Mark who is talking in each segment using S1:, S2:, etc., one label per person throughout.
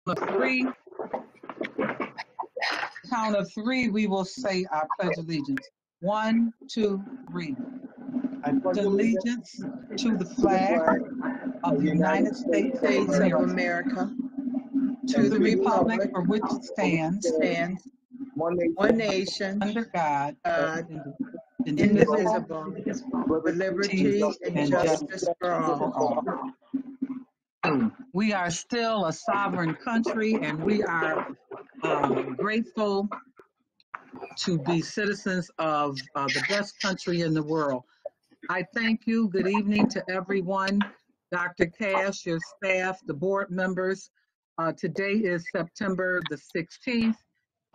S1: of three, count of three, we will say our pledge of allegiance. 1, 2, 3. I pledge allegiance to the flag of the United States of America, to the republic for which it stands, one nation, under God, indivisible, with liberty and justice for all. We are still a sovereign country, and we are grateful to be citizens of the best country in the world. I thank you. Good evening to everyone. Dr. Cash, your staff, the board members. Today is September the 16th,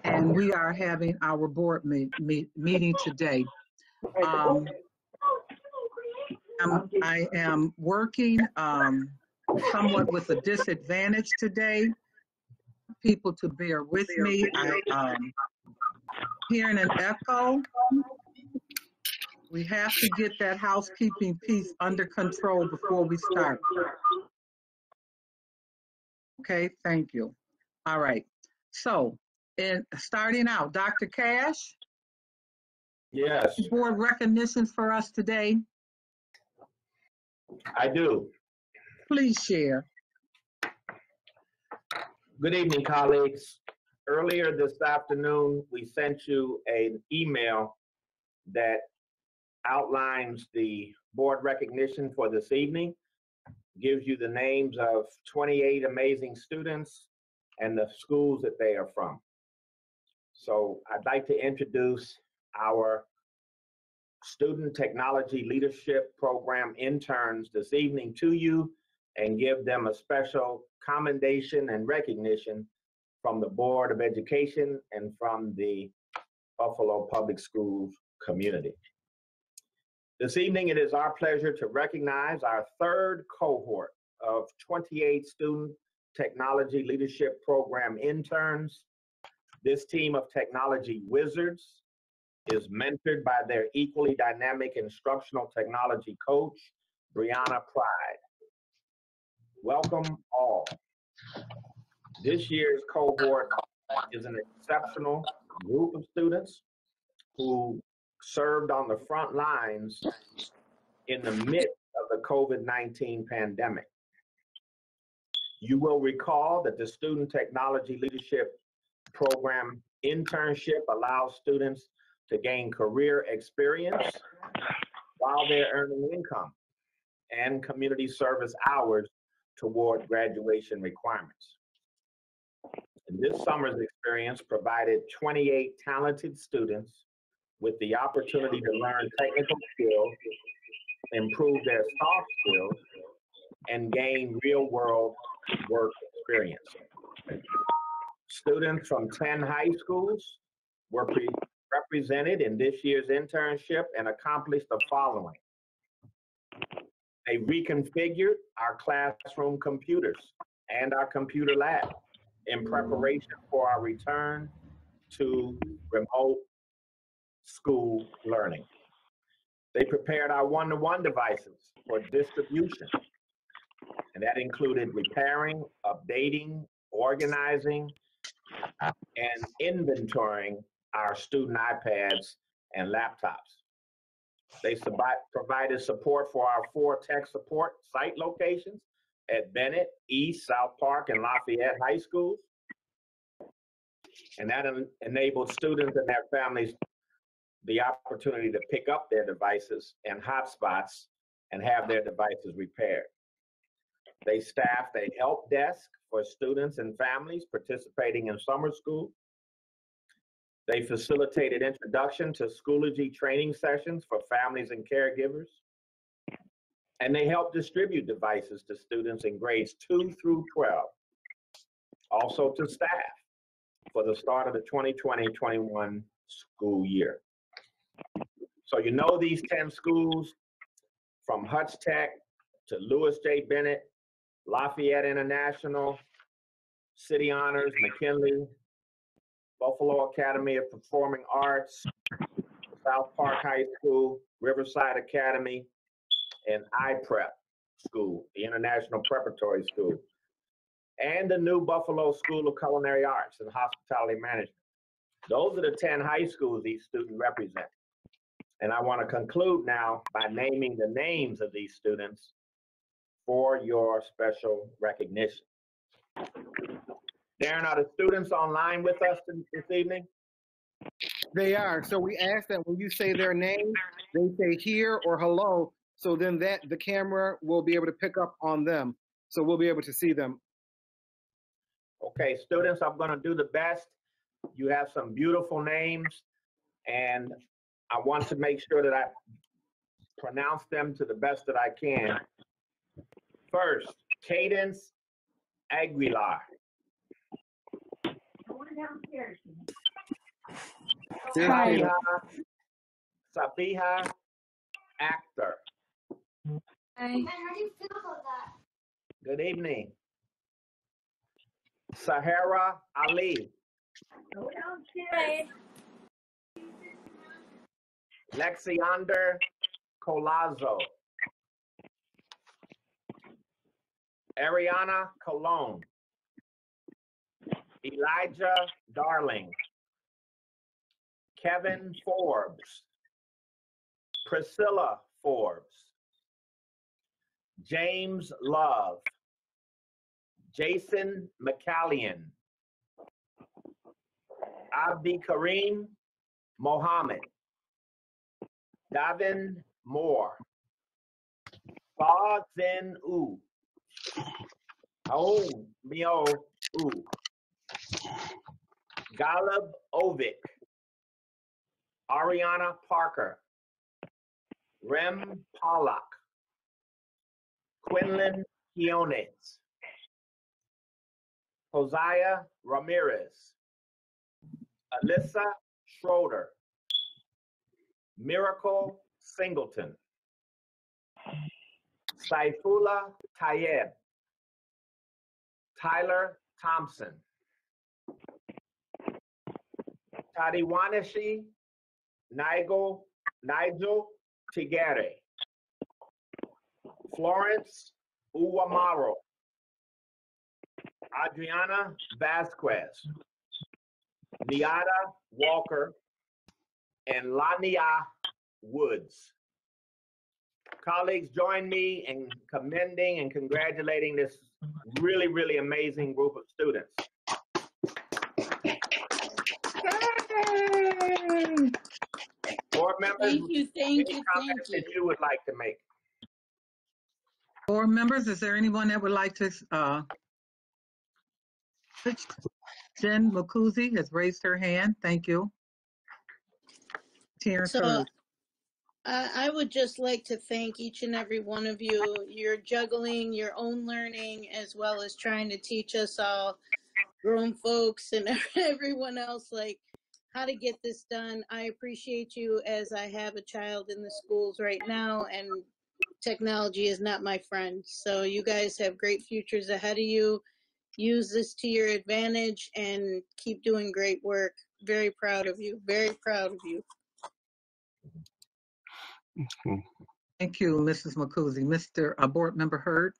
S1: and we are having our board meeting today. I am working somewhat with a disadvantage today. People to bear with me. I'm hearing an echo. We have to get that housekeeping piece under control before we start. Okay, thank you. All right. So, in starting out, Dr. Cash?
S2: Yes.
S1: Board recognitions for us today?
S2: I do.
S1: Please share.
S2: Good evening, colleagues. Earlier this afternoon, we sent you an email that outlines the board recognition for this evening, gives you the names of 28 amazing students and the schools that they are from. So I'd like to introduce our Student Technology Leadership Program interns this evening to you and give them a special commendation and recognition from the Board of Education and from the Buffalo Public Schools community. This evening, it is our pleasure to recognize our third cohort of 28 Student Technology Leadership Program interns. This team of technology wizards is mentored by their equally dynamic instructional technology coach, Brianna Pride. Welcome all. This year's cohort is an exceptional group of students who served on the front lines in the midst of the COVID-19 pandemic. You will recall that the Student Technology Leadership Program internship allows students to gain career experience while they're earning income and community service hours toward graduation requirements. And this summer's experience provided 28 talented students with the opportunity to learn technical skills, improve their soft skills, and gain real-world work experience. Students from 10 high schools were represented in this year's internship and accomplished the following. They reconfigured our classroom computers and our computer lab in preparation for our return to remote school learning. They prepared our one-to-one devices for distribution, and that included repairing, updating, organizing, and inventorying our student iPads and laptops. They provided support for our 4 tech support site locations at Bennett, East, South Park, and Lafayette High Schools. And that enabled students and their families the opportunity to pick up their devices and hotspots and have their devices repaired. They staffed a help desk for students and families participating in summer school. They facilitated introduction to Schoology training sessions for families and caregivers. And they helped distribute devices to students in grades 2 through 12, also to staff for the start of the 2020-21 school year. So you know these 10 schools, from Hutch Tech to Lewis J. Bennett, Lafayette International, City Honors, McKinley, Buffalo Academy of Performing Arts, South Park High School, Riverside Academy, and IPrep School, the International Preparatory School. and the new Buffalo School of Culinary Arts and Hospitality Management. Those are the 10 high schools these students represent. And I want to conclude now by naming the names of these students for your special recognition. Darren, are the students online with us this evening?
S3: They are. So we ask that when you say their name, they say here or hello. So then the camera will be able to pick up on them. So we'll be able to see them.
S2: Okay, students, I'm going to do the best. You have some beautiful names, and I want to make sure that I pronounce them to the best that I can. First, Cadence Aguilar. Sabiha Akhtar.
S4: Hi. How do you feel about that?
S2: Good evening. Sahara Ali.
S4: Hi.
S2: Lexiander Colazo. Ariana Colon. Elijah Darling. Kevin Forbes. Priscilla Forbes. James Love. Jason McCallion. Abdi Kareem Mohammed. Davin Moore. Fa Zin U. Aum Mio U. Galib Ovik. Ariana Parker. Rem Pollack. Quinlan Quiones. Hosea Ramirez. Alyssa Schroeder. Miracle Singleton. Saifullah Tayeb. Tyler Thompson. Tadiwanishi Nigel Tigere. Florence Uwamaro. Adriana Vasquez. Niada Walker. And Lania Woods. Colleagues, join me in commending and congratulating this really, really amazing group of students. Board members,
S5: Thank you,
S2: any comments that you would like to make?
S1: Board members, is there anyone that would like to Jen Makuzi has raised her hand. Thank you. Terrence Hurd.
S5: I would just like to thank each and every one of you. You're juggling your own learning as well as trying to teach us all grown folks and everyone else like how to get this done. I appreciate you as I have a child in the schools right now and technology is not my friend. So you guys have great futures ahead of you. Use this to your advantage and keep doing great work. Very proud of you. Very proud of you.
S1: Thank you, Mrs. Makuzi. Mr. Board Member Hurd.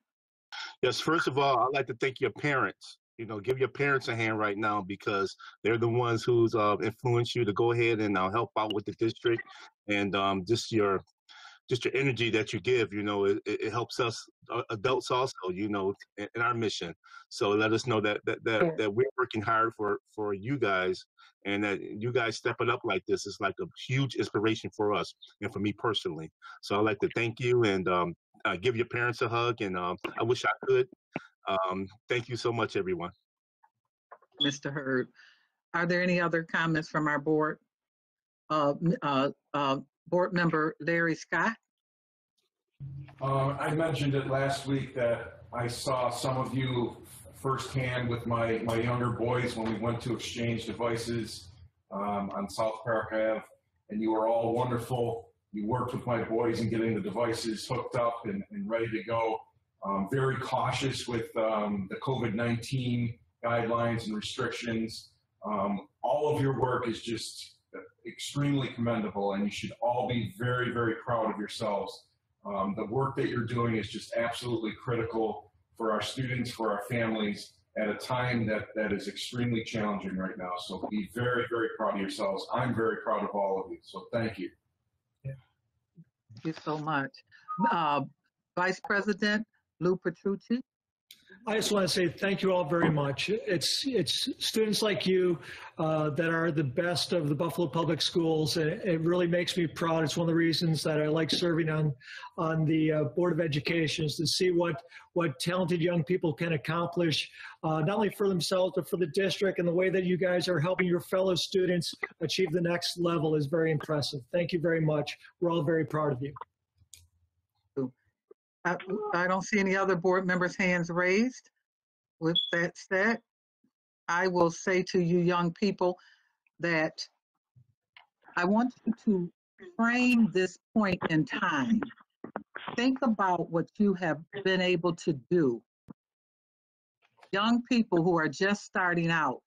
S6: Yes, first of all, I'd like to thank your parents. You know, give your parents a hand right now because they're the ones who's influenced you to go ahead and help out with the district and just your energy that you give. You know, it helps us adults also. You know, in our mission. So let us know that we're working hard for you guys, and that you guys stepping up like this is like a huge inspiration for us and for me personally. So I'd like to thank you and give your parents a hug, and I wish I could. Thank you so much, everyone.
S1: Mr. Hurd. Are there any other comments from our board? Board Member Larry Scott.
S7: I mentioned it last week that I saw some of you firsthand with my younger boys when we went to exchange devices on South Park Ave, and you were all wonderful. You worked with my boys in getting the devices hooked up and ready to go. Very cautious with the COVID-19 guidelines and restrictions. All of your work is just extremely commendable, and you should all be very, very proud of yourselves. The work that you're doing is just absolutely critical for our students, for our families, at a time that is extremely challenging right now. So be very, very proud of yourselves. I'm very proud of all of you. So thank you.
S1: Thank you so much. Vice President Lou Petrucci.
S8: I just want to say thank you all very much. It's students like you that are the best of the Buffalo Public Schools. It really makes me proud. It's one of the reasons that I like serving on the Board of Education, is to see what talented young people can accomplish, not only for themselves, but for the district. And the way that you guys are helping your fellow students achieve the next level is very impressive. Thank you very much. We're all very proud of you.
S1: I don't see any other board members' hands raised. With that said, I will say to you young people that I want you to frame this point in time. Think about what you have been able to do. Young people who are just starting out,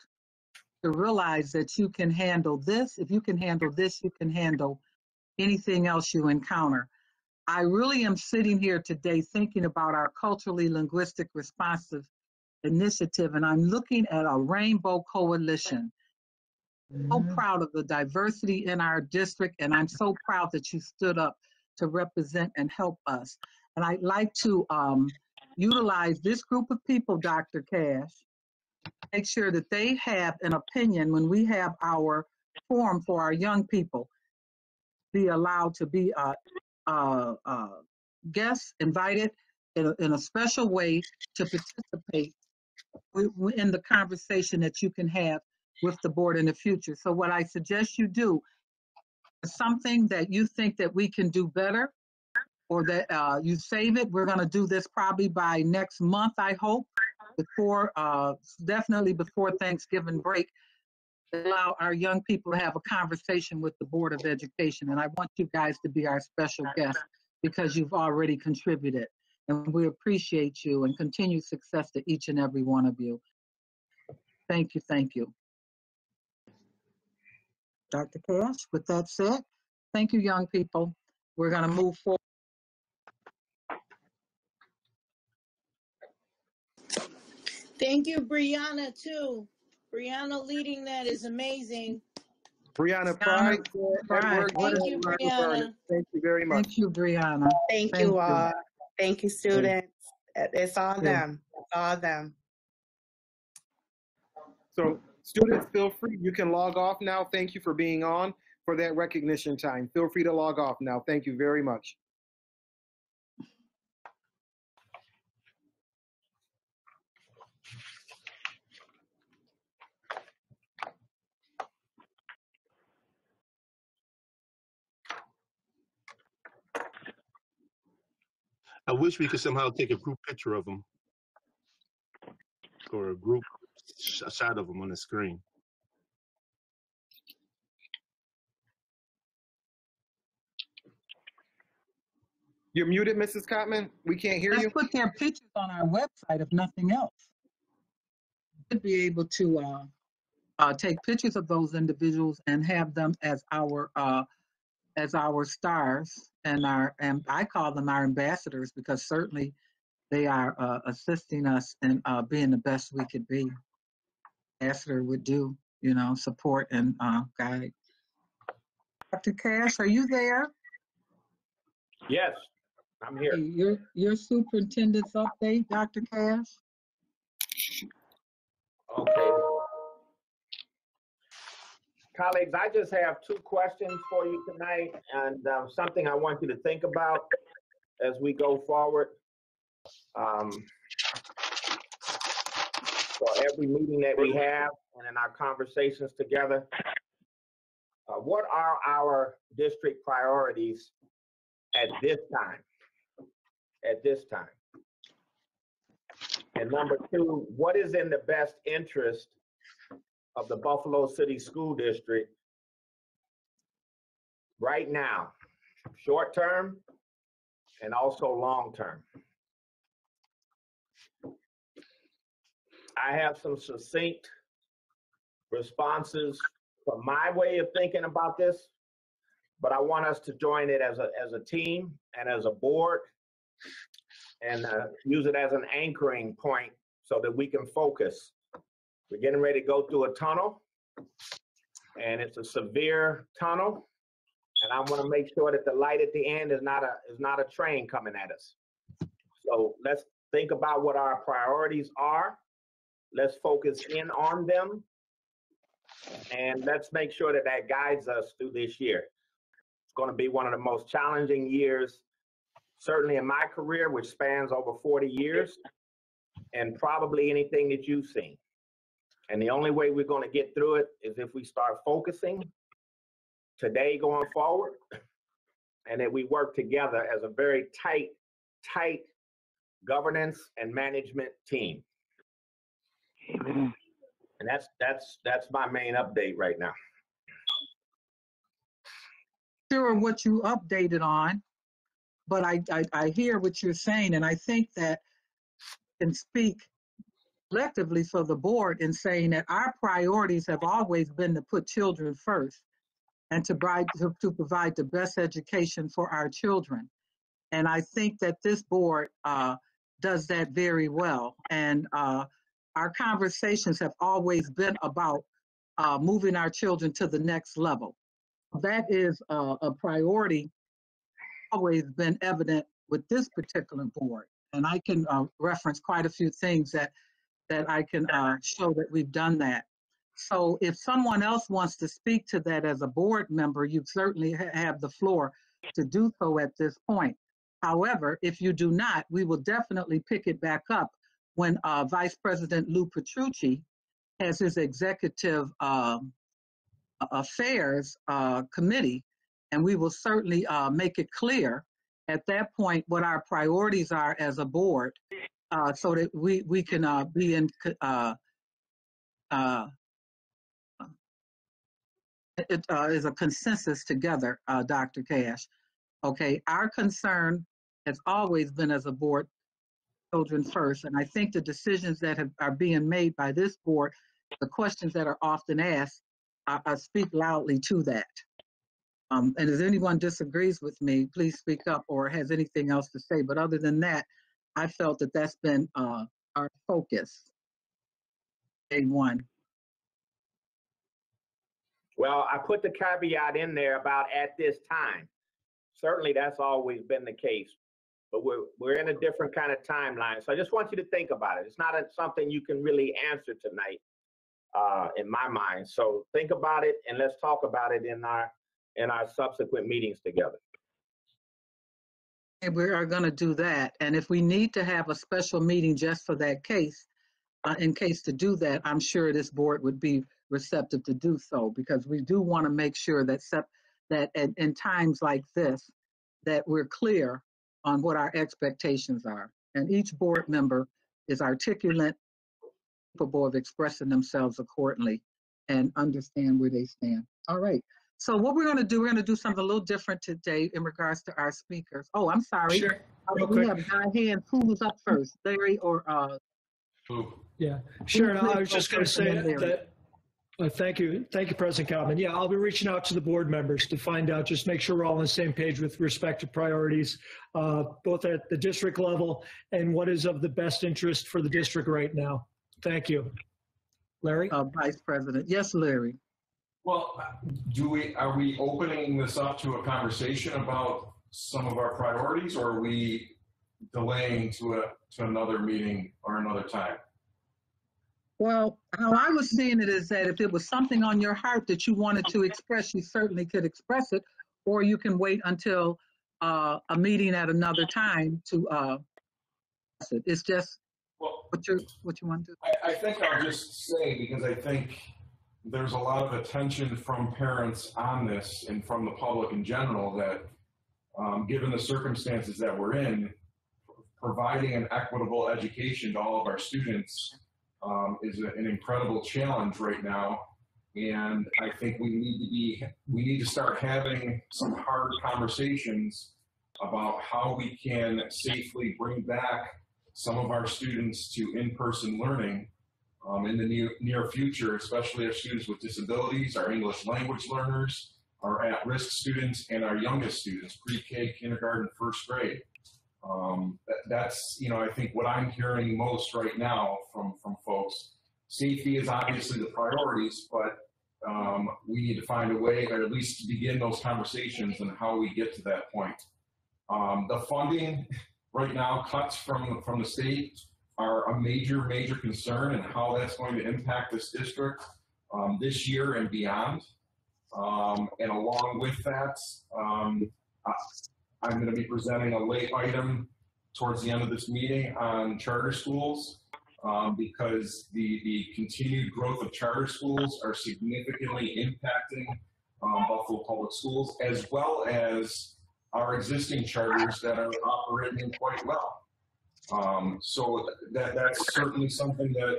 S1: to realize that you can handle this. If you can handle this, you can handle anything else you encounter. I really am sitting here today thinking about our culturally linguistic responsive initiative, and I'm looking at a rainbow coalition. So proud of the diversity in our district, and I'm so proud that you stood up to represent and help us. And I'd like to utilize this group of people, Dr. Cash, make sure that they have an opinion when we have our forum for our young people, be allowed to be guests invited in a special way to participate in the conversation that you can have with the board in the future. So what I suggest you do is something that you think that we can do better, or that you save it. We're going to do this probably by next month, I hope, before definitely before Thanksgiving break. Allow our young people to have a conversation with the Board of Education. And I want you guys to be our special guests because you've already contributed. And we appreciate you, and continued success to each and every one of you. Thank you, thank you. Dr. Cash, with that said, thank you, young people. We're going to move forward.
S5: Thank you, Brianna, too. Brianna leading that is amazing.
S3: Brianna, pride.
S5: Thank you, Brianna.
S3: Thank you very much.
S1: Thank you, Brianna.
S9: Thank you all. Thank you, students. It's all them. It's all them.
S3: So students, feel free. You can log off now. Thank you for being on for that recognition time. Feel free to log off now. Thank you very much.
S6: I wish we could somehow take a group picture of them, or a group shot of them on the screen.
S3: You're muted, Mrs. Cotman. We can't hear you.
S1: Let's put their pictures on our website, if nothing else. We'd be able to take pictures of those individuals and have them as our stars, and I call them our ambassadors, because certainly they are assisting us in being the best we could be. Ambassador would do, support and guide. Dr. Cash, are you there?
S2: Yes, I'm here.
S1: Your superintendent's update, Dr. Cash?
S2: Okay. Colleagues, I just have two questions for you tonight, and something I want you to think about as we go forward. For every meeting that we have and in our conversations together, what are our district priorities at this time? At this time. And number two, what is in the best interest of the Buffalo City School District right now, short term and also long term? I have some succinct responses from my way of thinking about this, but I want us to join it as a team and as a board, and use it as an anchoring point so that we can focus. We're getting ready to go through a tunnel, and it's a severe tunnel. And I want to make sure that the light at the end is not a train coming at us. So let's think about what our priorities are. Let's focus in on them. And let's make sure that that guides us through this year. It's going to be one of the most challenging years, certainly in my career, which spans over 40 years, and probably anything that you've seen. And the only way we're going to get through it is if we start focusing today going forward, and that we work together as a very tight governance and management team.
S3: Amen.
S2: And that's my main update right now.
S1: Sure what you updated on, but I hear what you're saying, and I think that can speak collectively for the board in saying that our priorities have always been to put children first and to provide the best education for our children. And I think that this board does that very well. And our conversations have always been about moving our children to the next level. That is a priority, always been evident with this particular board. And I can reference quite a few things that I can show that we've done that. So if someone else wants to speak to that as a board member, you certainly have the floor to do so at this point. However, if you do not, we will definitely pick it back up when Vice President Lou Petrucci has his executive affairs committee, and we will certainly make it clear at that point what our priorities are as a board, so that we can be in it is a consensus together, Dr. Cash. Okay, our concern has always been as a board, children first, and I think the decisions that are being made by this board, the questions that are often asked, speak loudly to that. And if anyone disagrees with me, please speak up or has anything else to say. But other than that, I felt that that's been our focus. A1.
S2: Well, I put the caveat in there about at this time. Certainly that's always been the case, but we're in a different kind of timeline. So I just want you to think about it. It's not something you can really answer tonight, in my mind. So think about it, and let's talk about it in our subsequent meetings together.
S1: And we are going to do that. And if we need to have a special meeting just for that case, in case to do that, I'm sure this board would be receptive to do so, because we do want to make sure that in times like this, that we're clear on what our expectations are. And each board member is articulate, capable of expressing themselves accordingly and understand where they stand. All right. So what we're going to do, we're going to do something a little different today in regards to our speakers. Oh, I'm sorry.
S8: Sure.
S1: We have high hands. Who's up first, Larry or
S8: Yeah, sure. I was just going to say that. Thank you, President Common. Yeah, I'll be reaching out to the board members to find out, just make sure we're all on the same page with respect to priorities, both at the district level and what is of the best interest for the district right now. Thank you. Larry?
S1: Vice President. Yes, Larry.
S7: Well, are we opening this up to a conversation about some of our priorities, or are we delaying to another meeting or another time?
S1: Well, how I was seeing it is that if it was something on your heart that you wanted to express, you certainly could express it, or you can wait until a meeting at another time to it. It's just what you want to do.
S7: I think I'll just say, because I think there's a lot of attention from parents on this and from the public in general that, given the circumstances that we're in, providing an equitable education to all of our students is an incredible challenge right now, and I think we need to start having some hard conversations about how we can safely bring back some of our students to in-person learning in the near future, especially our students with disabilities, our English language learners, our at-risk students, and our youngest students, pre-K, kindergarten, first grade. That's, I think what I'm hearing most right now from folks. Safety is obviously the priorities, but we need to find a way, or at least to begin those conversations and how we get to that point. The funding right now, cuts from the state are a major concern, and how that's going to impact this district this year and beyond. And along with that, I'm going to be presenting a late item towards the end of this meeting on charter schools, because the continued growth of charter schools are significantly impacting Buffalo Public Schools, as well as our existing charters that are operating quite well. So that's certainly something that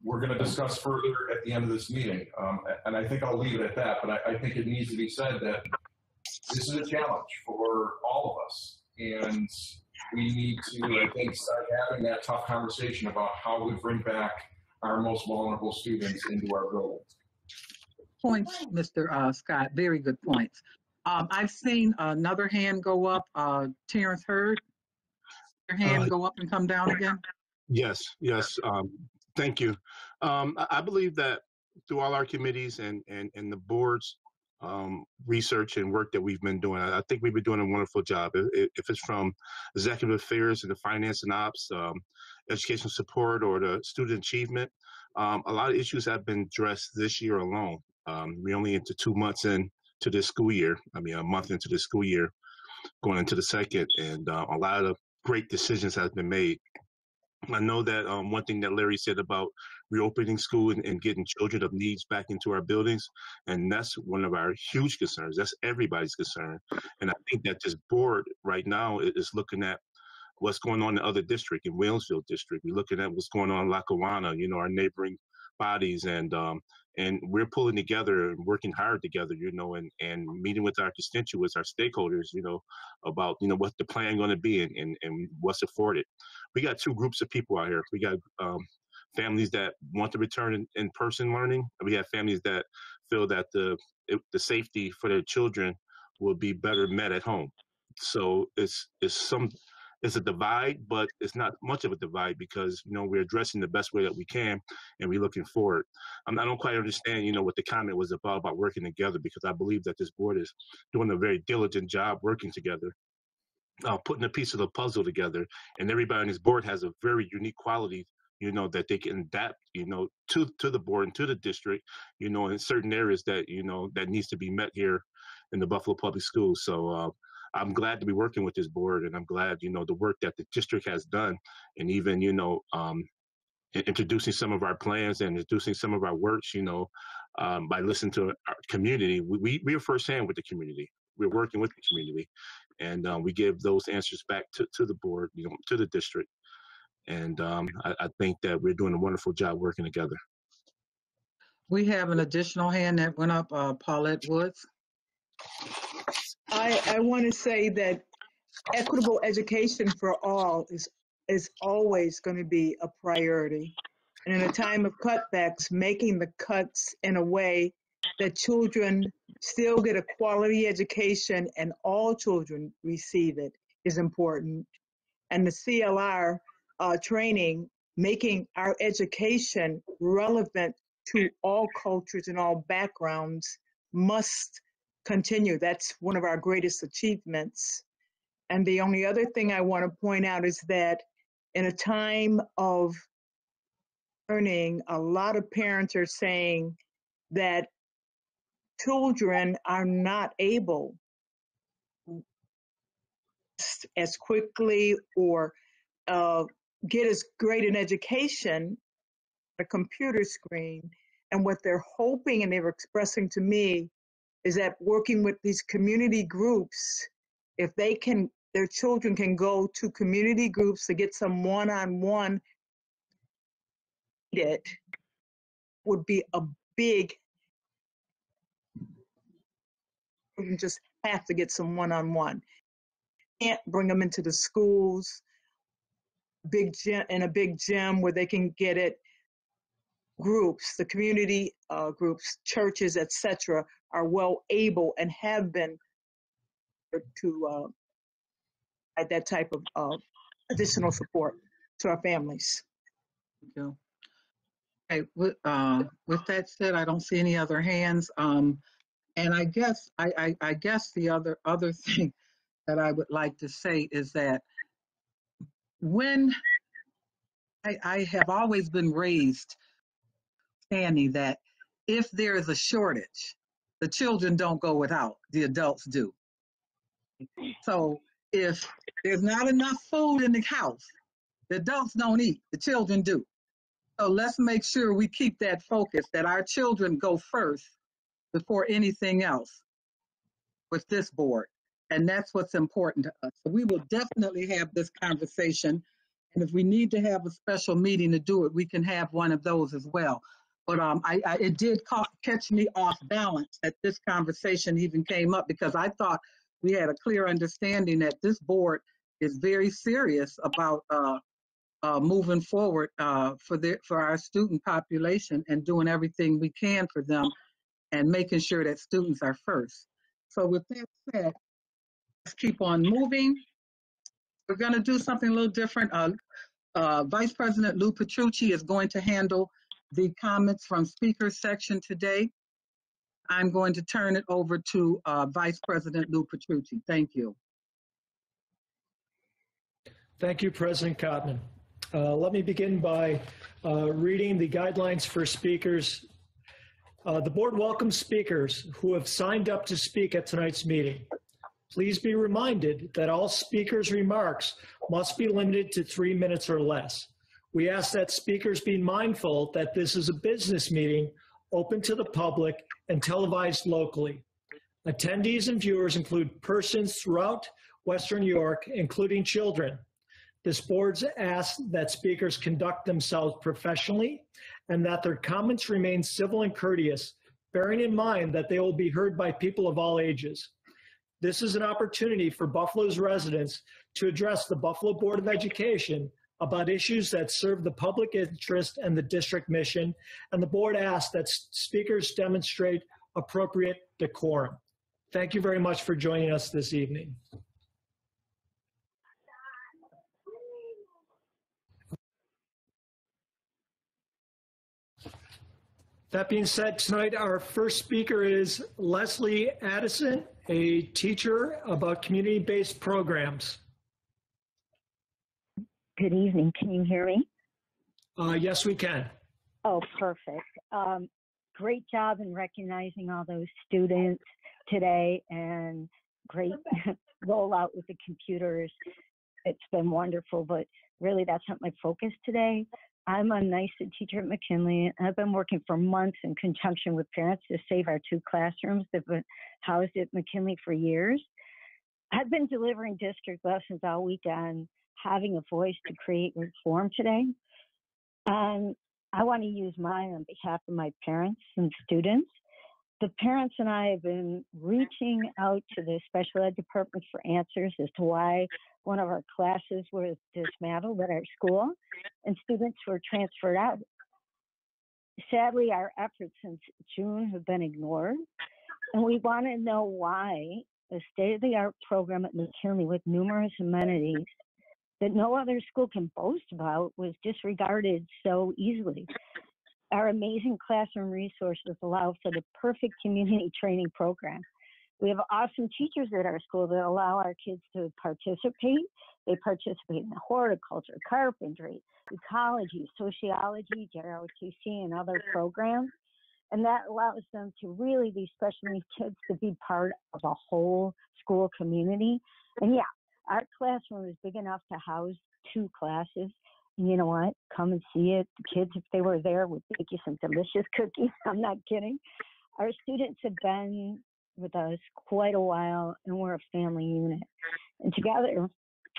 S7: we're going to discuss further at the end of this meeting. And I think I'll leave it at that, but I think it needs to be said that this is a challenge for all of us. And we need to, I think, start having that tough conversation about how we bring back our most vulnerable students into our buildings.
S1: Points, Mr. Scott, very good points. I've seen another hand go up, Terrence Hurd. Your hand go up and come down again?
S6: Yes. Thank you. I believe that through all our committees and the board's research and work that we've been doing, I think we've been doing a wonderful job. If it's from executive affairs and the finance and ops, educational support, or the student achievement, a lot of issues have been addressed this year alone. We're only into 2 months into this school year. I mean, a month into the school year, going into the second, and a lot of great decisions have been made. I know that one thing that Larry said about reopening school and getting children of needs back into our buildings, and that's one of our huge concerns. That's everybody's concern. And I think that this board right now is looking at what's going on in other districts, in Waynesville district. We're looking at what's going on in Lackawanna, our neighboring bodies, and we're pulling together and working hard together, and meeting with our constituents, our stakeholders, about, what the plan going to be and what's afforded. We got two groups of people out here. We got families that want to return in-person learning. We have families that feel that the safety for their children will be better met at home. So it's a divide, but it's not much of a divide, because we're addressing the best way that we can, and we're looking forward. I don't quite understand what the comment was about working together, because I believe that this board is doing a very diligent job working together, putting a piece of the puzzle together, and everybody on this board has a very unique quality that they can adapt to the board and to the district in certain areas that that needs to be met here in the Buffalo Public Schools. So I'm glad to be working with this board, and I'm glad, the work that the district has done, and even, introducing some of our plans and introducing some of our works, by listening to our community. We are firsthand with the community. We're working with the community, and we give those answers back to the board, to the district. And I think that we're doing a wonderful job working together.
S1: We have an additional hand that went up, Paulette Woods.
S10: I want to say that equitable education for all is always going to be a priority. And in a time of cutbacks, making the cuts in a way that children still get a quality education and all children receive it is important. And the CLR training, making our education relevant to all cultures and all backgrounds, must continue. That's one of our greatest achievements. And the only other thing I want to point out is that in a time of learning, a lot of parents are saying that children are not able as quickly or get as great an education on a computer screen. And what they're hoping, and they were expressing to me, is that working with these community groups, if they can, their children can go to community groups to get some one-on-one, it would be a big, you just have to get some one-on-one. Can't bring them into the schools, big gym, in a big gym where they can get it. Groups, the community groups, churches, etc., are well able and have been to provide that type of additional support to our families.
S1: Thank you. Okay, with that said, I don't see any other hands. And I guess I guess the other thing that I would like to say is that when I have always been raised, Annie, that if there is a shortage, the children don't go without, the adults do. So if there's not enough food in the house, the adults don't eat, the children do. So let's make sure we keep that focus, that our children go first before anything else with this board. And that's what's important to us. So we will definitely have this conversation. And if we need to have a special meeting to do it, we can have one of those as well. But it did catch me off balance that this conversation even came up, because I thought we had a clear understanding that this board is very serious about moving forward for our student population and doing everything we can for them and making sure that students are first. So with that said, let's keep on moving. We're going to do something a little different. Vice President Lou Petrucci is going to handle the comments from speakers section today. I'm going to turn it over to Vice President Lou Petrucci. Thank you.
S8: Thank you, President Cotman. Let me begin by reading the guidelines for speakers. The board welcomes speakers who have signed up to speak at tonight's meeting. Please be reminded that all speakers' remarks must be limited to 3 minutes or less. We ask that speakers be mindful that this is a business meeting open to the public and televised locally. Attendees and viewers include persons throughout Western New York, including children. This board asks that speakers conduct themselves professionally and that their comments remain civil and courteous, bearing in mind that they will be heard by people of all ages. This is an opportunity for Buffalo's residents to address the Buffalo Board of Education about issues that serve the public interest and the district mission, and the board asks that speakers demonstrate appropriate decorum. Thank you very much for joining us this evening. That being said, tonight our first speaker is Leslie Addison, a teacher about community-based programs.
S11: Good evening. Can you hear me?
S8: Yes, we can.
S11: Oh, perfect. Great job in recognizing all those students today, and great rollout with the computers. It's been wonderful, but really that's not my focus today. I'm a NYSED teacher at McKinley, and I've been working for months in conjunction with parents to save our 2 classrooms that have been housed at McKinley for years. I've been delivering district lessons all weekend, having a voice to create reform today. And I want to use mine on behalf of my parents and students. The parents and I have been reaching out to the special ed department for answers as to why one of our classes was dismantled at our school and students were transferred out. Sadly, our efforts since June have been ignored, and we want to know why a state-of-the-art program at McKinley with numerous amenities that no other school can boast about was disregarded so easily. Our amazing classroom resources allow for the perfect community training program. We have awesome teachers at our school that allow our kids to participate. They participate in horticulture, carpentry, ecology, sociology, JROTC, and other programs. And that allows them to really, these special needs kids, to be part of a whole school community. And yeah, our classroom is big enough to house 2 classes. And you know what? Come and see it. The kids, if they were there, would make you some delicious cookies. I'm not kidding. Our students have been with us quite a while, and we're a family unit. And together,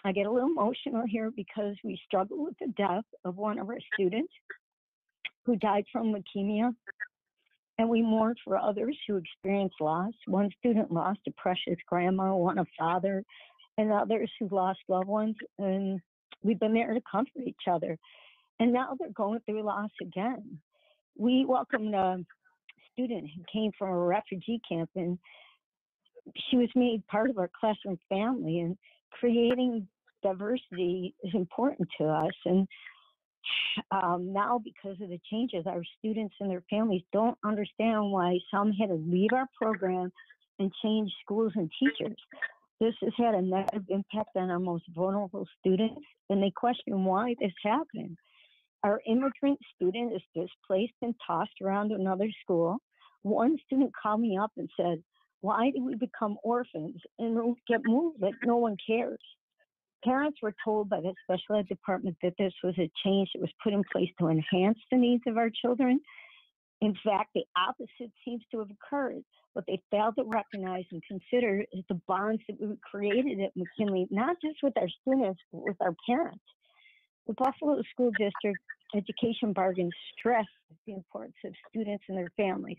S11: I get a little emotional here because we struggle with the death of one of our students who died from leukemia, and we mourn for others who experienced loss. One student lost a precious grandma, one a father, and others who lost loved ones, and we've been there to comfort each other. And now they're going through loss again. We welcomed a student who came from a refugee camp, and she was made part of our classroom family. And creating diversity is important to us. And now, because of the changes, our students and their families don't understand why some had to leave our program and change schools and teachers. This has had a negative impact on our most vulnerable students, and they question why this happened. Our immigrant student is displaced and tossed around to another school. One student called me up and said, "Why do we become orphans and get moved like no one cares?" Parents were told by the special ed department that this was a change that was put in place to enhance the needs of our children. In fact, the opposite seems to have occurred. What they failed to recognize and consider is the bonds that we created at McKinley, not just with our students, but with our parents. The Buffalo School District education bargain stressed the importance of students and their families.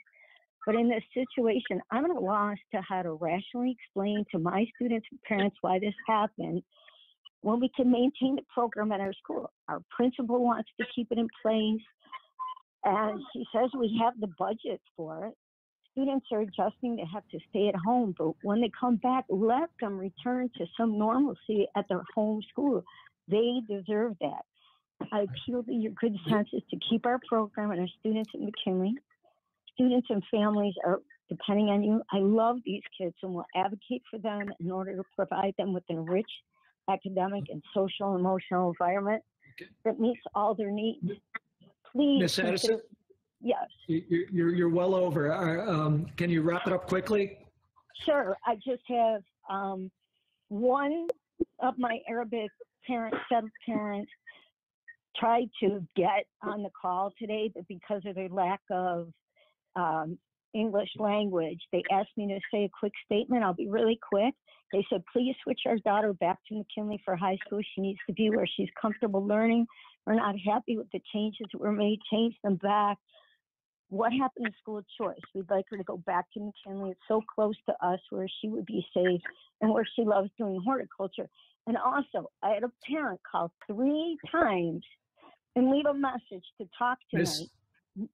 S11: But in this situation, I'm at a loss to how to rationally explain to my students and parents why this happened when we can maintain the program at our school. Our principal wants to keep it in place, and she says we have the budget for it. Students are adjusting to have to stay at home, but when they come back, let them return to some normalcy at their home school. They deserve that. I appeal to your good senses to keep our program and our students at McKinley. Students and families are depending on you. I love these kids and will advocate for them in order to provide them with an enriched academic and social and emotional environment that meets all their needs. Please
S8: Ms. Addison?
S11: Yes.
S8: You're well over. Can you wrap it up quickly?
S11: Sure. I just have one of my Arabic set of parents tried to get on the call today, but because of their lack of English language, they asked me to say a quick statement. I'll be really quick. They said, please switch our daughter back to McKinley for high school. She needs to be where she's comfortable learning. We're not happy with the changes that were made. Change them back. What happened to school choice? We'd like her to go back to McKinley. It's so close to us where she would be safe and where she loves doing horticulture. And also, I had a parent call 3 times and leave a message to talk tonight.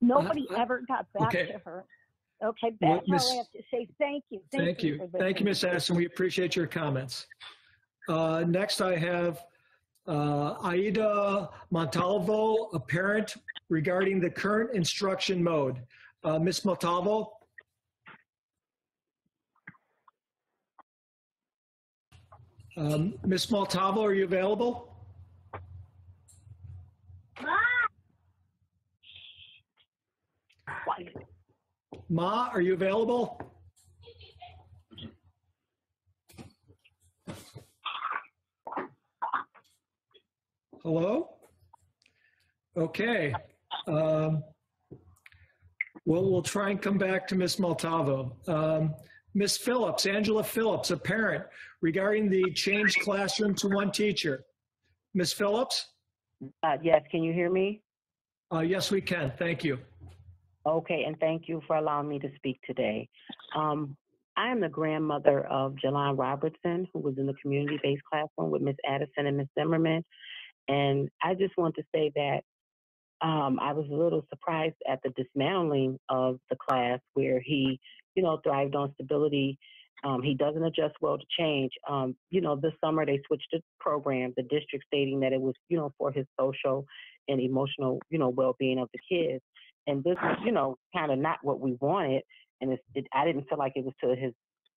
S11: Nobody ever got back to her. Okay, that's all I have to say. Thank you.
S8: Thank you. Thank you, Ms. Addison. We appreciate your comments. Next, I have Aida Montalvo, a parent, regarding the current instruction mode. Ms. Montalvo? Ms. Montalvo, are you available? Ma, are you available? Hello? Okay. We'll try and come back to Ms. Montalvo. Ms. Phillips, Angela Phillips, a parent, regarding the changed classroom to one teacher. Ms. Phillips?
S12: Yes, can you hear me?
S8: Yes, we can. Thank you.
S12: Okay, and thank you for allowing me to speak today. I am the grandmother of Jelon Robertson, who was in the community-based classroom with Ms. Addison and Ms. Zimmerman. And I just want to say that I was a little surprised at the dismantling of the class where he, thrived on stability. He doesn't adjust well to change. This summer they switched the program, the district stating that it was, for his social and emotional, well-being of the kids. And this is, kind of not what we wanted. And I didn't feel like it was to his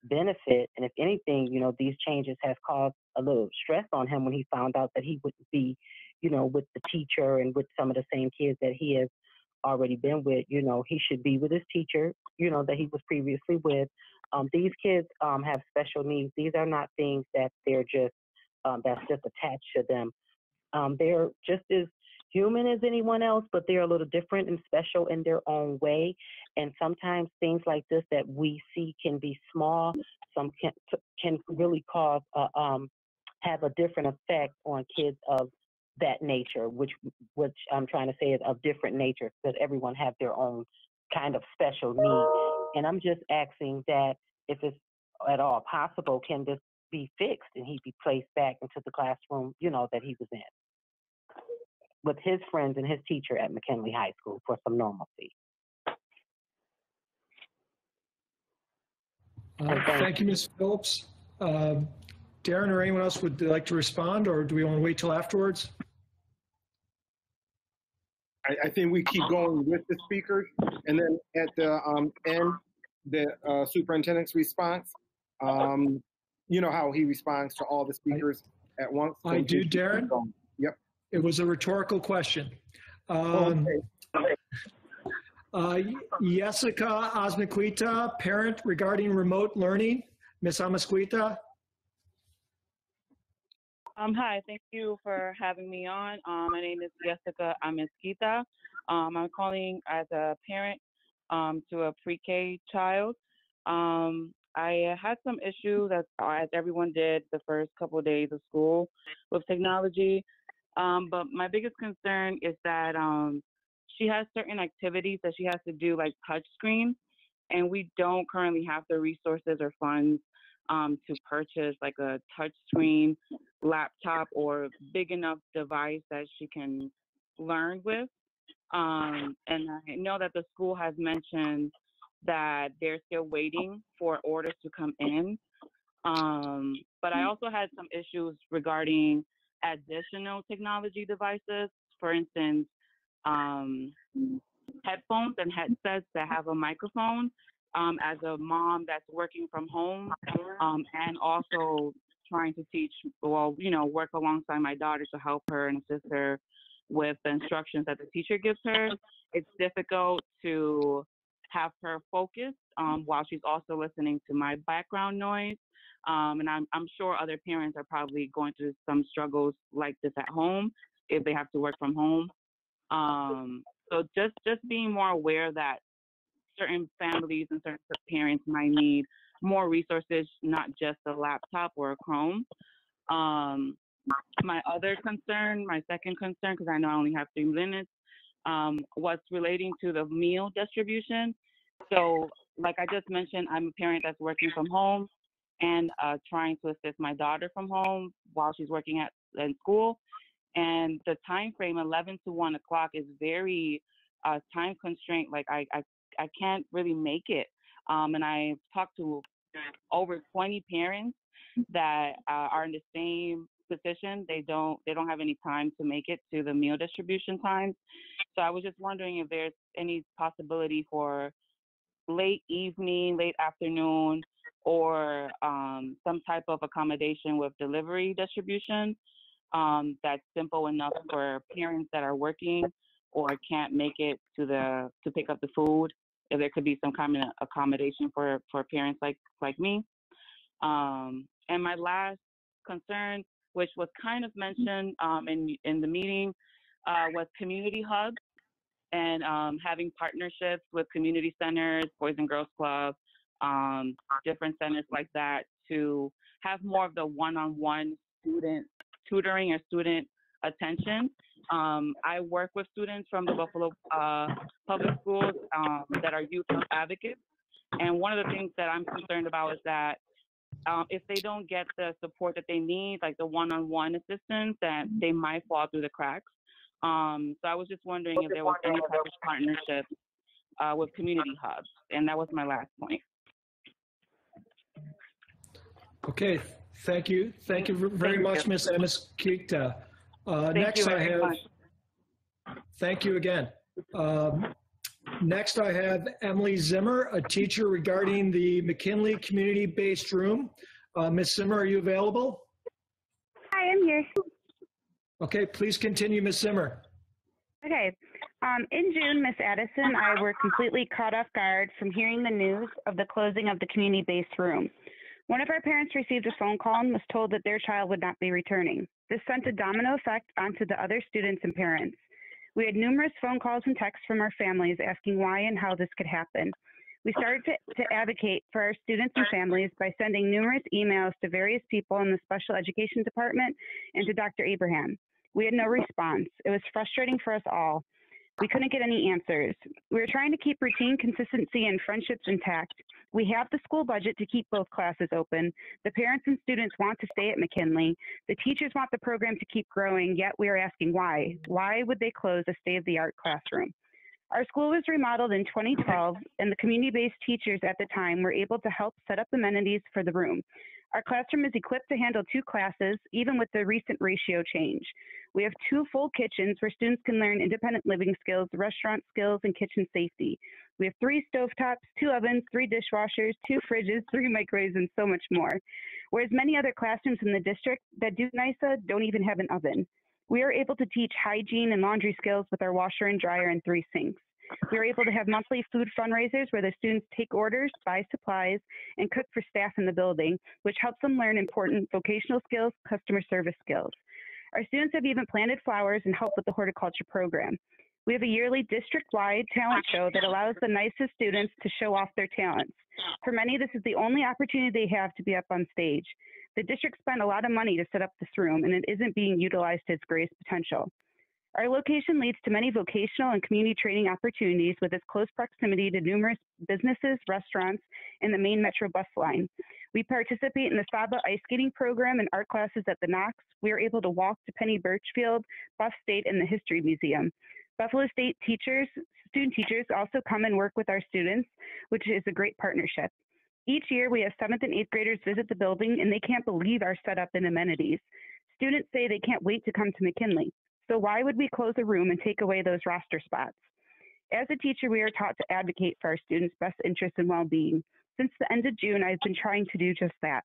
S12: benefit. And if anything, these changes has caused a little stress on him when he found out that he wouldn't be, with the teacher and with some of the same kids that he has already been with. He should be with his teacher, that he was previously with. These kids have special needs. These are not things that they're just, that's just attached to them. They're just as human as anyone else, but they're a little different and special in their own way. And sometimes things like this that we see can be small, some can really cause, have a different effect on kids of that nature, which I'm trying to say is of different nature, because everyone have their own kind of special need. And I'm just asking that if it's at all possible, can this be fixed and he be placed back into the classroom, that he was in, with his friends and his teacher at McKinley High School for some normalcy.
S8: Thank you, Ms. Phillips. Darren or anyone else would like to respond, or do we want to wait till afterwards?
S3: I think we keep going with the speakers, and then at the end, the superintendent's response. You know how he responds to all the speakers at once? So
S8: I do, Darren.
S3: Yep.
S8: It was a rhetorical question. Jessica Osmaquita, parent regarding remote learning. Ms. Osmaquita.
S13: Hi, thank you for having me on. My name is Jessica Amezquita. I'm calling as a parent to a pre-K child. I had some issues, as everyone did the first couple of days of school with technology. But my biggest concern is that she has certain activities that she has to do, like touch screen, and we don't currently have the resources or funds to purchase like a touchscreen laptop or big enough device that she can learn with. And I know that the school has mentioned that they're still waiting for orders to come in. But I also had some issues regarding additional technology devices. For instance, headphones and headsets that have a microphone. As a mom that's working from home and also trying to teach, work alongside my daughter to help her and assist her with the instructions that the teacher gives her, it's difficult to have her focus while she's also listening to my background noise. And I'm sure other parents are probably going through some struggles like this at home if they have to work from home. So just being more aware that certain families and certain parents might need more resources, not just a laptop or a Chrome. My other concern, my second concern, because I know I only have 3 minutes, was relating to the meal distribution. So like I just mentioned, I'm a parent that's working from home and trying to assist my daughter from home while she's working in school. And the time frame, 11 to 1 o'clock, is very time constraint. Like I can't really make it. And I've talked to over 20 parents that are in the same position. They don't have any time to make it to the meal distribution times. So I was just wondering if there's any possibility for late evening, late afternoon, or some type of accommodation with delivery distribution that's simple enough for parents that are working or can't make it to pick up the food. If there could be some kind of accommodation for parents like me. And my last concern, which was kind of mentioned in the meeting, was community hubs and having partnerships with community centers, Boys and Girls Club, different centers like that to have more of the one-on-one student tutoring or student attention. I work with students from the Buffalo Public Schools that are youth advocates. And one of the things that I'm concerned about is that if they don't get the support that they need, like the one-on-one assistance, that they might fall through the cracks. So I was just wondering if there was any type of partnership with community hubs. And that was my last point.
S8: Okay, thank you. Thank you very much, Ms. Amezquita. Next I have, thank you again. Next I have Emily Zimmer, a teacher regarding the McKinley community-based room. Ms. Zimmer, are you available?
S14: Hi, I'm here.
S8: Okay, please continue, Ms. Zimmer.
S14: Okay. In June, Ms. Addison and I were completely caught off guard from hearing the news of the closing of the community-based room. One of our parents received a phone call and was told that their child would not be returning. This sent a domino effect onto the other students and parents. We had numerous phone calls and texts from our families asking why and how this could happen. We started to advocate for our students and families by sending numerous emails to various people in the special education department and to Dr. Abraham. We had no response. It was frustrating for us all. We couldn't get any answers. We were trying to keep routine consistency and friendships intact. We have the school budget to keep both classes open. The parents and students want to stay at McKinley. The teachers want the program to keep growing, yet we are asking why. Why would they close a state-of-the-art classroom? Our school was remodeled in 2012, and the community-based teachers at the time were able to help set up amenities for the room. Our classroom is equipped to handle 2 classes, even with the recent ratio change. We have 2 full kitchens where students can learn independent living skills, restaurant skills, and kitchen safety. We have 3 stovetops, 2 ovens, 3 dishwashers, 2 fridges, 3 microwaves, and so much more. Whereas many other classrooms in the district that do NISA don't even have an oven. We are able to teach hygiene and laundry skills with our washer and dryer and 3 sinks. We are able to have monthly food fundraisers where the students take orders, buy supplies, and cook for staff in the building, which helps them learn important vocational skills, customer service skills. Our students have even planted flowers and helped with the horticulture program. We have a yearly district-wide talent show that allows the nicest students to show off their talents. For many, this is the only opportunity they have to be up on stage. The district spent a lot of money to set up this room, and it isn't being utilized to its greatest potential. Our location leads to many vocational and community training opportunities with its close proximity to numerous businesses, restaurants, and the main Metro bus line. We participate in the Saba ice skating program and art classes at the Knox. We are able to walk to Penny Birchfield, Buff State, and the History Museum. Buffalo State student teachers also come and work with our students, which is a great partnership. Each year, we have 7th and 8th graders visit the building, and they can't believe our setup and amenities. Students say they can't wait to come to McKinley. So why would we close a room and take away those roster spots? As a teacher, we are taught to advocate for our students' best interests and well-being. Since the end of June, I've been trying to do just that.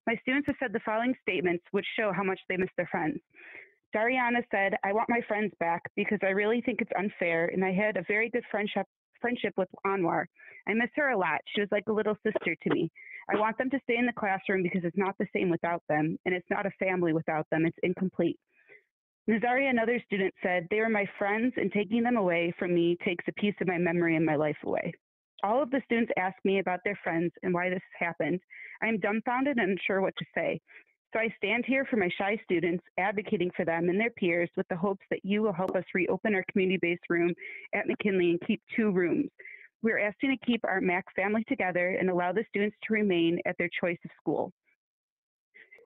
S14: My students have said the following statements, which show how much they miss their friends. Dariana said, "I want my friends back because I really think it's unfair, and I had a very good friendship with Anwar. I miss her a lot. She was like a little sister to me. I want them to stay in the classroom because it's not the same without them, and it's not a family without them. It's incomplete." Nazaria, another student, said, "They were my friends, and taking them away from me takes a piece of my memory and my life away." All of the students asked me about their friends and why this happened. I am dumbfounded and unsure what to say. So I stand here for my shy students, advocating for them and their peers with the hopes that you will help us reopen our community-based room at McKinley and keep 2 rooms. We are asking to keep our MAC family together and allow the students to remain at their choice of school.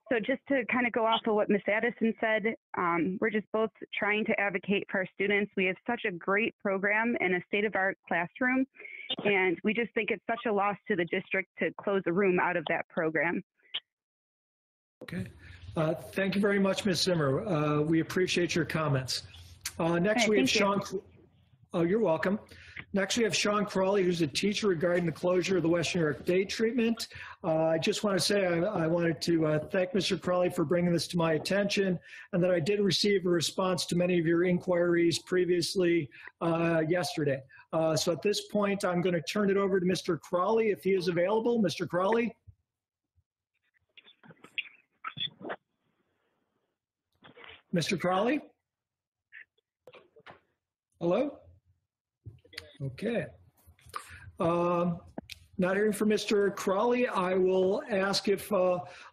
S14: So just to kind of go off of what Ms. Addison said, we're just both trying to advocate for our students. We have such a great program and a state-of-art classroom, and we just think it's such a loss to the district to close a room out of that program.
S8: Okay. Thank you very much, Ms. Zimmer. We appreciate your comments. Next, we have Sean. Oh, you're welcome. Next, we have Sean Crawley, who's a teacher regarding the closure of the West New York Day treatment. I just want to say I wanted to thank Mr. Crawley for bringing this to my attention, and that I did receive a response to many of your inquiries previously yesterday. So at this point, I'm going to turn it over to Mr. Crawley if he is available. Mr. Crawley? Mr. Crawley? Hello? Okay. Not hearing from Mr. Crawley, I will ask if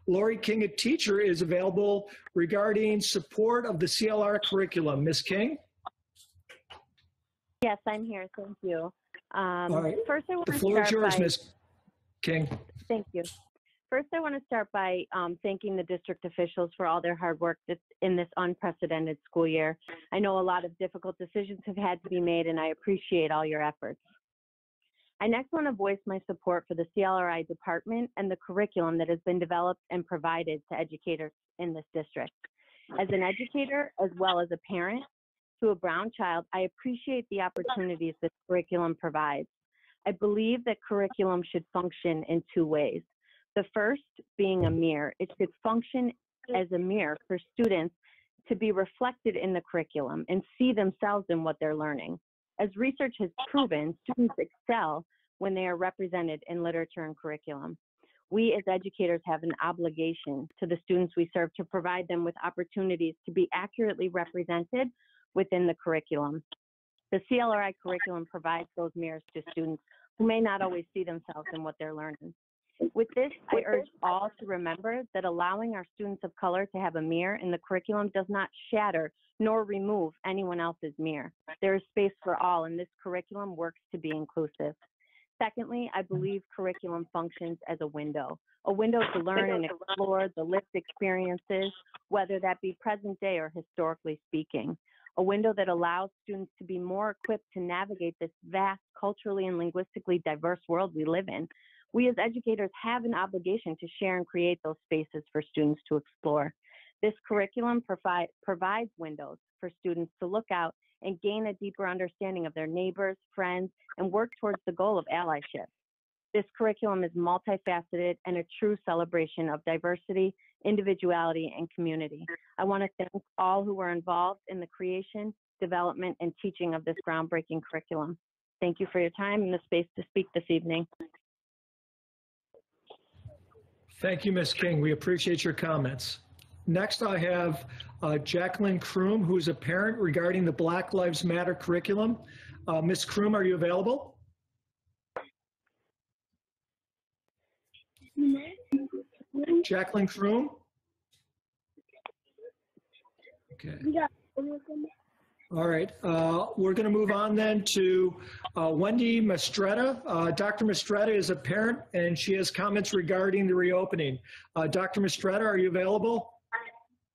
S8: Lori King, a teacher, is available regarding support of the CLR curriculum. Ms. King?
S15: Yes, I'm here. Thank you.
S8: All right.
S15: First, I want
S8: the
S15: to
S8: floor is
S15: start
S8: yours,
S15: by,
S8: Ms. King.
S15: Thank you. First, I want to start by thanking the district officials for all their hard work in this unprecedented school year. I know a lot of difficult decisions have had to be made, and I appreciate all your efforts. I next want to voice my support for the CLRI department and the curriculum that has been developed and provided to educators in this district. As an educator, as well as a parent to a Brown child, I appreciate the opportunities this curriculum provides. I believe that curriculum should function in 2 ways. The first being a mirror. It should function as a mirror for students to be reflected in the curriculum and see themselves in what they're learning. As research has proven, students excel when they are represented in literature and curriculum. We as educators have an obligation to the students we serve to provide them with opportunities to be accurately represented within the curriculum. The CLRI curriculum provides those mirrors to students who may not always see themselves in what they're learning. With this, I urge all to remember that allowing our students of color to have a mirror in the curriculum does not shatter nor remove anyone else's mirror. There is space for all, and this curriculum works to be inclusive. Secondly, I believe curriculum functions as a window to learn and explore the lived experiences, whether that be present day or historically speaking. A window that allows students to be more equipped to navigate this vast, culturally and linguistically diverse world we live in. We as educators have an obligation to share and create those spaces for students to explore. This curriculum provides windows for students to look out and gain a deeper understanding of their neighbors, friends, and work towards the goal of allyship. This curriculum is multifaceted and a true celebration of diversity, individuality, and community. I want to thank all who were involved in the creation, development, and teaching of this groundbreaking curriculum. Thank you for your time and the space to speak this evening.
S8: Thank you, Ms. King. We appreciate your comments. Next, I have Jacqueline Kroom, who is a parent regarding the Black Lives Matter curriculum. Ms. Kroom, are you available? Jacqueline Kroom? Okay. All right. We're going to move on then to Wendy Mastretta. Dr. Mastretta is a parent, and she has comments regarding the reopening. Dr. Mastretta, are you available?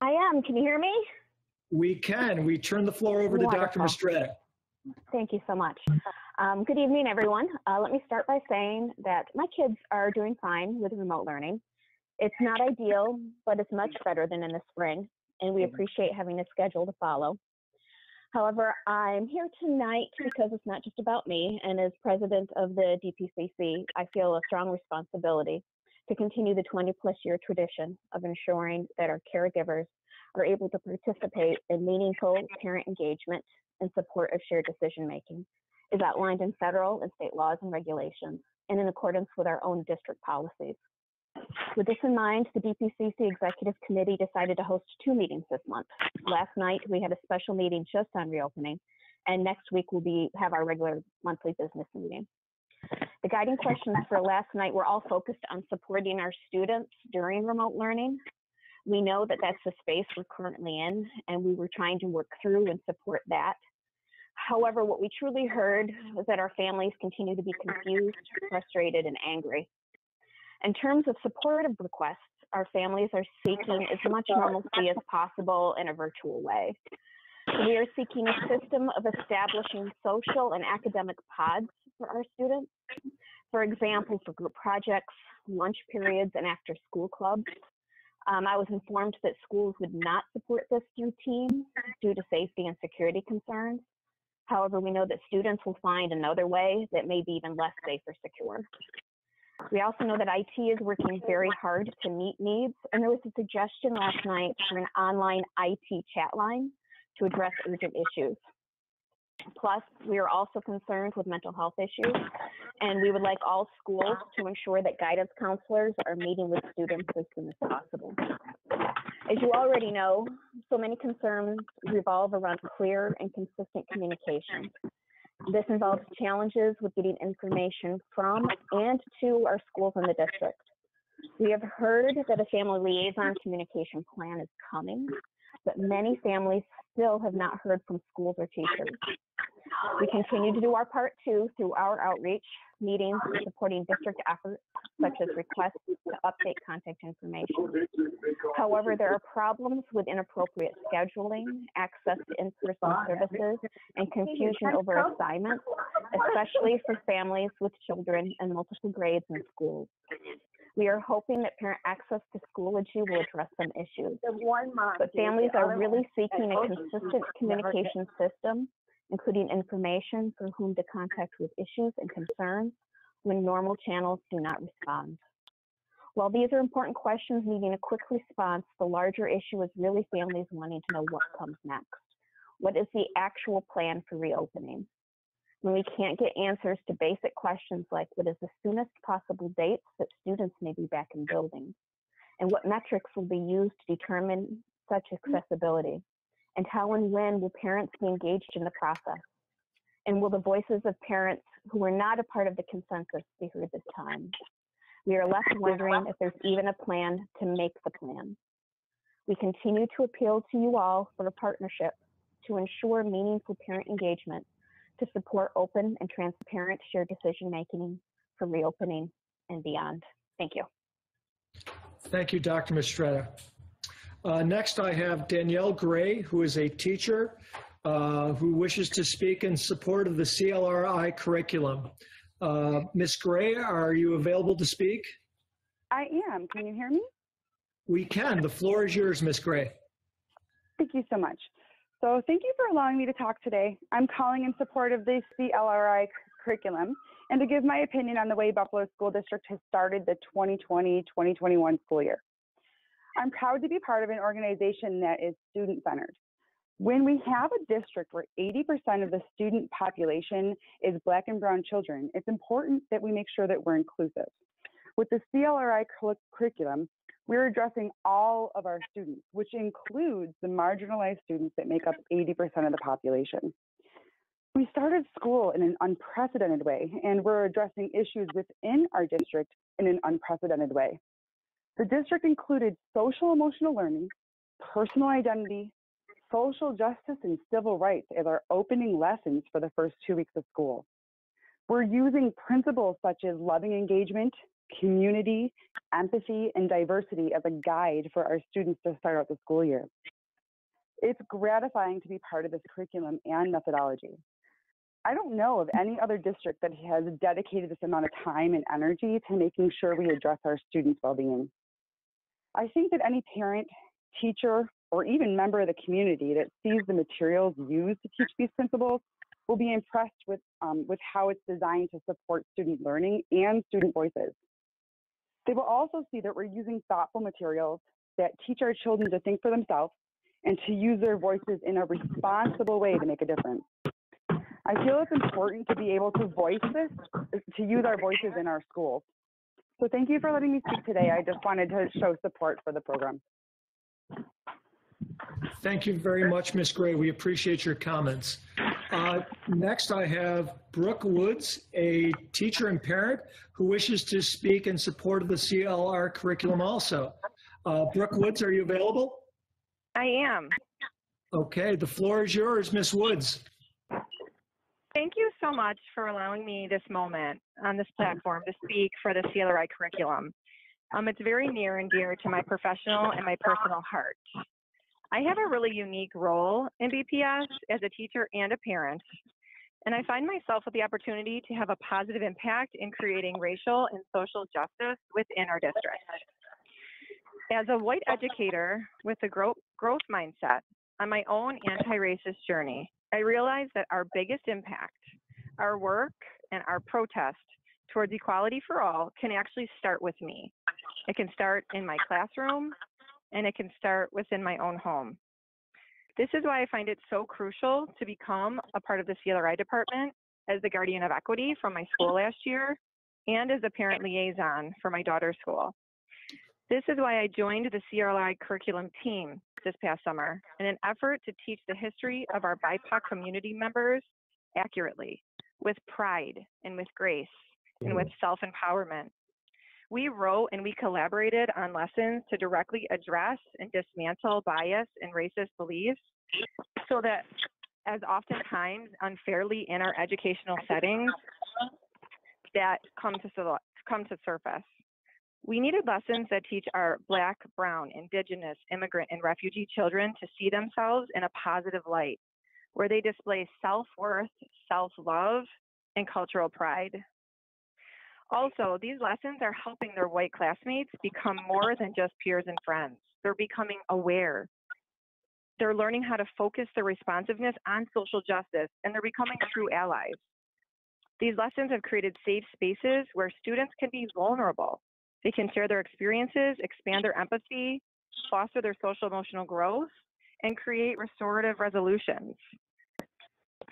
S16: I am. Can you hear me?
S8: We can. We turn the floor over to Dr. Mastretta.
S16: Thank you so much. Good evening, everyone. Let me start by saying that my kids are doing fine with remote learning. It's not ideal, but it's much better than in the spring, and we appreciate having a schedule to follow. However, I'm here tonight because it's not just about me, and as president of the DPCC, I feel a strong responsibility to continue the 20-plus year tradition of ensuring that our caregivers are able to participate in meaningful parent engagement and support of shared decision-making, as outlined in federal and state laws and regulations, and in accordance with our own district policies. With this in mind, the DPCC Executive Committee decided to host 2 meetings this month. Last night, we had a special meeting just on reopening, and next week we'll have our regular monthly business meeting. The guiding questions for last night were all focused on supporting our students during remote learning. We know that that's the space we're currently in, and we were trying to work through and support that. However, what we truly heard was that our families continue to be confused, frustrated, and angry. In terms of supportive requests, our families are seeking as much normalcy as possible in a virtual way. We are seeking a system of establishing social and academic pods for our students. For example, for group projects, lunch periods, and after-school clubs. I was informed that schools would not support this through Teams due to safety and security concerns. However, we know that students will find another way that may be even less safe or secure. We also know that IT is working very hard to meet needs, and there was a suggestion last night for an online IT chat line to address urgent issues. Plus, we are also concerned with mental health issues, and we would like all schools to ensure that guidance counselors are meeting with students as soon as possible. As you already know, so many concerns revolve around clear and consistent communication. This involves challenges with getting information from and to our schools in the district. We have heard that a family liaison communication plan is coming, but many families still have not heard from schools or teachers. We continue to do our part too through our outreach, meetings, and supporting district efforts, such as requests to update contact information. However, there are problems with inappropriate scheduling, access to in-person services, and confusion over assignments, especially for families with children in multiple grades in schools. We are hoping that parent access to Schoology will address some issues. But families are really seeking a consistent communication system, including information for whom to contact with issues and concerns when normal channels do not respond. While these are important questions needing a quick response, the larger issue is really families wanting to know what comes next. What is the actual plan for reopening? When we can't get answers to basic questions like what is the soonest possible dates that students may be back in buildings, and what metrics will be used to determine such accessibility, and how and when will parents be engaged in the process, and will the voices of parents who were not a part of the consensus be heard this time? We are left wondering if there's even a plan to make the plan. We continue to appeal to you all for a partnership to ensure meaningful parent engagement to support open and transparent shared decision-making for reopening and beyond. Thank you.
S8: Thank you, Dr. Mastretta. Next, I have Danielle Gray, who is a teacher who wishes to speak in support of the CLRI curriculum. Ms. Gray, are you available to speak?
S14: I am. Can you hear me?
S8: We can. The floor is yours, Ms. Gray.
S14: Thank you so much. So thank you for allowing me to talk today. I'm calling in support of the CLRI curriculum and to give my opinion on the way Buffalo School District has started the 2020-2021 school year. I'm proud to be part of an organization that is student-centered. When we have a district where 80% of the student population is Black and Brown children, it's important that we make sure that we're inclusive. With the CLRI curriculum, we're addressing all of our students, which includes the marginalized students that make up 80% of the population. We started school in an unprecedented way, and we're addressing issues within our district in an unprecedented way. The district included social emotional learning, personal identity, social justice, and civil rights as our opening lessons for the first 2 weeks of school. We're using principles such as loving engagement, community, empathy, and diversity as a guide for our students to start out the school year. It's gratifying to be part of this curriculum and methodology. I don't know of any other district that has dedicated this amount of time and energy to making sure we address our students' well-being. I think that any parent, teacher, or even member of the community that sees the materials used to teach these principles will be impressed with how it's designed to support student learning and student voices. They will also see that we're using thoughtful materials that teach our children to think for themselves and to use their voices in a responsible way to make a difference. I feel it's important to be able to voice this, to use our voices in our schools. So thank you for letting me speak today. I just wanted to show support for the program.
S8: Thank you very much, Ms. Gray. We appreciate your comments. Next, I have Brooke Woods, a teacher and parent who wishes to speak in support of the CLR curriculum also. Brooke Woods, are you available?
S17: I am.
S8: Okay, the floor is yours, Ms. Woods.
S17: Thank you so much for allowing me this moment on this platform to speak for the CLRI curriculum. It's very near and dear to my professional and my personal heart. I have a really unique role in BPS as a teacher and a parent, and I find myself with the opportunity to have a positive impact in creating racial and social justice within our district. As a white educator with a growth mindset on my own anti-racist journey, I realized that our biggest impact, our work, and our protest towards equality for all can actually start with me. It can start in my classroom, and it can start within my own home. This is why I find it so crucial to become a part of the CLRI department as the guardian of equity from my school last year and as a parent liaison for my daughter's school. This is why I joined the CLRI curriculum team this past summer in an effort to teach the history of our BIPOC community members accurately, with pride and with grace and with self-empowerment. We wrote and we collaborated on lessons to directly address and dismantle bias and racist beliefs so that as oftentimes unfairly in our educational settings that come to surface. We needed lessons that teach our Black, Brown, Indigenous, immigrant, and refugee children to see themselves in a positive light, where they display self-worth, self-love, and cultural pride. Also, these lessons are helping their white classmates become more than just peers and friends. They're becoming aware. They're learning how to focus their responsiveness on social justice, and they're becoming true allies. These lessons have created safe spaces where students can be vulnerable. They can share their experiences, expand their empathy, foster their social emotional growth, and create restorative resolutions.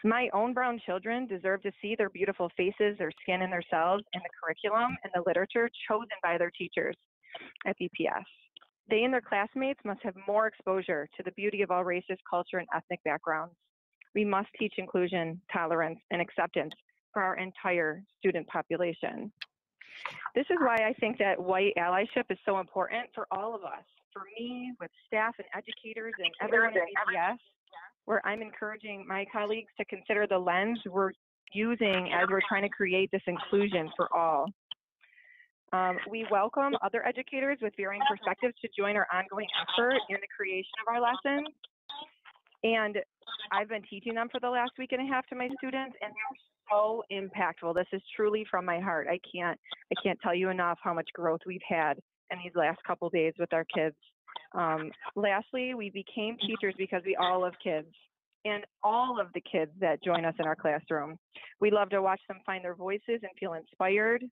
S17: My own brown children deserve to see their beautiful faces, their skin, and their selves in the curriculum and the literature chosen by their teachers at BPS. They and their classmates must have more exposure to the beauty of all races, culture, and ethnic backgrounds. We must teach inclusion, tolerance, and acceptance for our entire student population. This is why I think that white allyship is so important for all of us, for me, with staff and educators and everyone at BPS, where I'm encouraging my colleagues to consider the lens we're using as we're trying to create this inclusion for all. We welcome other educators with varying perspectives to join our ongoing effort in the creation of our lessons. And I've been teaching them for the last week and a half to my students, and they're so impactful. This is truly from my heart. I can't tell you enough how much growth we've had in these last couple days with our kids. Lastly, we became teachers because we all love kids and all of the kids that join us in our classroom. We love to watch them find their voices and feel inspired.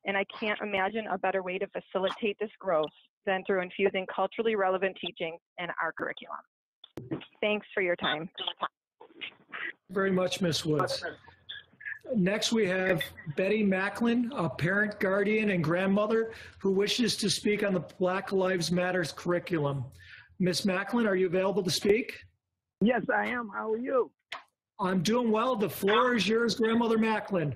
S17: And I can't imagine a better way to facilitate this growth than through infusing culturally relevant teaching in our curriculum. Thanks for your time.
S8: Very much, Ms. Woods. Next, we have Betty Macklin, a parent, guardian, and grandmother who wishes to speak on the Black Lives Matters curriculum. Ms. Macklin, are you available to speak?
S18: Yes, I am. How are you?
S8: I'm doing well. The floor is yours, Grandmother Macklin.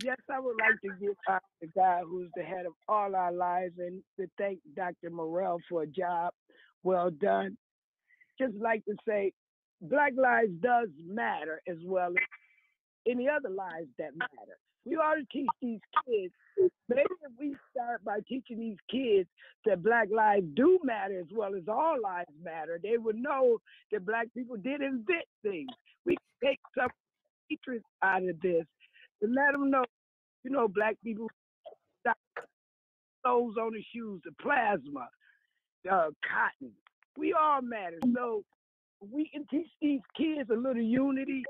S18: Yes, I would like to give the guy who's the head of all our lives and to thank Dr. Morrell for a job well done. Just like to say, Black lives does matter as well as any other lives that matter. We ought to teach these kids. Maybe if we start by teaching these kids that Black lives do matter as well as all lives matter, they would know that Black people did invent things. We can take some teachers out of this to let them know, you know, Black people got clothes on the shoes, the plasma, cotton. We all matter. So we can teach these kids a little unity,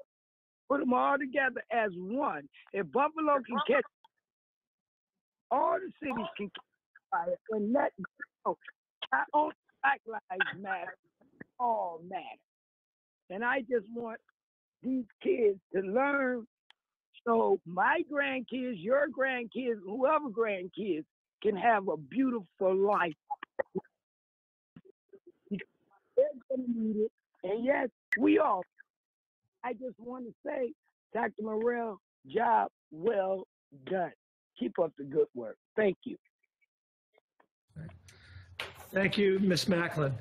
S18: put them all together as one. If Buffalo can catch, all the cities can catch fire and let go. Not only Black lives matter, all matter. And I just want these kids to learn so my grandkids, your grandkids, whoever grandkids can have a beautiful life. They're going to need it. And yes, we all. I just want to say, Dr. Morrell, job well done. Keep up the good work. Thank you.
S8: Thank you, Ms. Macklin.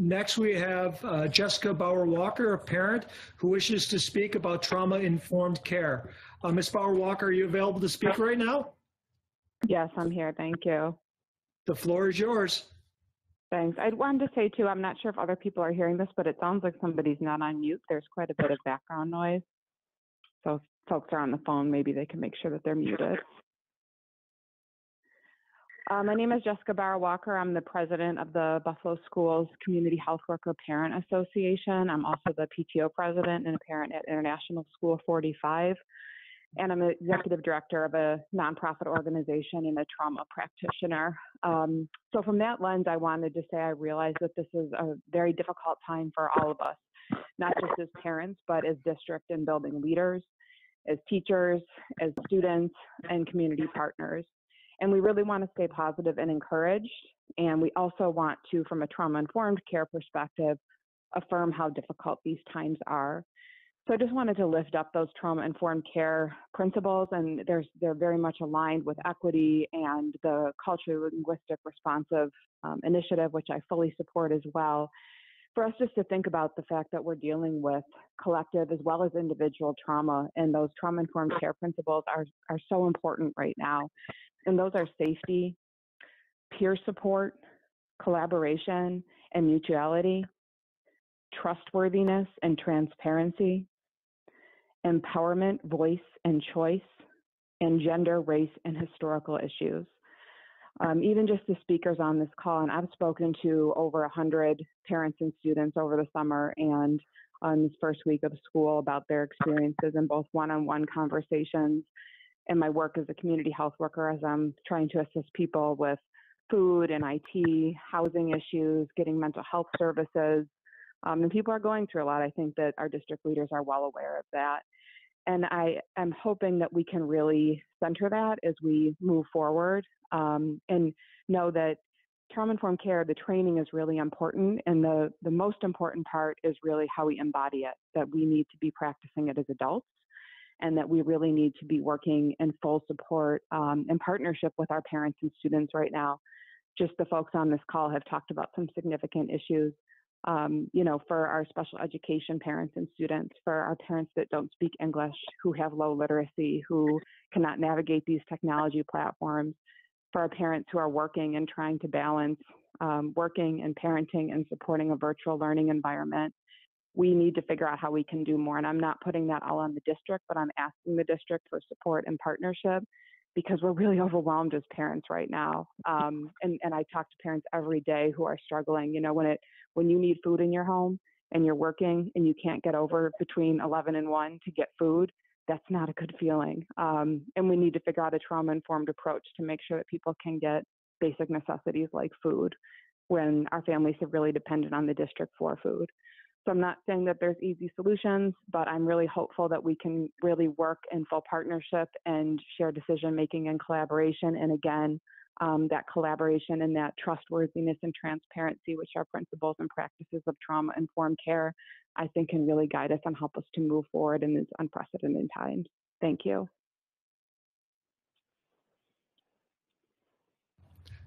S8: Next, we have Jessica Bauer-Walker, a parent who wishes to speak about trauma-informed care. Ms. Bauer-Walker, are you available to speak right now?
S19: Yes, I'm here. Thank you.
S8: The floor is yours.
S19: Thanks. I wanted to say, too, I'm not sure if other people are hearing this, but it sounds like somebody's not on mute. There's quite a bit of background noise. So if folks are on the phone, maybe they can make sure that they're muted. My name is Jessica Bauer-Walker. I'm the president of the Buffalo Schools Community Health Worker Parent Association. I'm also the PTO president and a parent at International School 45. And I'm an executive director of a nonprofit organization and a trauma practitioner. So from that lens, I wanted to say I realize that this is a very difficult time for all of us, not just as parents, but as district and building leaders, as teachers, as students, and community partners. And we really want to stay positive and encouraged. And we also want to, from a trauma-informed care perspective, affirm how difficult these times are. So I just wanted to lift up those trauma-informed care principles, and they're very much aligned with equity and the culturally linguistic responsive initiative, which I fully support as well. For us just to think about the fact that we're dealing with collective as well as individual trauma, and those trauma-informed care principles are so important right now. And those are safety, peer support, collaboration and mutuality, trustworthiness and transparency, empowerment, voice and choice, and gender, race, and historical issues. Even just the speakers on this call, and I've spoken to over 100 parents and students over the summer and on this first week of school about their experiences in both one-on-one conversations and my work as a community health worker as I'm trying to assist people with food and IT, housing issues, getting mental health services. And people are going through a lot. I think that our district leaders are well aware of that. And I am hoping that we can really center that as we move forward and know that trauma-informed care, the training is really important. And the most important part is really how we embody it, that we need to be practicing it as adults and that we really need to be working in full support and partnership with our parents and students right now. Just the folks on this call have talked about some significant issues. You know, for our special education parents and students, for our parents that don't speak English, who have low literacy, who cannot navigate these technology platforms, for our parents who are working and trying to balance working and parenting and supporting a virtual learning environment, we need to figure out how we can do more. And I'm not putting that all on the district, but I'm asking the district for support and partnership because we're really overwhelmed as parents right now. And I talk to parents every day who are struggling. You know, when you need food in your home and you're working and you can't get over between 11 and 1 to get food, that's not a good feeling. And we need to figure out a trauma-informed approach to make sure that people can get basic necessities like food when our families have really depended on the district for food. So I'm not saying that there's easy solutions, but I'm really hopeful that we can really work in full partnership and share decision-making and collaboration. And again, that collaboration and that trustworthiness and transparency, which are principles and practices of trauma-informed care, I think can really guide us and help us to move forward in these unprecedented times. Thank you.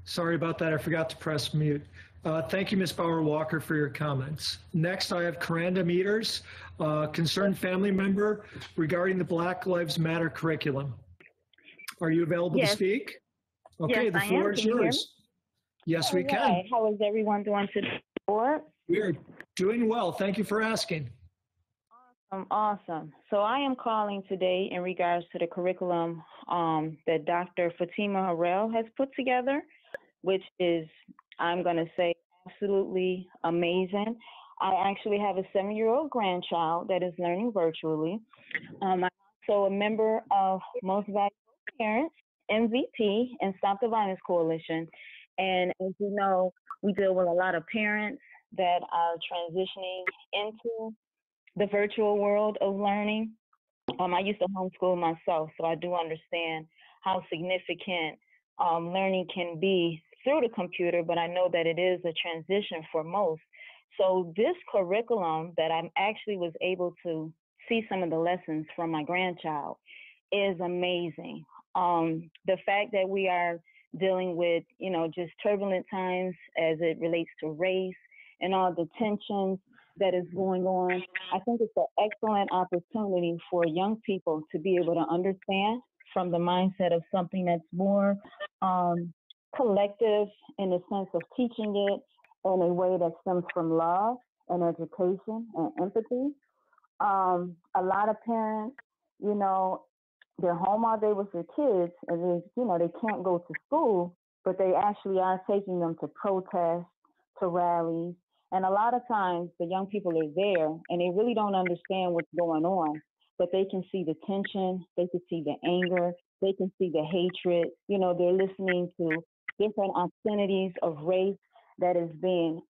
S8: Sorry about that. I forgot to press mute. Thank you, Ms. Bauer-Walker, for your comments. Next, I have Karanda Meters, concerned family member regarding the Black Lives Matter curriculum. Are you available to speak? Okay,
S20: Yes,
S8: the floor is yours. Yes, we can.
S20: How is everyone doing today?
S8: We are doing well. Thank you for asking.
S20: Awesome. So I am calling today in regards to the curriculum that Dr. Fatima Harrell has put together, which is, I'm going to say, absolutely amazing. I actually have a 7-year-old grandchild that is learning virtually. I'm also a member of Most Valuable Parents, MVP, and Stop the Violence Coalition. And as you know, we deal with a lot of parents that are transitioning into the virtual world of learning. I used to homeschool myself, so I do understand how significant learning can be through the computer, but I know that it is a transition for most. So this curriculum that I actually was able to see some of the lessons from my grandchild is amazing. The fact that we are dealing with, you know, just turbulent times as it relates to race and all the tensions that is going on, I think it's an excellent opportunity for young people to be able to understand from the mindset of something that's more collective in the sense of teaching it in a way that stems from love and education and empathy. A lot of parents, you know, they're home all day with their kids and they, you know, they can't go to school, but they actually are taking them to protests, to rallies. And a lot of times the young people are there and they really don't understand what's going on, but they can see the tension, they can see the anger, they can see the hatred. You know, they're listening to different obscenities of race that is being,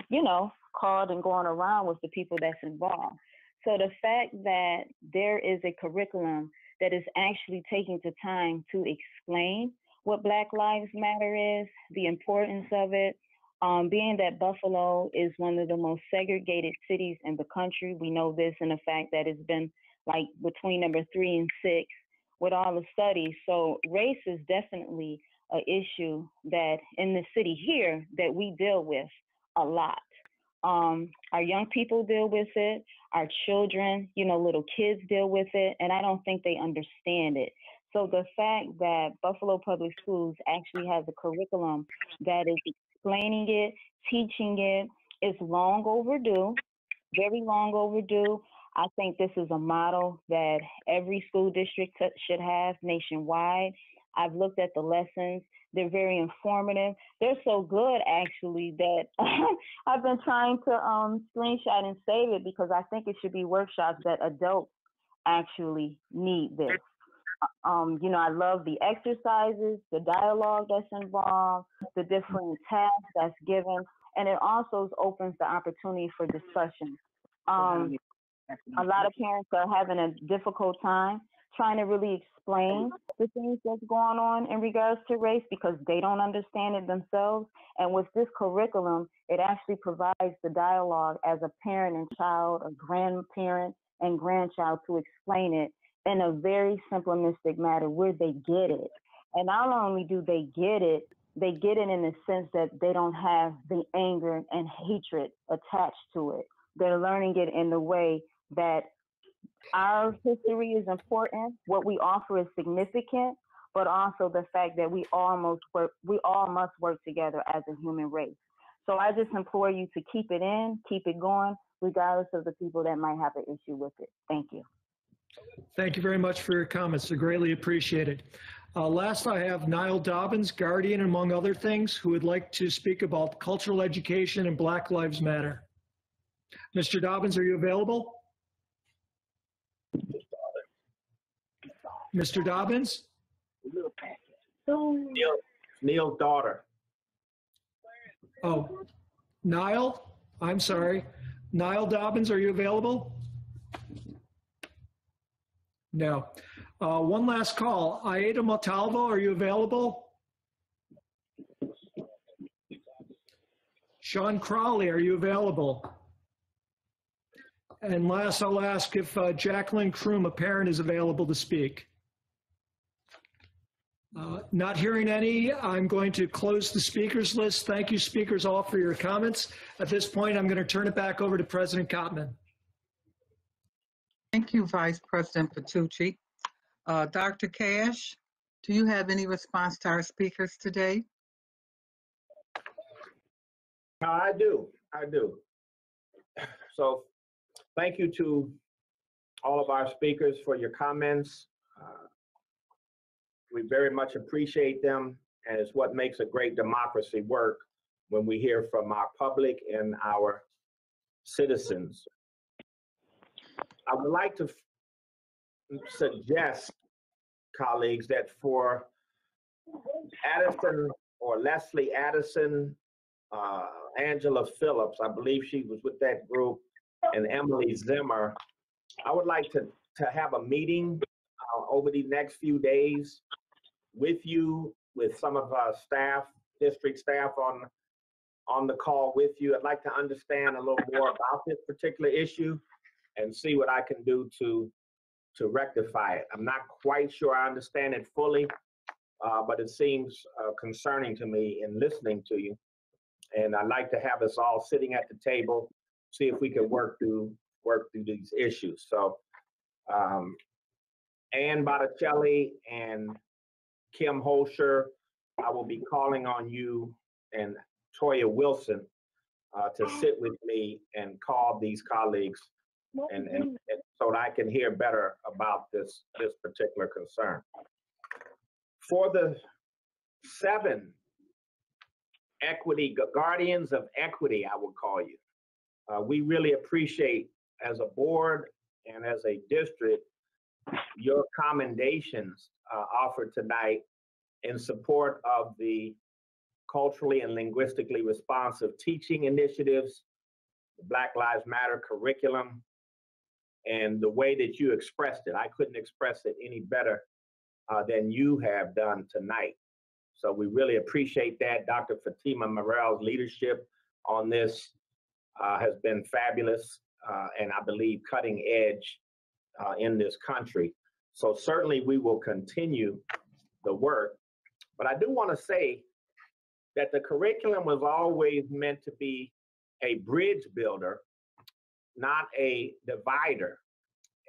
S20: you know, called and going around with the people that's involved. So the fact that there is a curriculum that is actually taking the time to explain what Black Lives Matter is, the importance of it, being that Buffalo is one of the most segregated cities in the country. We know this in the fact that it's been like between number 3 and 6 with all the studies. So race is definitely an issue that in the city here that we deal with a lot. Our young people deal with it, our children, you know, little kids deal with it, and I don't think they understand it. So the fact that Buffalo Public Schools actually has a curriculum that is explaining it, teaching it, is long overdue, very long overdue. I think this is a model that every school district should have nationwide. I've looked at the lessons. They're very informative. They're so good, actually, that I've been trying to screenshot and save it because I think it should be workshops that adults actually need this. You know, I love the exercises, the dialogue that's involved, the different tasks that's given, and it also opens the opportunity for discussion. A lot of parents are having a difficult time trying to really explain the things that's going on in regards to race because they don't understand it themselves. And with this curriculum, it actually provides the dialogue as a parent and child, a grandparent and grandchild to explain it in a very simplistic manner where they get it. And not only do they get it in the sense that they don't have the anger and hatred attached to it. They're learning it in the way that our history is important, what we offer is significant, but also the fact that we all must work together as a human race. So I just implore you to keep it in, keep it going. regardless of the people that might have an issue with it. Thank you.
S8: Thank you very much for your comments. They're greatly appreciated. Last, I have Niall Dobbins, guardian, among other things, who would like to speak about cultural education and Black Lives Matter. Mr. Dobbins, are you available? Mr. Dobbins?
S2: Neil's daughter.
S8: Oh, Niall? I'm sorry. Niall Dobbins, are you available? No. One last call. Aida Montalvo, are you available? Sean Crowley, are you available? And last, I'll ask if Jacqueline Kroom, a parent, is available to speak. Not hearing any, I'm going to close the speakers list. Thank you, speakers, all for your comments. At this point, I'm going to turn it back over to President Kottman.
S1: Thank you, Vice President Patucci. Dr. Cash, do you have any response to our speakers today?
S2: I do. So thank you to all of our speakers for your comments. We very much appreciate them, and it's what makes a great democracy work when we hear from our public and our citizens. I would like to suggest, colleagues, that for Addison or Leslie Addison, Angela Phillips, I believe she was with that group, and Emily Zimmer, I would like to have a meeting over the next few days with you, with some of our staff, district staff on the call with you. I'd like to understand a little more about this particular issue and see what I can do to rectify it. I'm not quite sure I understand it fully, but it seems concerning to me in listening to you. And I'd like to have us all sitting at the table, see if we can work through these issues. So Ann Botticelli and Kim Holscher, I will be calling on you and Toya Wilson to sit with me and call these colleagues and so that I can hear better about this particular concern. For the 7 equity guardians of equity, I will call you. We really appreciate, as a board and as a district, your commendations offered tonight in support of the culturally and linguistically responsive teaching initiatives, the Black Lives Matter curriculum, and the way that you expressed it. I couldn't express it any better than you have done tonight. So we really appreciate that. Dr. Fatima Morel's leadership on this has been fabulous and I believe cutting edge in this country. So certainly we will continue the work. But I do want to say that the curriculum was always meant to be a bridge builder, not a divider.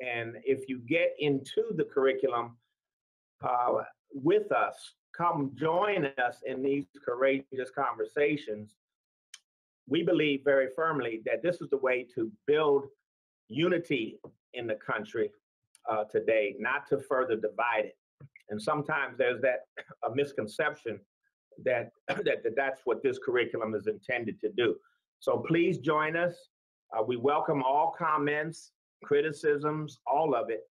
S2: And if you get into the curriculum with us, come join us in these courageous conversations. We believe very firmly that this is the way to build unity in the country today, not to further divide it. And sometimes there's a misconception that that's what this curriculum is intended to do. So please join us. We welcome all comments, criticisms, all of it.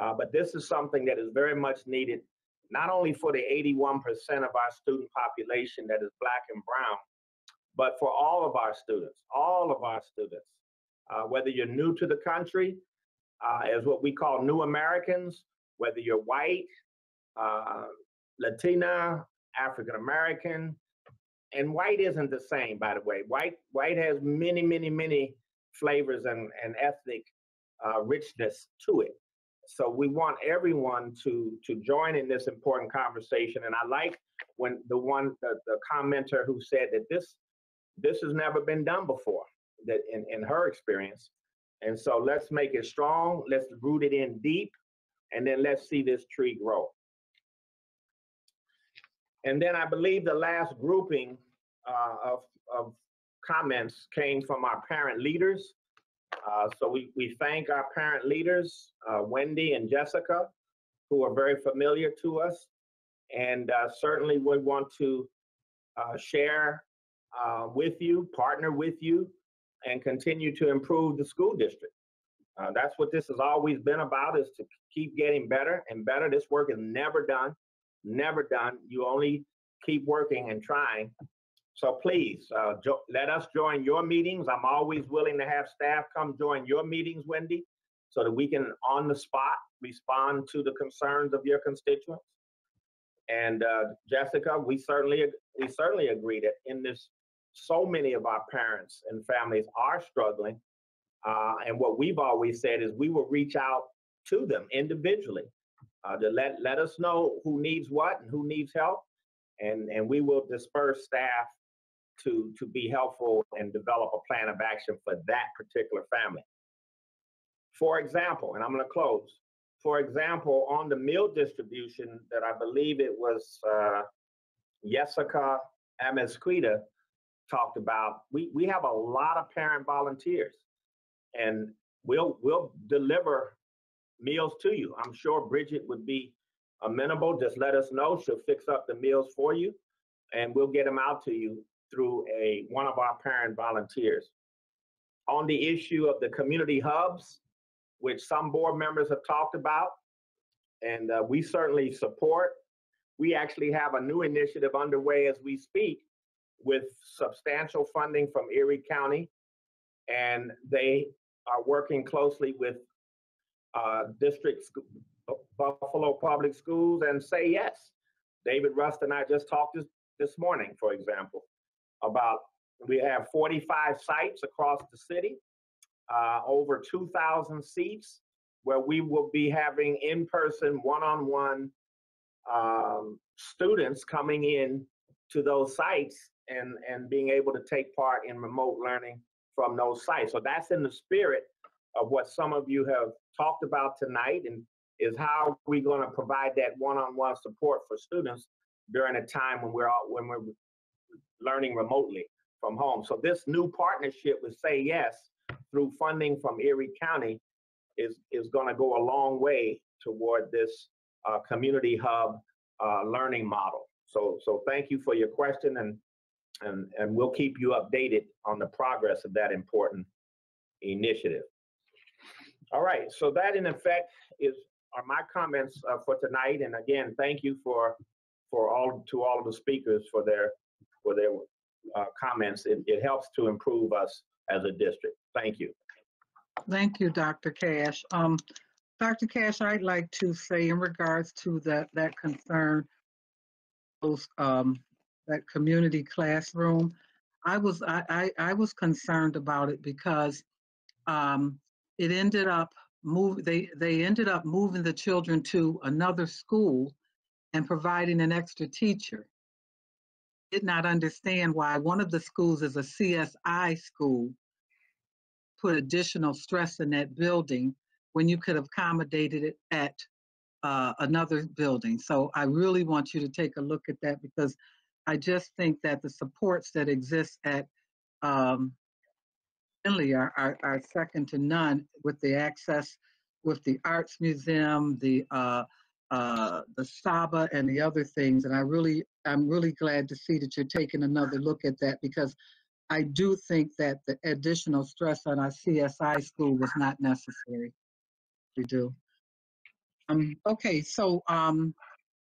S2: But this is something that is very much needed, not only for the 81% of our student population that is Black and brown, but for all of our students, whether you're new to the country, as what we call new Americans, whether you're white, Latina, African American, and white isn't the same, by the way. White has many, many, many flavors and ethnic richness to it. So we want everyone to join in this important conversation. And I like when the commenter who said that this has never been done before, that in her experience. And so let's make it strong, let's root it in deep, and then let's see this tree grow. And then I believe the last grouping of comments came from our parent leaders. So we thank our parent leaders, Wendy and Jessica, who are very familiar to us. And certainly we want to share with you, partner with you, and continue to improve the school district. That's what this has always been about, is to keep getting better and better. This work is never done, never done. You only keep working and trying. So please, let us join your meetings. I'm always willing to have staff come join your meetings, Wendy, so that we can, on the spot, respond to the concerns of your constituents. And Jessica, we certainly agree that in this, so many of our parents and families are struggling. And what we've always said is we will reach out to them individually to let us know who needs what and who needs help. And we will disperse staff to be helpful and develop a plan of action for that particular family. For example, and I'm going to close. For example, on the meal distribution that I believe it was Jessica Amesquita talked about, we have a lot of parent volunteers, and we'll deliver meals to you. I'm sure Bridget would be amenable. Just let us know. She'll fix up the meals for you, and we'll get them out to you through one of our parent volunteers. On the issue of the community hubs, which some board members have talked about, and we certainly support. We actually have a new initiative underway as we speak with substantial funding from Erie County, and they are working closely with Buffalo Public Schools and Say Yes. David Rust and I just talked this morning, for example, about we have 45 sites across the city, over 2,000 seats, where we will be having in-person, one-on-one students coming in to those sites and being able to take part in remote learning from those sites. So that's in the spirit of what some of you have talked about tonight, and is how we're going to provide that one-on-one support for students during a time when we're learning remotely from home. So this new partnership with Say Yes, through funding from Erie County, is going to go a long way toward this community hub learning model. So thank you for your question, and we'll keep you updated on the progress of that important initiative. All right, so that in effect are my comments for tonight. And again, thank you to all of the speakers for their comments. It helps to improve us as a district. Thank you.
S1: Thank you, Dr. Cash. Dr. Cash, I'd like to say in regards to that concern, that community classroom, I was concerned about it because it ended up they ended up moving the children to another school and providing an extra teacher. Did not understand why one of the schools is a CSI school, put additional stress in that building when you could have accommodated it at another building. So I really want you to take a look at that, because I just think that the supports that exist at Finley are second to none, with the access, with the Arts Museum, the Saba, and the other things. And I'm really glad to see that you're taking another look at that, because I do think that the additional stress on our CSI school was not necessary. We do. Okay, so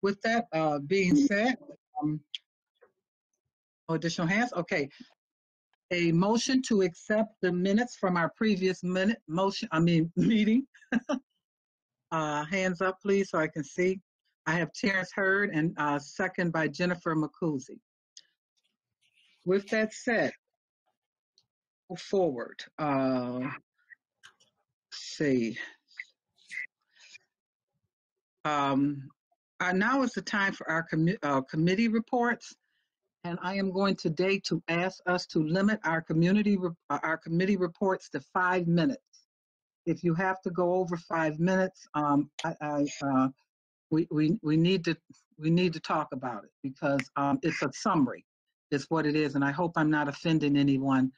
S1: with that being said, no additional hands. Okay, a motion to accept the minutes from our previous meeting. Hands up, please, so I can see. I have Terrence Hurd and second by Jennifer McCousey. With that said, go forward. Let's see. Now is the time for our committee reports, and I am going today to ask us to limit our committee reports to 5 minutes. If you have to go over 5 minutes, we need to talk about it, because it's a summary. It's what it is, and I hope I'm not offending anyone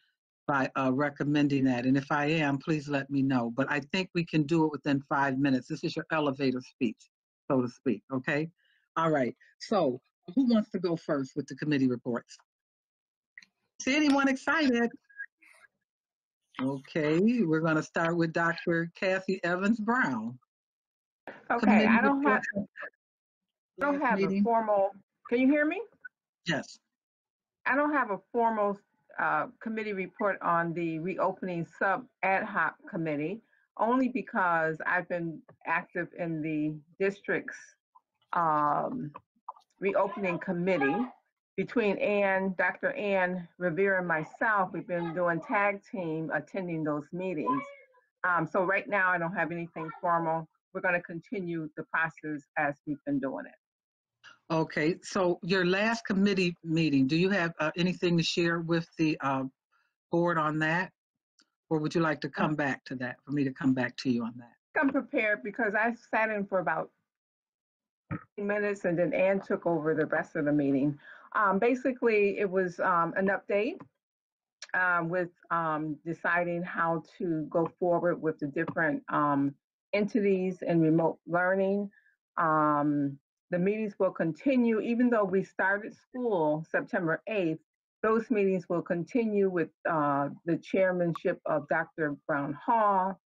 S1: by recommending that. And if I am, please let me know. But I think we can do it within 5 minutes. This is your elevator speech, so to speak, okay? All right, so who wants to go first with the committee reports? See anyone excited? Okay, we're gonna start with Dr. Kathy Evans Brown.
S21: Okay, I don't have
S1: Meeting.
S21: a formal, can you hear me?
S1: Yes.
S21: I don't have a formal committee report on the reopening sub ad hoc committee, only because I've been active in the district's reopening committee. Between Dr. Ann Rivera and myself, we've been doing tag team attending those meetings. So right now I don't have anything formal. We're going to continue the process as we've been doing it.
S1: Okay, so your last committee meeting, do you have anything to share with the board on that? Or would you like to come back to that, for me to come back to you on that?
S21: I'm prepared because I sat in for about 15 minutes and then Ann took over the rest of the meeting. Basically, it was an update with deciding how to go forward with the different entities in remote learning. The meetings will continue, even though we started school September 8th, those meetings will continue with the chairmanship of Dr. Brown Hall.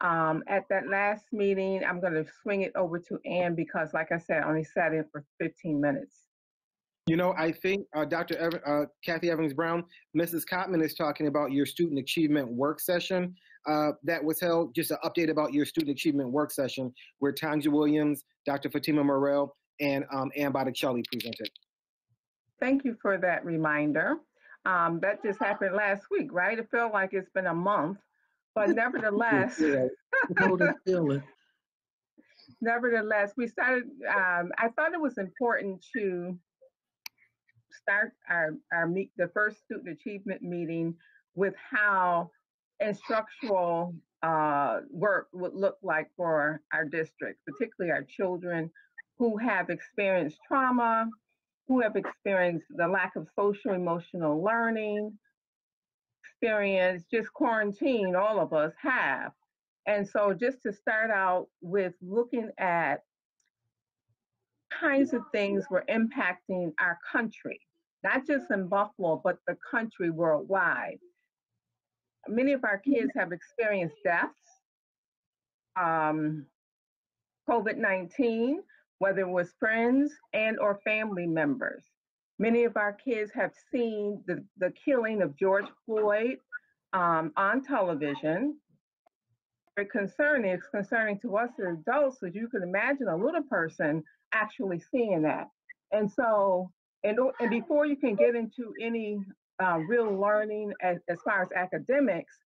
S21: At that last meeting, I'm going to swing it over to Ann because, like I said, I only sat in for 15 minutes.
S3: You know, I think Kathy Evans Brown, Mrs. Cotman is talking about your student achievement work session that was held. Just an update about your student achievement work session where Tanja Williams, Dr. Fatima Morel, and Ann Botticelli presented.
S21: Thank you for that reminder. That just happened last week, right? It felt like it's been a month, but nevertheless, nevertheless, we started. I thought it was important to start the first student achievement meeting with how instructional work would look like for our district, particularly our children who have experienced trauma, who have experienced the lack of social emotional learning, experience just quarantine, all of us have. And so just to start out with looking at kinds of things were impacting our country, not just in Buffalo, but the country worldwide. Many of our kids have experienced deaths, COVID-19, whether it was friends and or family members. Many of our kids have seen the killing of George Floyd on television. Very concerning. It's concerning to us as adults, as you can imagine a little person actually seeing that. And so, and before you can get into any real learning as far as academics,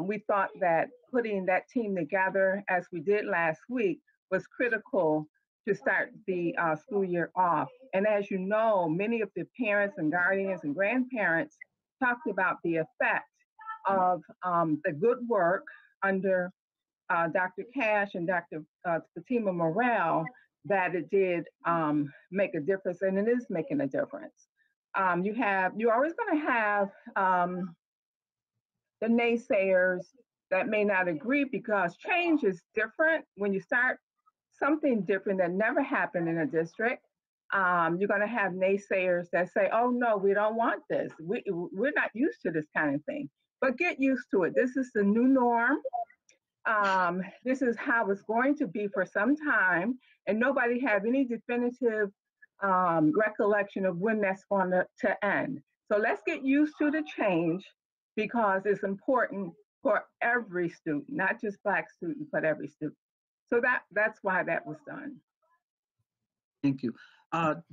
S21: we thought that putting that team together as we did last week was critical to start the school year off. And as you know, many of the parents and guardians and grandparents talked about the effect of the good work under Dr. Cash and Dr. Fatima Morel, that it did make a difference, and it is making a difference. You're always going to have the naysayers that may not agree because change is different. When you start something different that never happened in a district, you're going to have naysayers that say, oh no, we don't want this. We're not used to this kind of thing. But get used to it. This is the new norm. This is how it's going to be for some time, and nobody have any definitive recollection of when that's going to end. So let's get used to the change because it's important for every student, not just Black students, but every student. So that's why that was done.
S1: Thank you.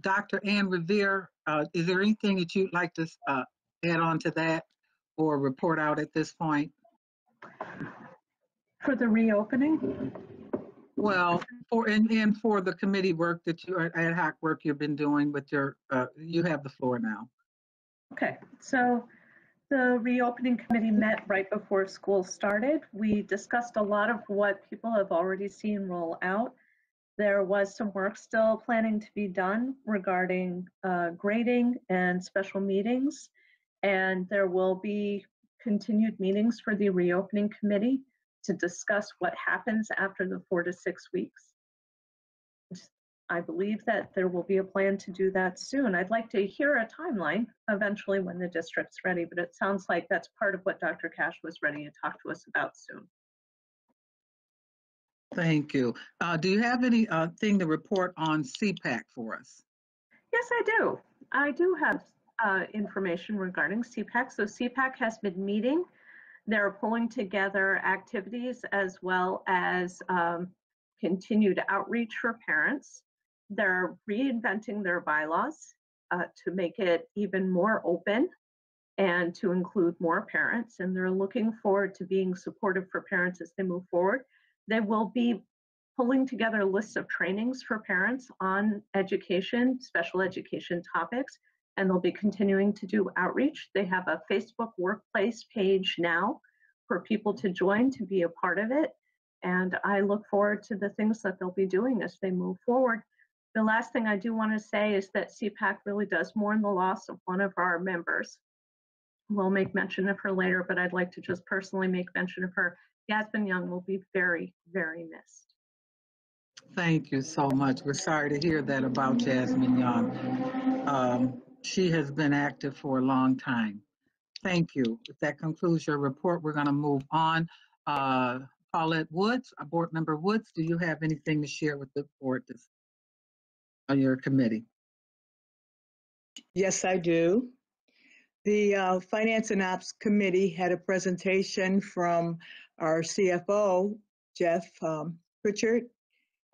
S1: Dr. Ann Revere, is there anything that you'd like to add on to that or report out at this point?
S22: For the reopening?
S1: Well, for the committee work that ad hoc work you've been doing with your, you have the floor now.
S22: Okay, so the reopening committee met right before school started. We discussed a lot of what people have already seen roll out. There was some work still planning to be done regarding grading and special meetings, and there will be continued meetings for the reopening committee to discuss what happens after the 4 to 6 weeks. I believe that there will be a plan to do that soon. I'd like to hear a timeline eventually when the district's ready, but it sounds like that's part of what Dr. Cash was ready to talk to us about soon.
S1: Thank you. Do you have any thing to report on CPAC for us?
S22: Yes, I do. I do have information regarding CPAC. So CPAC has been meeting. They're pulling together activities as well as continued outreach for parents. They're reinventing their bylaws to make it even more open and to include more parents. And they're looking forward to being supportive for parents as they move forward. They will be pulling together lists of trainings for parents on education, special education topics, and they'll be continuing to do outreach. They have a Facebook Workplace page now for people to join to be a part of it. And I look forward to the things that they'll be doing as they move forward. The last thing I do want to say is that CPAC really does mourn the loss of one of our members. We'll make mention of her later, but I'd like to just personally make mention of her. Yasmin Young will be very, very missed.
S1: Thank you so much. We're sorry to hear that about Jasmine Young. She has been active for a long time. Thank you. If that concludes your report, we're going to move on. Paulette Woods, Board Member Woods, do you have anything to share with the board on your committee?
S10: Yes, I do. The Finance and Ops Committee had a presentation from our CFO, Jeff Pritchard,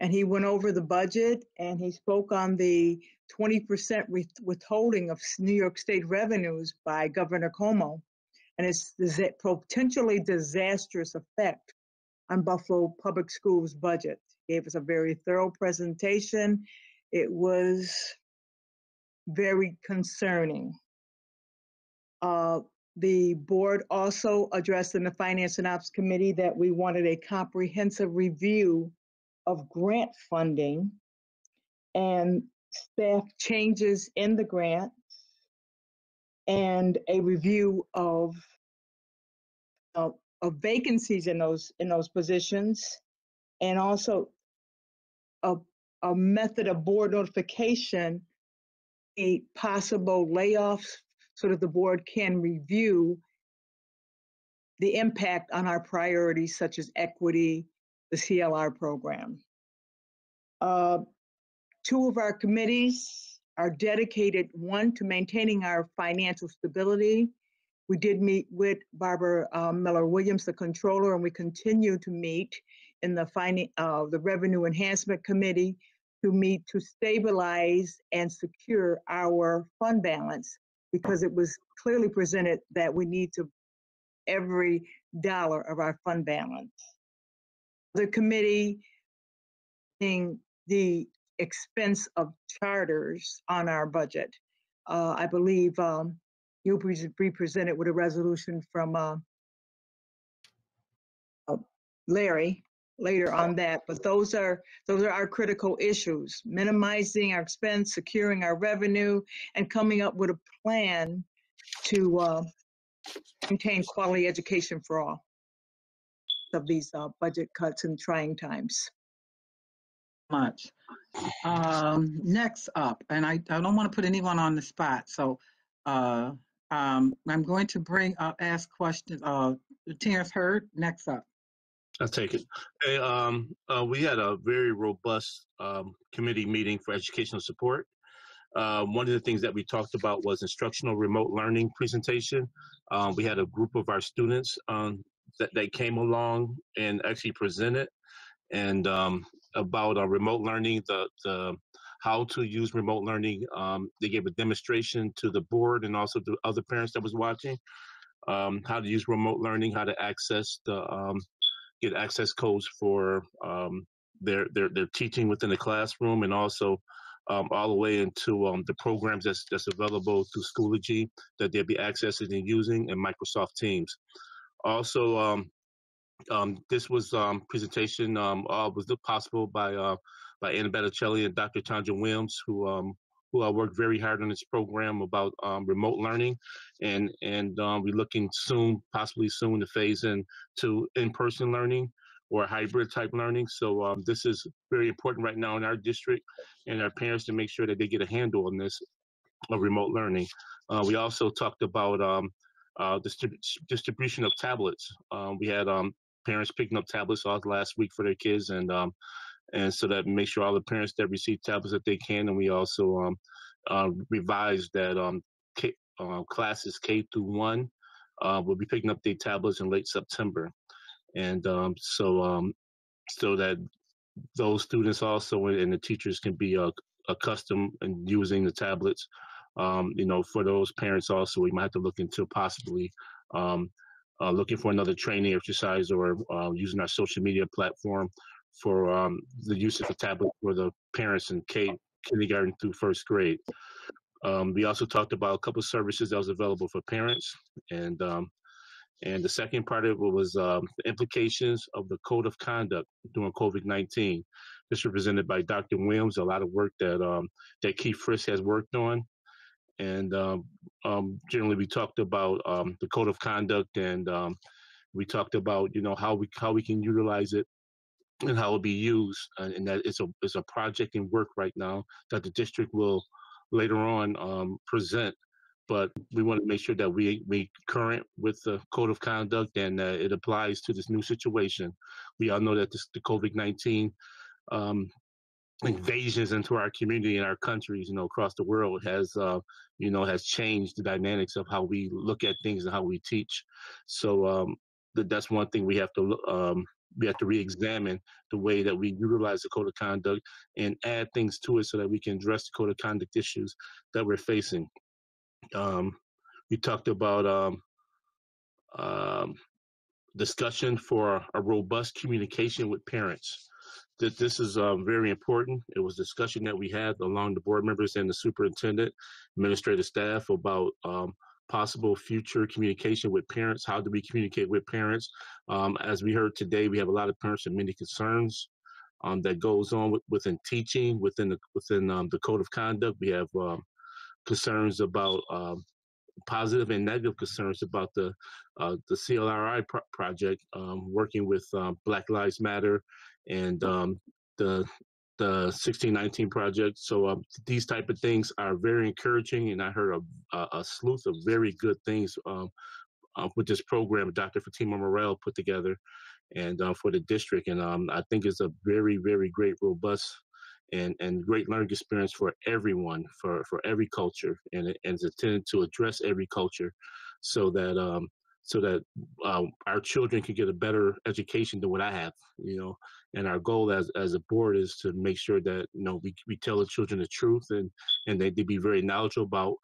S10: and he went over the budget and he spoke on the 20% withholding of New York State revenues by Governor Cuomo and its potentially disastrous effect on Buffalo Public Schools budget. He gave us a very thorough presentation. It was very concerning. The board also addressed in the Finance and Ops Committee that we wanted a comprehensive review of grant funding and staff changes in the grant and a review of vacancies in those positions, and also a method of board notification, a possible layoffs, so that the board can review the impact on our priorities such as equity, the CLR program. Two of our committees are dedicated, one to maintaining our financial stability. We did meet with Barbara Miller-Williams, the controller, and we continue to meet in the Revenue Enhancement Committee to meet to stabilize and secure our fund balance, because it was clearly presented that we need to every dollar of our fund balance. The committee being the expense of charters on our budget. I believe you'll be presented with a resolution from Larry later on that, but those are our critical issues: minimizing our expense, securing our revenue, and coming up with a plan to maintain quality education for all of these budget cuts and trying times.
S1: Much. Next up, and I don't want to put anyone on the spot, so I'm going to ask questions. Terrence Hurd, next up.
S6: I'll take it. Hey, we had a very robust committee meeting for educational support. One of the things that we talked about was instructional remote learning presentation. We had a group of our students that came along and actually presented and about remote learning, the how to use remote learning. They gave a demonstration to the board and also to other parents that was watching, how to use remote learning, how to access get access codes for their teaching within the classroom, and also all the way into the programs that's available through Schoology that they'll be accessing and using, and Microsoft Teams. Also, this was presentation was possible by Anna Betticelli and Dr. Tanja Williams, who who worked very hard on this program about remote learning, and we're looking soon, possibly soon, to phase in to in-person learning or hybrid type learning. So this is very important right now in our district and our parents to make sure that they get a handle on this of remote learning. We also talked about distribution of tablets. We had parents picking up tablets last week for their kids, and so that make sure all the parents that receive tablets that they can. And we also revised that classes K through 1 will be picking up their tablets in late September, and so that those students also and the teachers can be accustomed in using the tablets. For those parents also, we might have to look into possibly looking for another training exercise or using our social media platform for the use of the tablet for the parents in kindergarten through first grade. We also talked about a couple of services that was available for parents, and the second part of it was the implications of the code of conduct during COVID-19. This was presented by Dr. Williams, a lot of work that Keith Frisk has worked on. And generally, we talked about the code of conduct, and we talked about how we can utilize it and how it'll be used, and that it's a project in work right now that the district will later on present. But we want to make sure that we current with the code of conduct and it applies to this new situation. We all know that the COVID-19 invasions into our community and our countries, across the world has changed the dynamics of how we look at things and how we teach. So that's one thing we have to re-examine the way that we utilize the code of conduct and add things to it so that we can address the code of conduct issues that we're facing. We talked about discussion for a robust communication with parents. This is very important. It was discussion that we had along the board members and the superintendent, administrative staff about possible future communication with parents. How do we communicate with parents? As we heard today, we have a lot of parents with many concerns that goes on within teaching, within the code of conduct. We have concerns about positive and negative concerns about the CLRI project, working with Black Lives Matter and the 1619 project. So these type of things are very encouraging, and I heard a slew of very good things with this program Dr. Fatima Morel put together and for the district. And I think it's a very, very great, robust and great learning experience for everyone, for every culture, and it's intended to address every culture so that our children can get a better education than what I have, and our goal as a board is to make sure that, we tell the children the truth and they be very knowledgeable about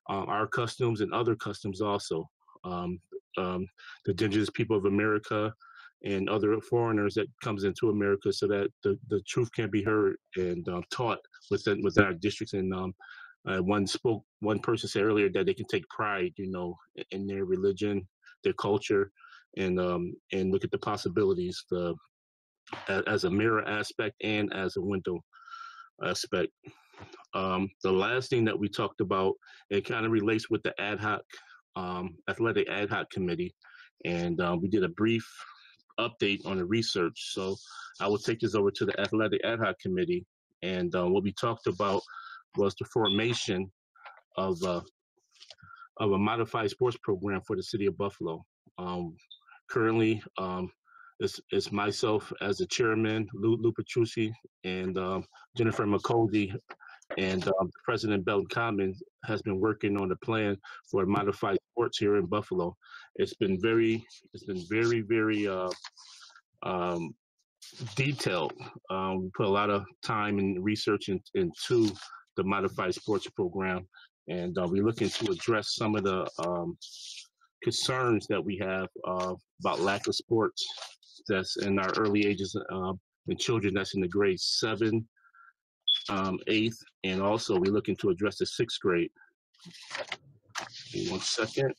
S6: our customs and other customs also. The indigenous people of America and other foreigners that comes into America, so that the truth can be heard and taught within our districts. And one person said earlier that they can take pride, in their religion, their culture, and look at the possibilities as a mirror aspect and as a window aspect. The last thing that we talked about, it kind of relates with the athletic ad hoc committee, and we did a brief update on the research. So I will take this over to the athletic ad hoc committee, and what we talked about was the formation of a modified sports program for the city of Buffalo. Currently, it's myself as the chairman, Lou Petrucci, and Jennifer McCosey, and President Belton Common has been working on a plan for modified sports here in Buffalo. It's been very, very detailed. We put a lot of time and research into the modified sports program, and we're looking to address some of the concerns that we have about lack of sports that's in our early ages and children that's in the grade 7, 8th, and also we're looking to address the 6th grade. Give me 1 second.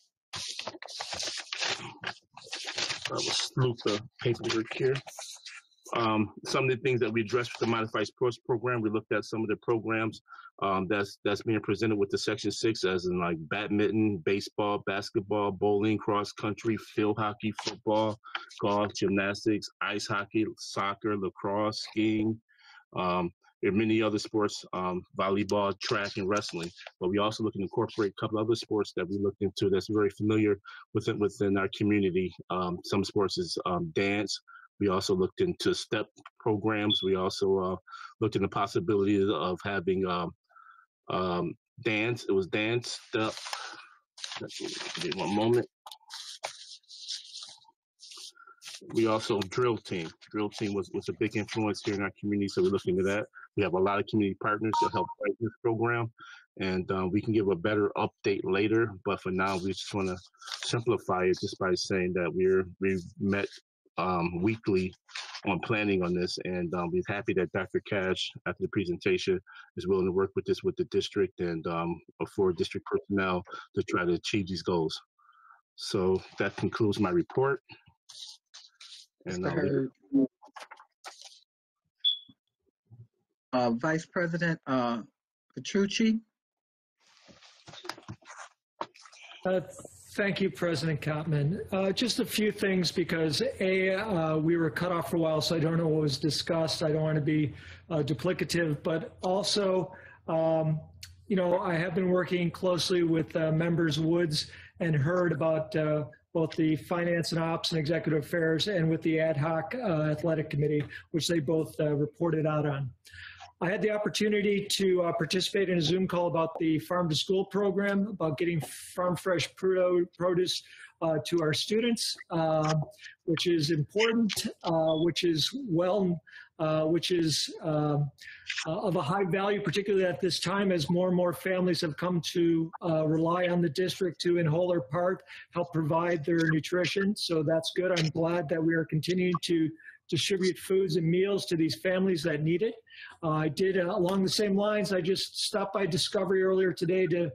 S6: I will loop the paperwork here. Some of the things that we addressed with the modified sports program, we looked at some of the programs that's being presented with the Section 6, as in like badminton, baseball, basketball, bowling, cross country, field hockey, football, golf, gymnastics, ice hockey, soccer, lacrosse, skiing. There are many other sports, volleyball, track, and wrestling. But we also look to incorporate a couple other sports that we looked into that's very familiar within our community. Some sports is dance. We also looked into STEP programs. We also looked into the possibility of having dance. It was dance, STEP. Give me one moment. We also drill team. Drill team was a big influence here in our community, so we're looking into that. We have a lot of community partners that help write this program, and we can give a better update later. But for now, we just want to simplify it just by saying that we've met weekly on planning on this, and we're happy that Dr. Cash, after the presentation, is willing to work with the district and for district personnel to try to achieve these goals. So that concludes my report. And
S1: Vice President Petrucci.
S8: Thank you, President Kottman. Just a few things because we were cut off for a while, so I don't know what was discussed. I don't want to be duplicative, but also, I have been working closely with members Woods and Hurd about both the Finance and Ops and Executive Affairs and with the Ad Hoc Athletic Committee, which they both reported out on. I had the opportunity to participate in a Zoom call about the Farm to School program, about getting farm fresh produce to our students, which is important, which is of a high value, particularly at this time as more and more families have come to rely on the district to, in whole or part, help provide their nutrition. So that's good. I'm glad that we are continuing to distribute foods and meals to these families that need it. I did, along the same lines, I just stopped by Discovery earlier today to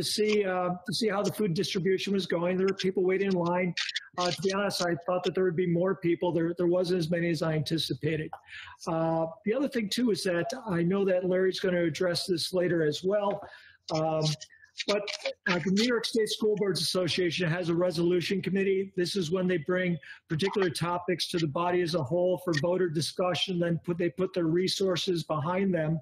S8: see how the food distribution was going. There were people waiting in line. To be honest, I thought that there would be more people. There wasn't as many as I anticipated. The other thing too is that I know that Larry's going to address this later as well. But the New York State School Boards Association has a resolution committee. This is when they bring particular topics to the body as a whole for voter discussion, then they put their resources behind them.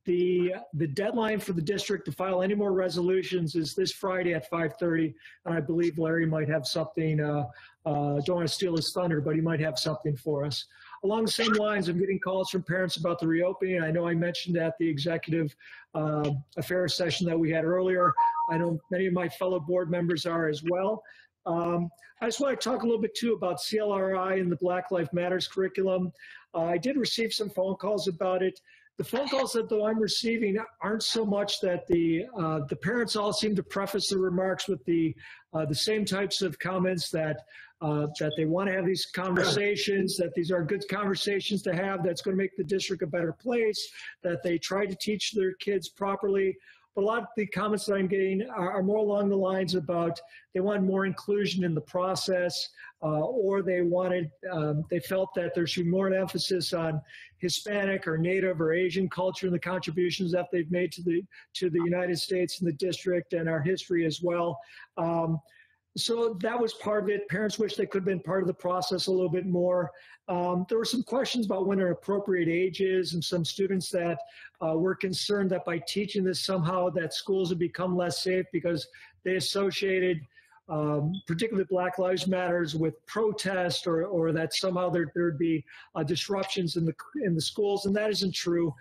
S8: The deadline for the district to file any more resolutions is this Friday at 5:30, and I believe Larry might have something, don't want to steal his thunder, but he might have something for us. Along the same lines, I'm getting calls from parents about the reopening. I know I mentioned at the executive affairs session that we had earlier. I know many of my fellow board members are as well. I just want to talk a little bit too about CLRI and the Black Lives Matters curriculum. I did receive some phone calls about it. The phone calls that though I'm receiving aren't so much that the parents all seem to preface their remarks with the same types of comments that they want to have these conversations, that these are good conversations to have, that's going to make the district a better place, that they try to teach their kids properly. But a lot of the comments that I'm getting are more along the lines about they want more inclusion in the process, or they felt that there should be more emphasis on Hispanic or Native or Asian culture and the contributions that they've made to the United States and the district and our history as well. So that was part of it. Parents wish they could have been part of the process a little bit more. There were some questions about when an appropriate age is, and some students that were concerned that by teaching this somehow that schools would become less safe because they associated particularly Black Lives Matters with protest, or that somehow there'd be disruptions in the schools, and that isn't true.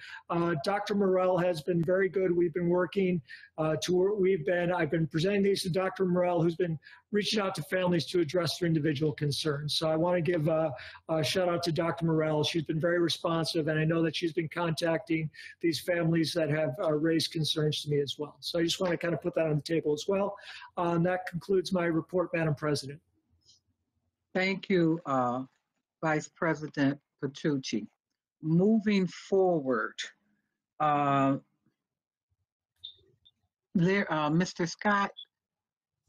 S8: Dr. Morell has been very good. We've been working I've been presenting these to Dr. Morell, who's been reaching out to families to address their individual concerns. So I want to give a shout out to Dr. Morell. She's been very responsive, and I know that she's been contacting these families that have raised concerns to me as well. So I just want to kind of put that on the table as well. That concludes my report, Madam President.
S1: Thank you, Vice President Petrucci. Moving forward, Mr. Scott,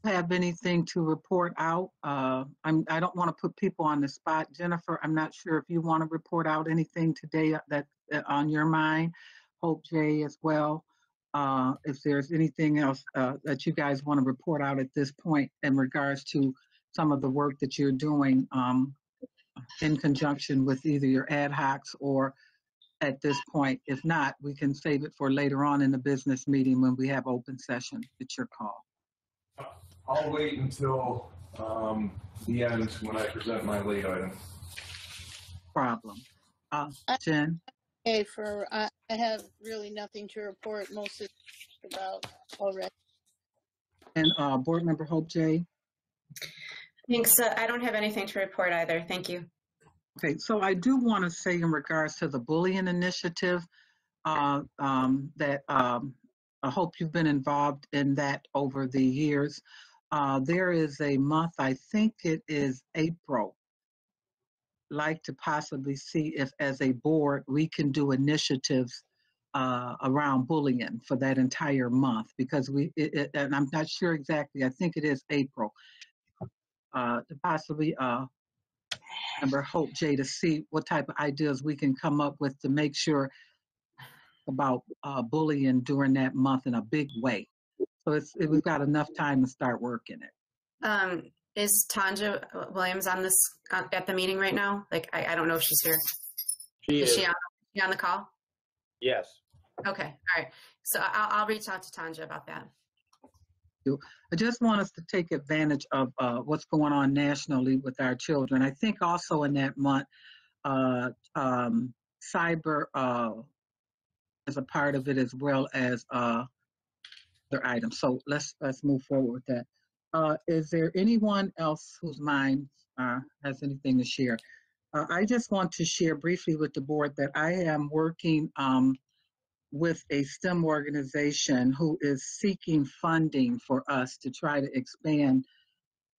S1: Have anything to report out? I don't want to put people on the spot. Jennifer, I'm not sure if you want to report out anything today that on your mind. Hope Jay as well. If there's anything else that you guys want to report out at this point in regards to some of the work that you're doing in conjunction with either your ad hocs or at this point. If not, we can save it for later on in the business meeting when we have open session. It's your call.
S7: I'll wait until the end when I present my late item.
S1: Problem. Jen?
S4: Okay, I have really nothing to report. Most of it's about already.
S1: And Board Member Hope J?
S5: Thanks. I don't have anything to report either. Thank you.
S1: Okay, so I do want to say in regards to the bullying initiative that I hope you've been involved in that over the years. There is a month, I think it is April, like to possibly see if as a board we can do initiatives around bullying for that entire month, because and I'm not sure exactly, I think it is April, to possibly Member Hope J, to see what type of ideas we can come up with to make sure about bullying during that month in a big way. So we've got enough time to start working it.
S5: Is Tanja Williams on this at the meeting right now? Like, I don't know if she's here. Is she on the call?
S2: Yes.
S5: Okay, all right. So I'll reach out to Tanja about that.
S1: I just want us to take advantage of what's going on nationally with our children. I think also in that month, cyber is a part of it, as well as other items. So let's move forward with that. Is there anyone else whose mind has anything to share? I just want to share briefly with the board that I am working with a STEM organization who is seeking funding for us to try to expand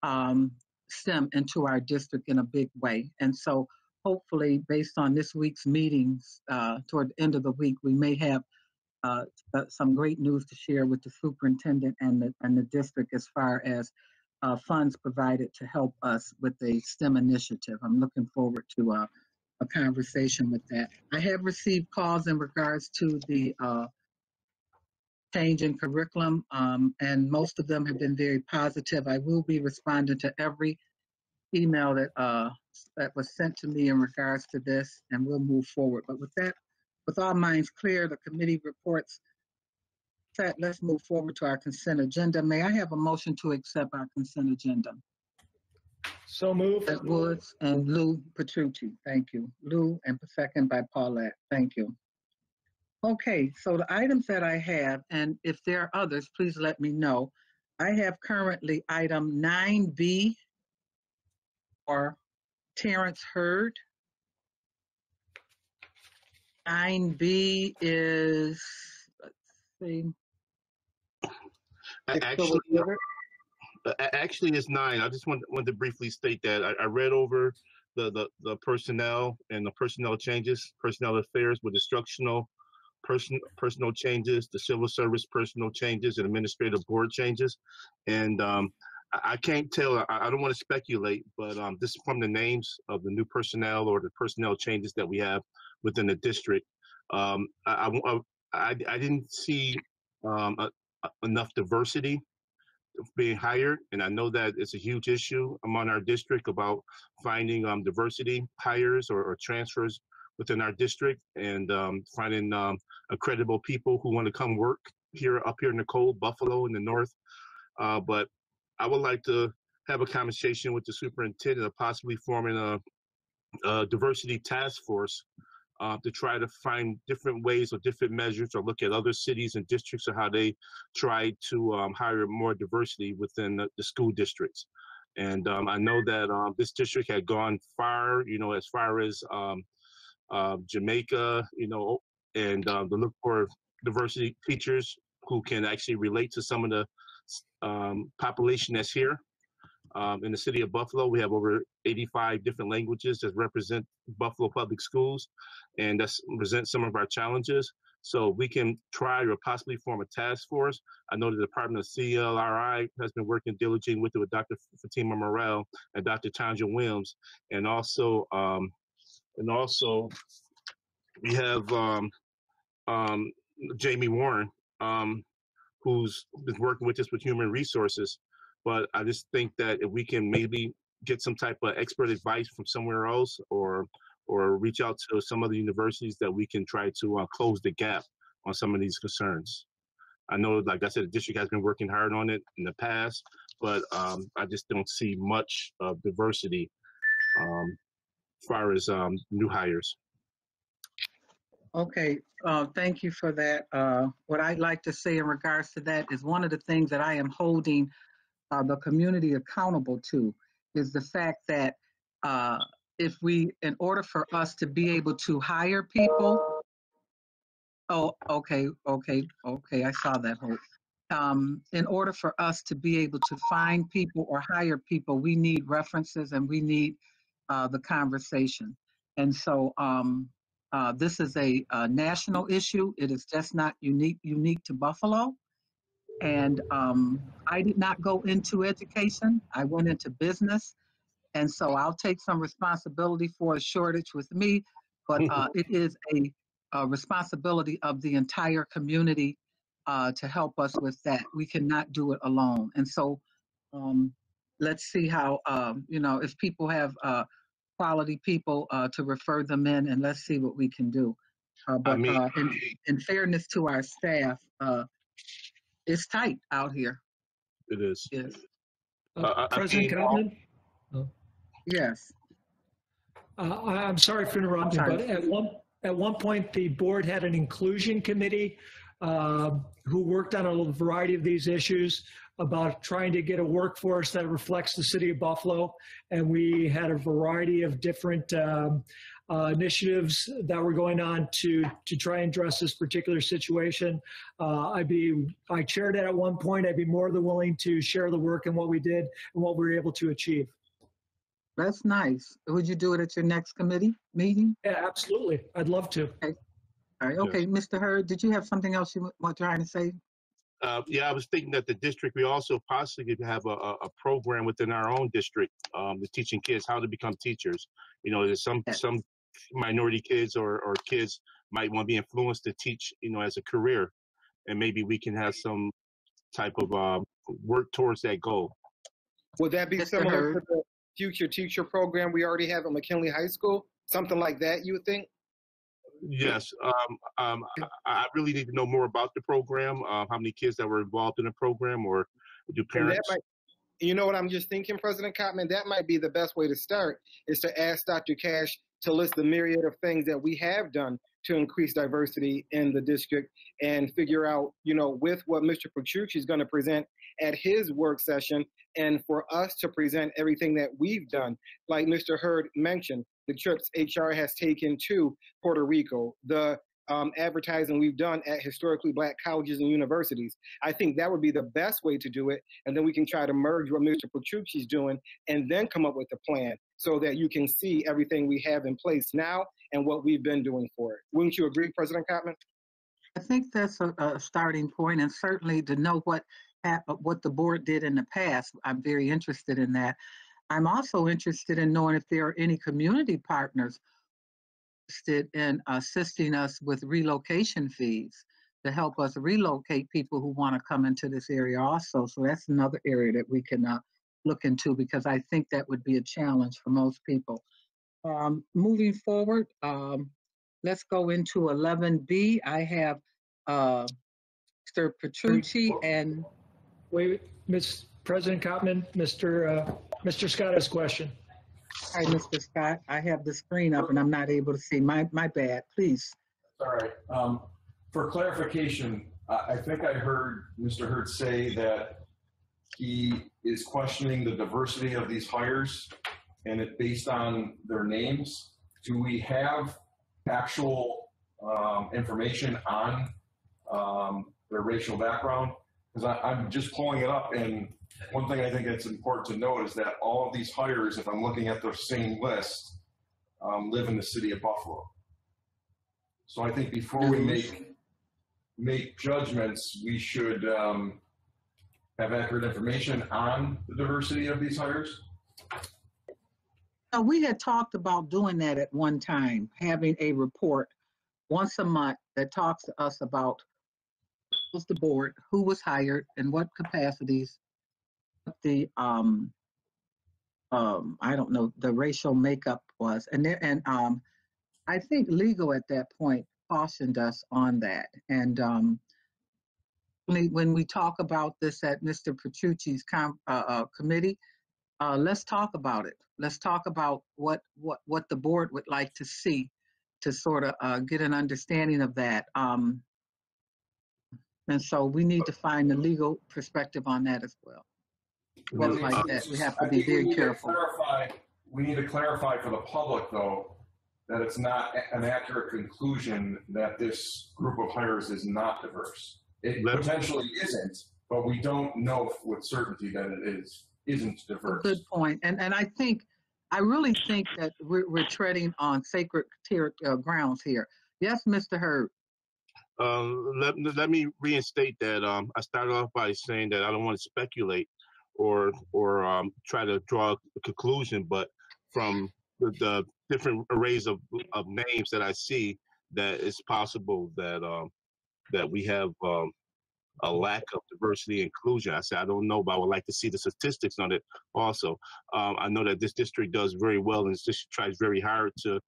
S1: STEM into our district in a big way. And so hopefully, based on this week's meetings, toward the end of the week, we may have some great news to share with the superintendent and the district as far as funds provided to help us with the STEM initiative. I'm looking forward to a conversation with that. I have received calls in regards to the change in curriculum, and most of them have been very positive. I will be responding to every email that was sent to me in regards to this, and we'll move forward. But with that, with all minds clear, the committee reports set, let's move forward to our consent agenda. May I have a motion to accept our consent agenda?
S8: So moved.
S1: Woods and Lou Petrucci. Thank you. Lou, and second by Paulette. Thank you. Okay, so the items that I have, and if there are others, please let me know. I have currently item 9B for Terrence Hurd. 9B is, let's see.
S6: Actually, it's 9. I just want to briefly state that I read over the personnel and the personnel changes, personnel affairs with instructional personnel changes, the civil service personnel changes, and administrative board changes. And I can't tell, I don't want to speculate, but this is from the names of the new personnel or the personnel changes that we have within the district. I didn't see enough diversity being hired, and I know that it's a huge issue among our district about finding diversity hires or transfers within our district, and finding credible people who want to come work up here in the cold Buffalo in the north. But I would like to have a conversation with the superintendent of possibly forming a diversity task force to try to find different ways or different measures, or look at other cities and districts and how they try to hire more diversity within the school districts. And I know that this district had gone far, as far as Jamaica, and to look for diversity teachers who can actually relate to some of the population that's here. In the city of Buffalo, we have over 85 different languages that represent Buffalo Public Schools, and that represent some of our challenges. So we can try or possibly form a task force. I know the Department of CLRI has been working diligently with it with Dr. Fatima Morel and Dr. Tanja Williams, and also we have Jamie Warren, who's been working with us with human resources. But I just think that if we can maybe get some type of expert advice from somewhere else, or reach out to some other universities, that we can try to close the gap on some of these concerns. I know, like I said, the district has been working hard on it in the past, but I just don't see much diversity as far as new hires.
S1: Okay, thank you for that. What I'd like to say in regards to that is one of the things that I am holding the community accountable to is the fact that if we, in order for us to be able to hire people, okay, I saw that, Hope. In order for us to be able to find people or hire people, we need references and we need the conversation. And so this is a national issue. It is just not unique to Buffalo. And I did not go into education. I went into business. And so I'll take some responsibility for a shortage with me, but it is a responsibility of the entire community to help us with that. We cannot do it alone. And so let's see how, if people have quality people to refer them in, and let's see what we can do. But in fairness to our staff, it's tight out here.
S6: It is.
S1: Yes.
S8: President Cottman?
S1: Yes.
S8: I'm sorry for interrupting, but at one point the board had an inclusion committee who worked on a variety of these issues about trying to get a workforce that reflects the city of Buffalo. And we had a variety of different initiatives that were going on to try and address this particular situation. I chaired it at one point. I'd be more than willing to share the work and what we did and what we were able to achieve.
S1: That's nice. Would you do it at your next committee meeting?
S8: Yeah, absolutely. I'd love to.
S1: Okay. All right. Okay, Mr. Hurd, did you have something else you were trying to say?
S6: Yeah, I was thinking that the district, we also possibly could have a program within our own district, to teaching kids how to become teachers. You know, there's some minority kids or kids might want to be influenced to teach, as a career, and maybe we can have some type of work towards that goal.
S3: Would that be similar to the future teacher program we already have at McKinley High School? Something like that, you would think?
S6: Yes. I really need to know more about the program, how many kids that were involved in the program, or do parents?
S3: You know what I'm just thinking, President Cottman? That might be the best way to start, is to ask Dr. Cash to list the myriad of things that we have done to increase diversity in the district, and figure out, with what Mr. Petrucci is going to present at his work session, and for us to present everything that we've done. Like Mr. Hurd mentioned, the trips HR has taken to Puerto Rico, the advertising we've done at historically Black colleges and universities. I think that would be the best way to do it. And then we can try to merge what Mr. Petrucci is doing and then come up with a plan so that you can see everything we have in place now and what we've been doing for it. Wouldn't you agree, President Cottman?
S1: I think that's a starting point, and certainly to know what the board did in the past. I'm very interested in that. I'm also interested in knowing if there are any community partners interested in assisting us with relocation fees to help us relocate people who want to come into this area also. So that's another area that we can look into, because I think that would be a challenge for most people. Moving forward, let's go into 11B. I have Mr. Petrucci and...
S8: Wait, Ms. President Cottman, Mr. Scott has a question.
S1: Hi, Mr. Scott. I have the screen up and I'm not able to see. My bad, please.
S7: All right. For clarification, I think I heard Mr. Hurd say that he is questioning the diversity of these hires and it based on their names. Do we have actual information on their racial background? Because I'm just pulling it up, and one thing I think it's important to note is that all of these hires, if I'm looking at the same list, live in the city of Buffalo. So I think before we make make judgments, we should have accurate information on the diversity of these hires?
S1: We had talked about doing that at one time, having a report once a month that talks to us about who's the board, who was hired, and what capacities, what the I don't know, the racial makeup was, and I think legal at that point cautioned us on that, and when we talk about this at Mr. Petrucci's committee, let's talk about it. Let's talk about what the board would like to see to sort of get an understanding of that. And so we need to find the legal perspective on that as well. Things like that, we have to be very careful.
S7: We need to clarify for the public, though, that it's not an accurate conclusion that this group of hires is not diverse. It potentially isn't, but we don't know with certainty that it isn't diverse.
S1: Good point. And I really think that we're treading on sacred grounds here. Yes, Mr. Hurd.
S6: Let me reinstate that. I started off by saying that I don't want to speculate or try to draw a conclusion, but from the different arrays of names that I see, that it's possible that that we have a lack of diversity and inclusion. I said I don't know, but I would like to see the statistics on it also. I know that this district does very well, and this district tries very hard to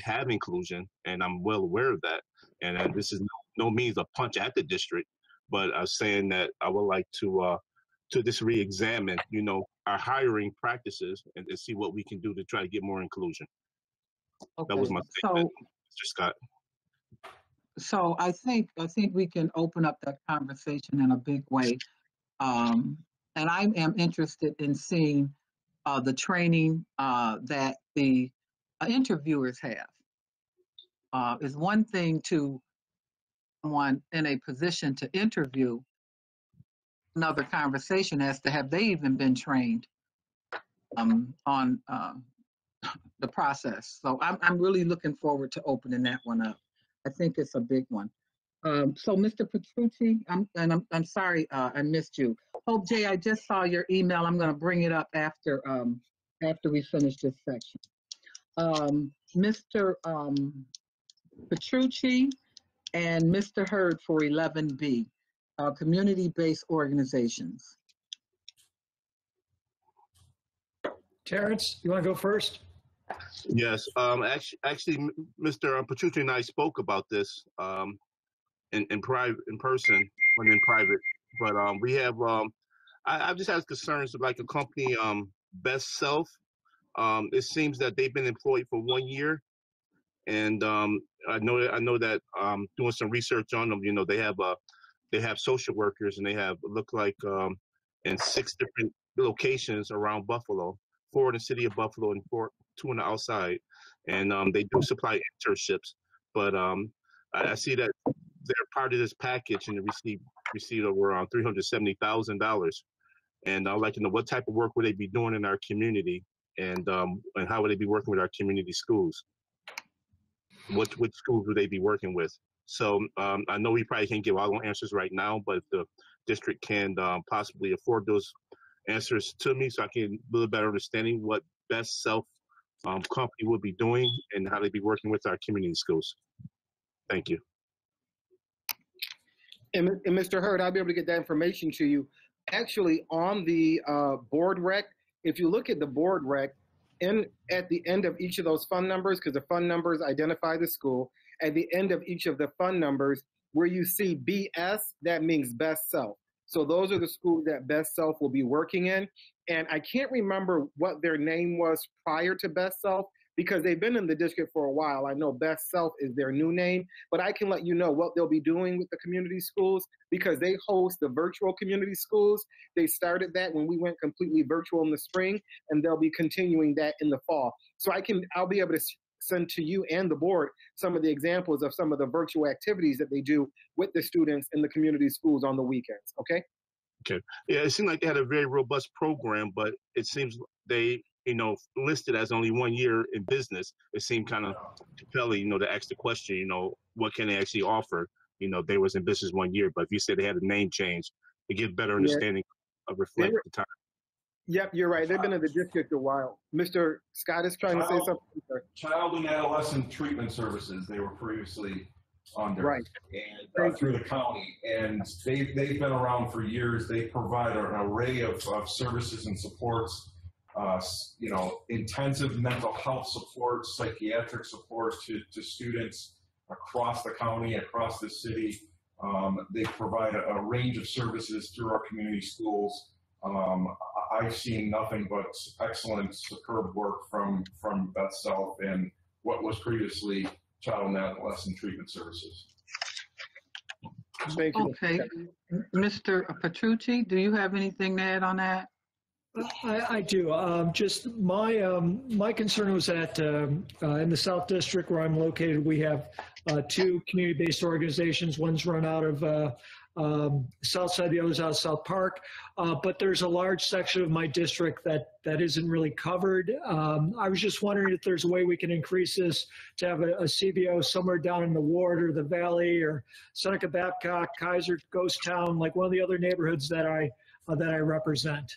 S6: have inclusion, and I'm well aware of that. And this is no means a punch at the district, but I'm saying that I would like to just re-examine, our hiring practices and see what we can do to try to get more inclusion. Okay. That was my statement, Mr. Scott.
S1: So I think we can open up that conversation in a big way, and I am interested in seeing the training that the interviewers have. Is one thing to someone in a position to interview, another conversation as to have they even been trained on the process. So I'm really looking forward to opening that one up. I think it's a big one. So Mr. Petrucci, I'm sorry I missed you. Hope Jay, I just saw your email. I'm going to bring it up after we finish this section. Mr. Petrucci and Mr. Hurd for 11B, community-based organizations.
S8: Terrence, you want to go first?
S6: Yes. Actually, Mr. Petrucci and I spoke about this in person when in private. But we have I've just had concerns with like a company, Best Self. It seems that they've been employed for 1 year, and I know that doing some research on them, they have social workers, and they have look like in 6 different locations around Buffalo, 4 in the city of Buffalo and 2 on the outside, and they do supply internships. But I see that they're part of this package and received over around $370,000. And I'd like to know what type of work would they be doing in our community, and how would they be working with our community schools? Which schools would they be working with? So I know we probably can't give all the answers right now, but if the district can possibly afford those answers to me, so I can get a little better understanding what Best Self company would be doing and how they'd be working with our community schools. Thank you.
S3: And Mr. Hurd, I'll be able to get that information to you. Actually, on the board rec, if you look at the board rec, at the end of each of those fund numbers, because the fund numbers identify the school, at the end of each of the fund numbers, where you see BS, that means Best Self. So those are the schools that Best Self will be working in. And I can't remember what their name was prior to Best Self, because they've been in the district for a while. I know Best Self is their new name, but I can let you know what they'll be doing with the community schools, because they host the virtual community schools. They started that when we went completely virtual in the spring, and they'll be continuing that in the fall. So I'll be able to send to you and the board some of the examples of some of the virtual activities that they do with the students in the community schools on the weekends, okay?
S6: Okay. Yeah, it seemed like they had a very robust program, but it seems they, listed as only 1 year in business. It seemed kind of compelling, to ask the question, what can they actually offer? they was in business 1 year. But if you said they had a name change, to get better
S3: Yeah.
S6: understanding of reflect the time.
S3: Yep, you're right. They've been in the district a while. Mr. Scott is trying to say something. Sir.
S7: Child and Adolescent Treatment Services, they were previously under,
S3: Right.
S7: and through the county. And they've been around for years. They provide an array of services and supports, intensive mental health support, psychiatric support to students across the county, across the city. They provide a range of services through our community schools. I've seen nothing but excellent, superb work from Beth South and what was previously Child and Adolescent Treatment Services.
S3: Thank you.
S1: Okay. Mr. Petrucci, do you have anything to add on that?
S8: I do. Just my concern was that in the South District where I'm located, we have two community-based organizations. One's run out of South Side, the other's out of South Park. But there's a large section of my district that isn't really covered. I was just wondering if there's a way we can increase this to have a CBO somewhere down in the Ward or the Valley or Seneca Babcock, Kaiser, Ghost Town, like one of the other neighborhoods that I represent.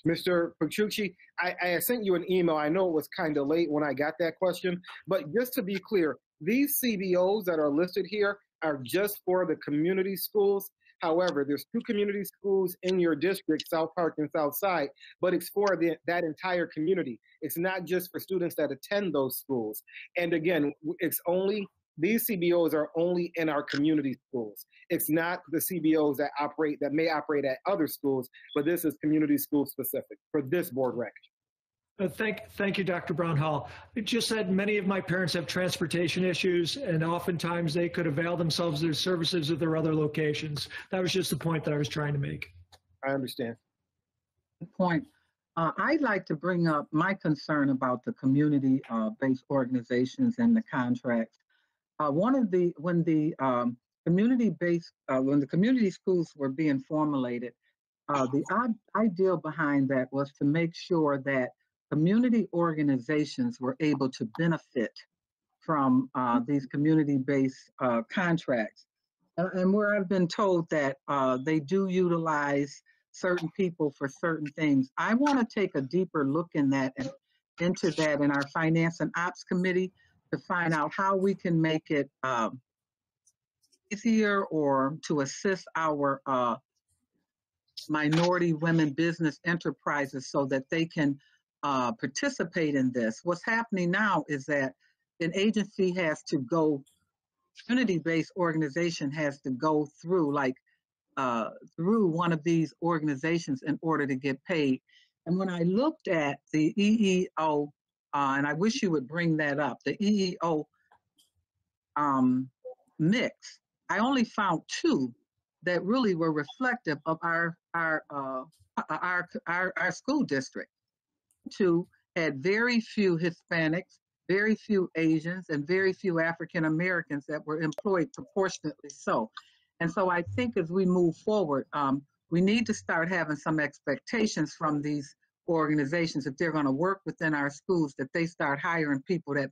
S3: Mr. Petrucci, I sent you an email. I know it was kind of late when I got that question, but just to be clear, these CBOs that are listed here are just for the community schools. However, there's two community schools in your district, South Park and South Side, but it's for that entire community. It's not just for students that attend those schools. And again, these CBOs are only in our community schools. It's not the CBOs that may operate at other schools, but this is community school specific for this board rec.
S8: Thank you, Dr. Brown-Hall. It just said many of my parents have transportation issues, and oftentimes they could avail themselves of their services at their other locations. That was just the point that I was trying to make.
S3: I understand.
S1: Good point. I'd like to bring up my concern about the community-based organizations and the contracts. When the community schools were being formulated, the ideal behind that was to make sure that community organizations were able to benefit from these community-based contracts. And where I've been told that they do utilize certain people for certain things, I want to take a deeper look into that in our Finance and Ops Committee to find out how we can make it easier or to assist our minority women business enterprises so that they can participate in this. What's happening now is that an agency has to go, community-based organization has to go through through one of these organizations in order to get paid. And when I looked at the EEO, and I wish you would bring that up, the EEO mix, I only found two that really were reflective of our school district. Two had very few Hispanics, very few Asians, and very few African Americans that were employed proportionately so. And so I think as we move forward, we need to start having some expectations from these organizations if they're going to work within our schools, that they start hiring people that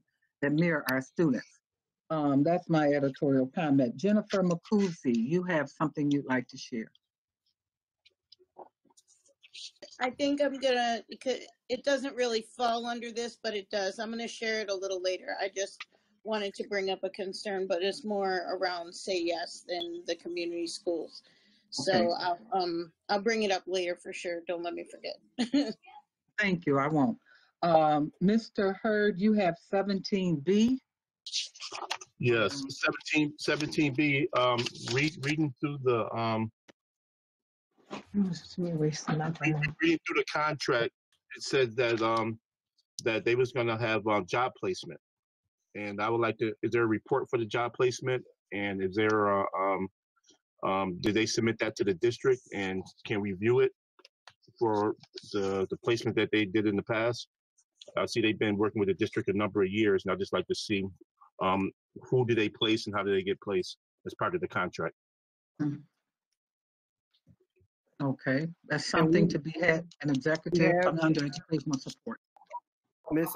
S1: mirror our students. That's my editorial comment. Jennifer Makuzi, you have something you'd like to share.
S4: I think I'm gonna, because it doesn't really fall under this, but it does. I'm gonna share it a little later. I just wanted to bring up a concern, but it's more around Say Yes than the community schools. So okay. I'll bring it up later for sure. Don't let me forget.
S1: Thank you. I won't. Mr. Hurd, you have 17B.
S6: Yes, 17B. Reading through the reading through the contract, it said that that they was going to have job placement, and I would like to. Is there a report for the job placement? And is there did they submit that to the district? And can we view it for the placement that they did in the past? I see they've been working with the district a number of years, and I'd just like to see who do they place and how do they get placed as part of the contract.
S1: Okay, that's something to be had, an executive under educational support.
S3: Ms.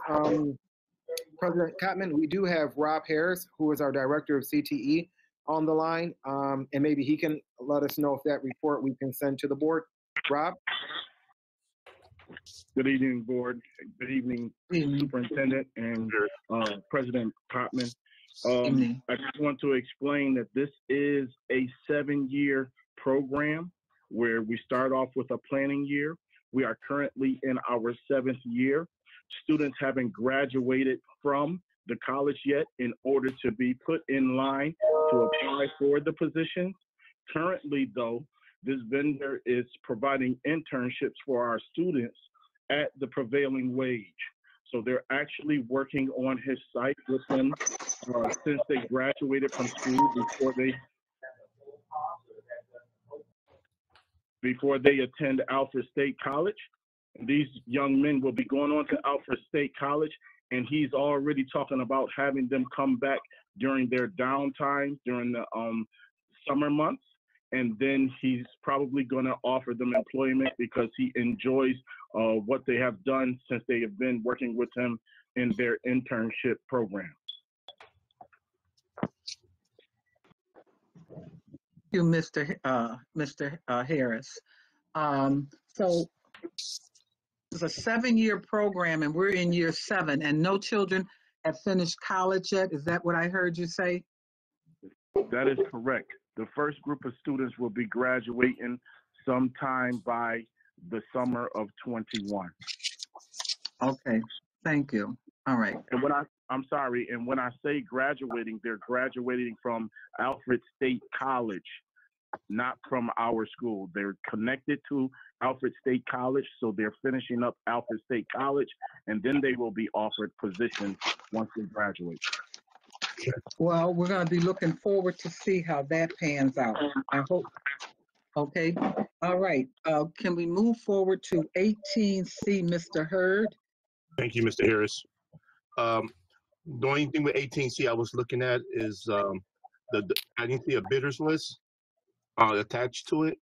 S3: President Cotman, we do have Rob Harris, who is our director of CTE, on the line, and maybe he can let us know if that report we can send to the board. Rob?
S9: Good evening, board. Good evening, Superintendent and President Potman. I just want to explain that this is a 7-year program where we start off with a planning year. We are currently in our 7th year. Students haven't graduated from the college yet in order to be put in line to apply for the positions. Currently, though, this vendor is providing internships for our students at the prevailing wage. So they're actually working on his site with them since they graduated from school before they attend Alfred State College. These young men will be going on to Alfred State College, and he's already talking about having them come back during their downtime during the summer months. And then he's probably going to offer them employment because he enjoys what they have done since they have been working with him in their internship program.
S1: Thank you, Mr. Harris. So it's a 7-year program, and we're in year 7, and no children have finished college yet. Is that what I heard you say?
S9: That is correct. The first group of students will be graduating sometime by the summer of 21.
S1: Okay, thank you. All right.
S9: And I'm sorry, and when I say graduating, they're graduating from Alfred State College, not from our school. They're connected to Alfred State College, so they're finishing up Alfred State College, and then they will be offered positions once they graduate.
S1: Well, we're going to be looking forward to see how that pans out. I hope. Okay. All right. Can we move forward to 18C, Mr. Hurd?
S6: Thank you, Mr. Harris. The only thing with 18C I was looking at is I didn't see a bidders list attached to it.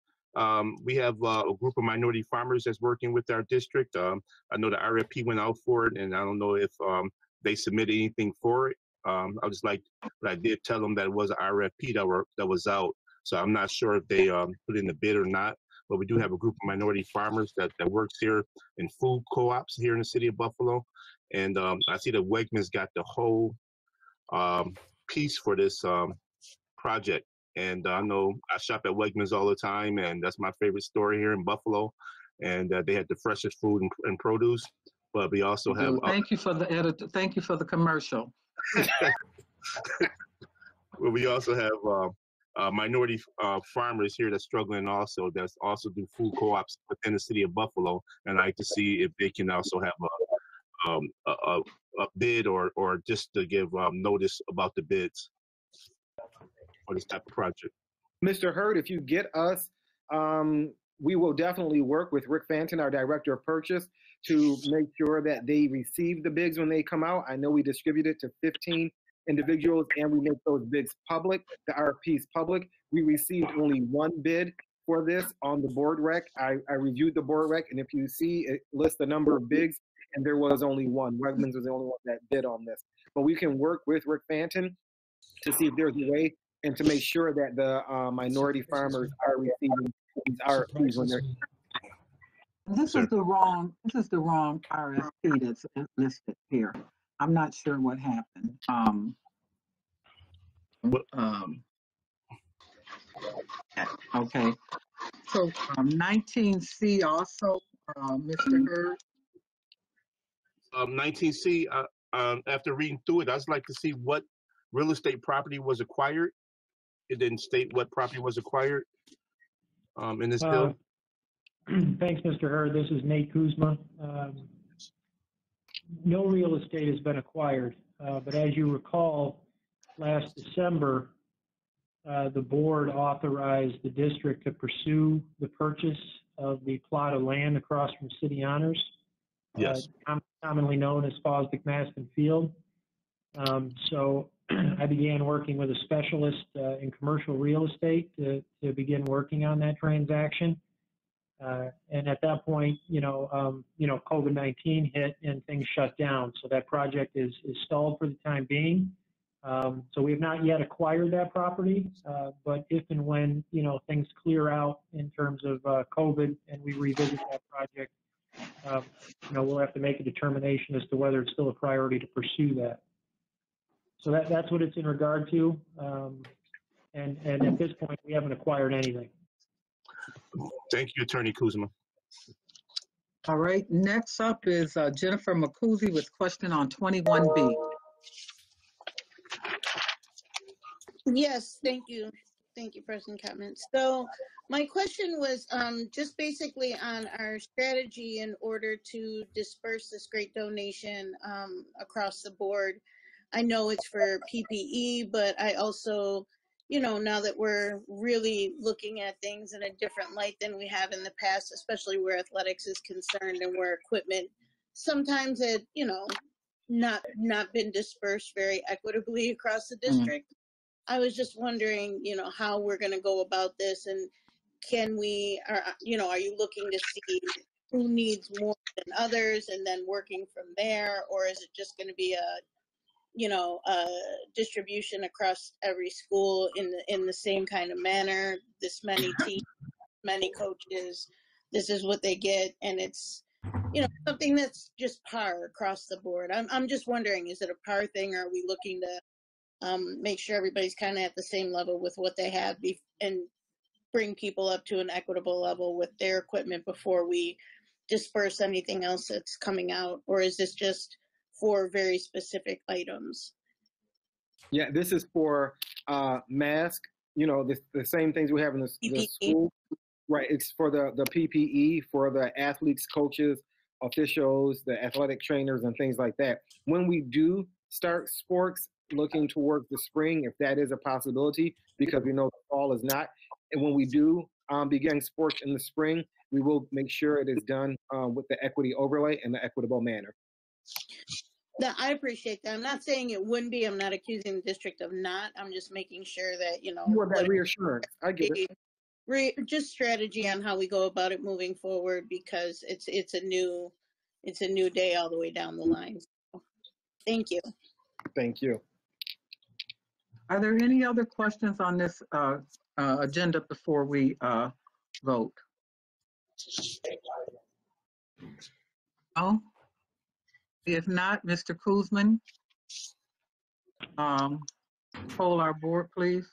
S6: We have a group of minority farmers that's working with our district. I know the RFP went out for it, and I don't know if they submitted anything for it. I was like, but I did tell them that it was an RFP that was out. So I'm not sure if they put in the bid or not. But we do have a group of minority farmers that works here in food co-ops here in the city of Buffalo. And I see that Wegmans got the whole piece for this project. And I know I shop at Wegmans all the time, and that's my favorite store here in Buffalo. And they had the freshest food and produce. But we also have.
S1: Thank you for the editor. Thank you for the commercial.
S6: Well, we also have minority farmers here that's struggling also. That's also do food co-ops within the city of Buffalo, and I like to see if they can also have a bid or just to give notice about the bids for this type of project.
S3: Mr. Hurd, if you get us, we will definitely work with Rick Fanton, our director of purchase, to make sure that they receive the bids when they come out. I know we distribute it to 15 individuals and we make those bids public, the RFPs public. We received only one bid for this on the board rec. I reviewed the board rec, and if you see, it lists the number of bids, and there was only one. Wegmans was the only one that bid on this. But we can work with Rick Fanton to see if there's a way and to make sure that the minority farmers are receiving these RFPs when they're.
S1: This is the wrong RFP that's listed here. I'm not sure what happened. Okay. So 19C also, Mr. Hurd.
S6: 19C, after reading through it, I'd like to see what real estate property was acquired. It didn't state what property was acquired in this bill.
S11: Thanks, Mr. Hurd. This is Nate Kuzma. No real estate has been acquired, but as you recall, last December, the board authorized the district to pursue the purchase of the plot of land across from City Honors,
S6: yes,
S11: commonly known as Fosdick Maston Field. So I began working with a specialist in commercial real estate to begin working on that transaction. And at that point, COVID-19 hit and things shut down. So that project is stalled for the time being. So we have not yet acquired that property, but if and when, things clear out in terms of COVID and we revisit that project, we'll have to make a determination as to whether it's still a priority to pursue that. So that's what it's in regard to. And at this point, we haven't acquired anything.
S6: Thank you, Attorney Kuzma.
S1: All right, next up is Jennifer McCuzy with question on 21B.
S4: Yes, thank you. Thank you, President Chapman. So my question was just basically on our strategy in order to disperse this great donation across the board. I know it's for PPE, but I also, now that we're really looking at things in a different light than we have in the past, especially where athletics is concerned and where equipment sometimes it, not been dispersed very equitably across the district. I was just wondering, how we're going to go about this, and can we, are you looking to see who needs more than others and then working from there, or is it just going to be a distribution across every school in the same kind of manner? This many teams, many coaches, this is what they get, and it's something that's just par across the board. I'm just wondering, is it a par thing, or are we looking to make sure everybody's kind of at the same level with what they have and bring people up to an equitable level with their equipment before we disperse anything else that's coming out? Or is this just for very specific items?
S3: Yeah, this is for mask, the same things we have in the school. Right, it's for the PPE, for the athletes, coaches, officials, the athletic trainers, and things like that. When we do start sports, looking towards the spring, if that is a possibility, because we know the fall is not. And when we do begin sports in the spring, we will make sure it is done with the equity overlay in the equitable manner.
S4: Now, I appreciate that. I'm not saying it wouldn't be. I'm not accusing the district of not. I'm just making sure that,
S3: You want that reassurance. I get it.
S4: Just strategy on how we go about it moving forward, because it's a new day all the way down the line. So, thank you.
S3: Thank you.
S1: Are there any other questions on this agenda before we vote? Oh, if not, Mr. Kuzman, poll our board, please.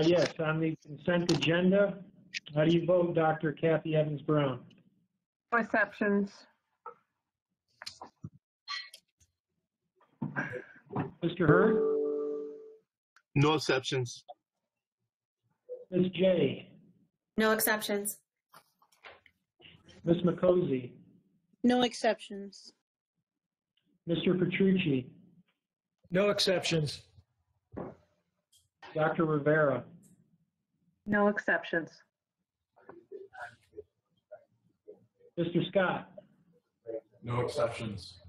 S11: Yes, on the consent agenda, how do you vote, Dr. Kathy Evans-Brown?
S21: No exceptions.
S11: Mr. Hurd?
S6: No exceptions.
S11: Ms. J?
S5: No exceptions.
S11: Ms. McCosey?
S4: No exceptions.
S11: Mr. Petrucci?
S8: No exceptions.
S11: Dr. Rivera?
S21: No exceptions.
S11: Mr. Scott?
S7: No exceptions.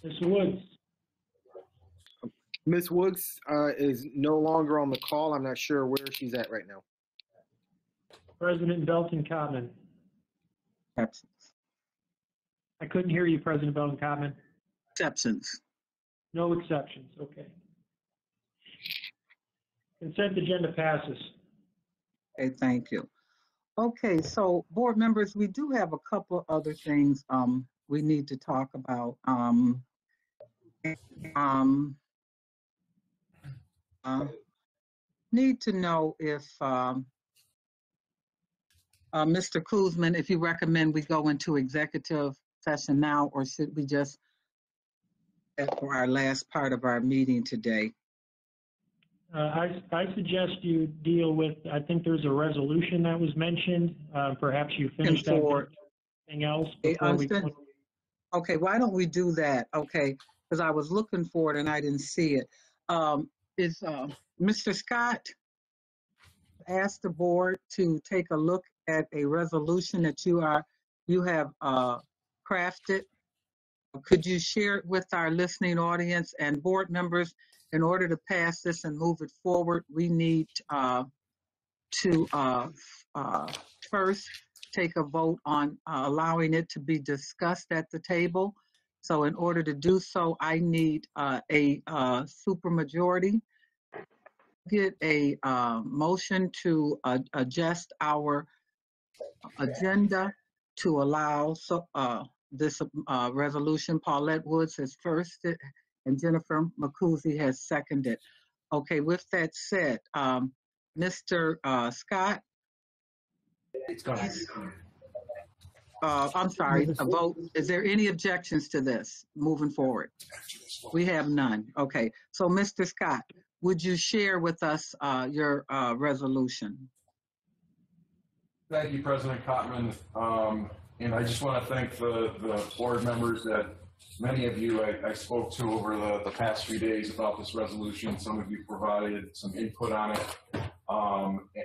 S11: Ms. Woods?
S3: Ms. Woods is no longer on the call. I'm not sure where she's at right now.
S11: President Belton Cottman?
S1: Absence.
S11: I couldn't hear you, President Belton Cottman.
S1: Exceptions.
S11: No exceptions, okay. Consent agenda passes.
S1: Okay, thank you. Okay, so board members, we do have a couple other things we need to talk about. Need to know if Mr. Kuzman, if you recommend we go into executive session now, or should we just for our last part of our meeting today?
S11: I suggest you deal with, I think there's a resolution that was mentioned. Perhaps you finish that. Anything else before we...
S1: Okay, why don't we do that? Okay, because I was looking for it and I didn't see it. Is Mr. Scott asked the board to take a look at a resolution that you have crafted? Could you share it with our listening audience and board members? In order to pass this and move it forward, we need to first take a vote on allowing it to be discussed at the table. So in order to do so, I need a supermajority. Get a motion to adjust our agenda to allow this resolution. Paulette Woods has first and Jennifer McCousey has seconded. Okay, with that said, Mr. Scott, I'm sorry, a vote. Is there any objections to this moving forward? We have none. Okay, so Mr. Scott, would you share with us your resolution?
S7: Thank you, President Kottman. And I just want to thank the board members that many of you I spoke to over the past few days about this resolution. Some of you provided some input on it.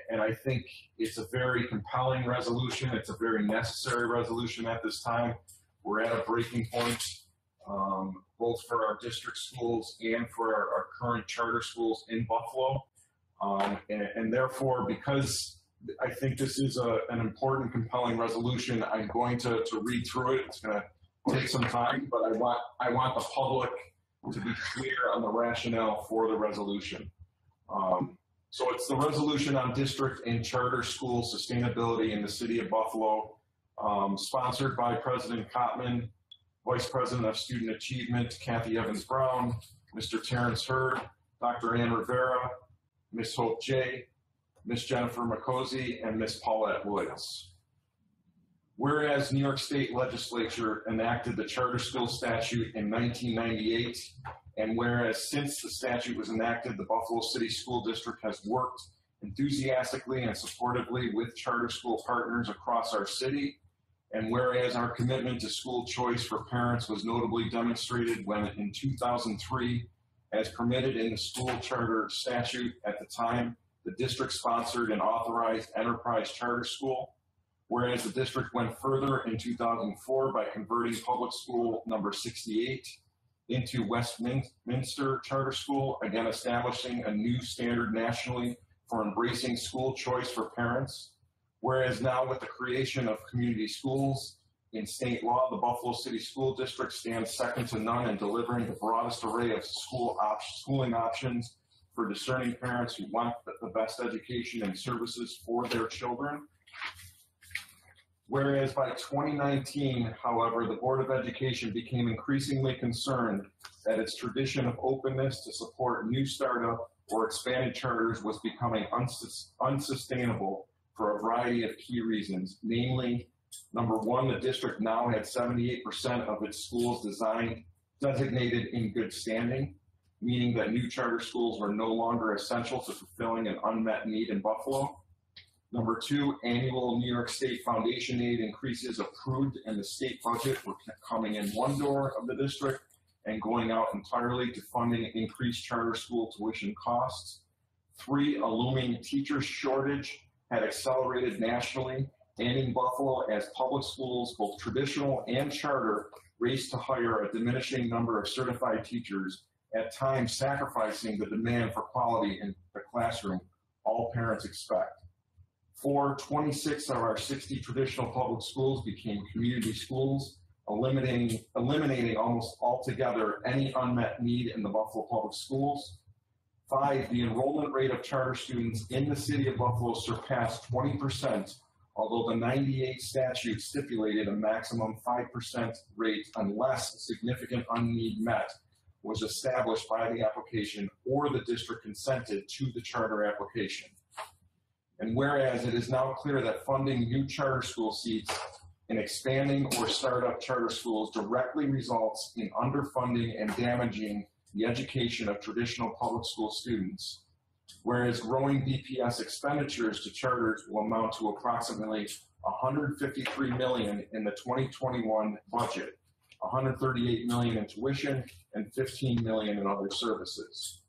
S7: And I think it's a very compelling resolution. It's a very necessary resolution at this time. We're at a breaking point, both for our district schools and for our current charter schools in Buffalo. And therefore, because I think this is an important, compelling resolution, I'm going to read through it. It's going to take some time, but I want the public to be clear on the rationale for the resolution. So it's the resolution on district and charter school sustainability in the city of Buffalo, sponsored by President Kottman, Vice President of Student Achievement, Kathy Evans-Brown, Mr. Terrence Hurd, Dr. Ann Rivera, Ms. Hope J., Ms. Jennifer McCousey, and Ms. Paulette Woods. Whereas New York State Legislature enacted the charter school statute in 1998, and whereas since the statute was enacted, the Buffalo City School District has worked enthusiastically and supportively with charter school partners across our city, and whereas our commitment to school choice for parents was notably demonstrated when in 2003, as permitted in the school charter statute at the time, the district sponsored and authorized Enterprise Charter School, whereas the district went further in 2004 by converting public school number 68 into Westminster Charter School, again establishing a new standard nationally for embracing school choice for parents, whereas now with the creation of community schools in state law, the Buffalo City School District stands second to none in delivering the broadest array of schooling options for discerning parents who want the best education and services for their children. Whereas by 2019, however, the Board of Education became increasingly concerned that its tradition of openness to support new startup or expanded charters was becoming unsustainable for a variety of key reasons. Namely, number one, the district now had 78% of its schools designated in good standing, meaning that new charter schools were no longer essential to fulfilling an unmet need in Buffalo. Number two, annual New York State Foundation aid increases approved in the state budget were coming in one door of the district and going out entirely to funding increased charter school tuition costs. Three, a looming teacher shortage had accelerated nationally and in Buffalo as public schools, both traditional and charter, raced to hire a diminishing number of certified teachers, at times sacrificing the demand for quality in the classroom all parents expect. Four, 26 of our 60 traditional public schools became community schools, eliminating almost altogether any unmet need in the Buffalo Public Schools. Five, the enrollment rate of charter students in the city of Buffalo surpassed 20%, although the 98 statute stipulated a maximum 5% rate unless significant unneed met was established by the application or the district consented to the charter application. And whereas it is now clear that funding new charter school seats and expanding or startup charter schools directly results in underfunding and damaging the education of traditional public school students, whereas growing BPS expenditures to charters will amount to approximately $153 million in the 2021 budget, $138 million in tuition, and $15 million in other services.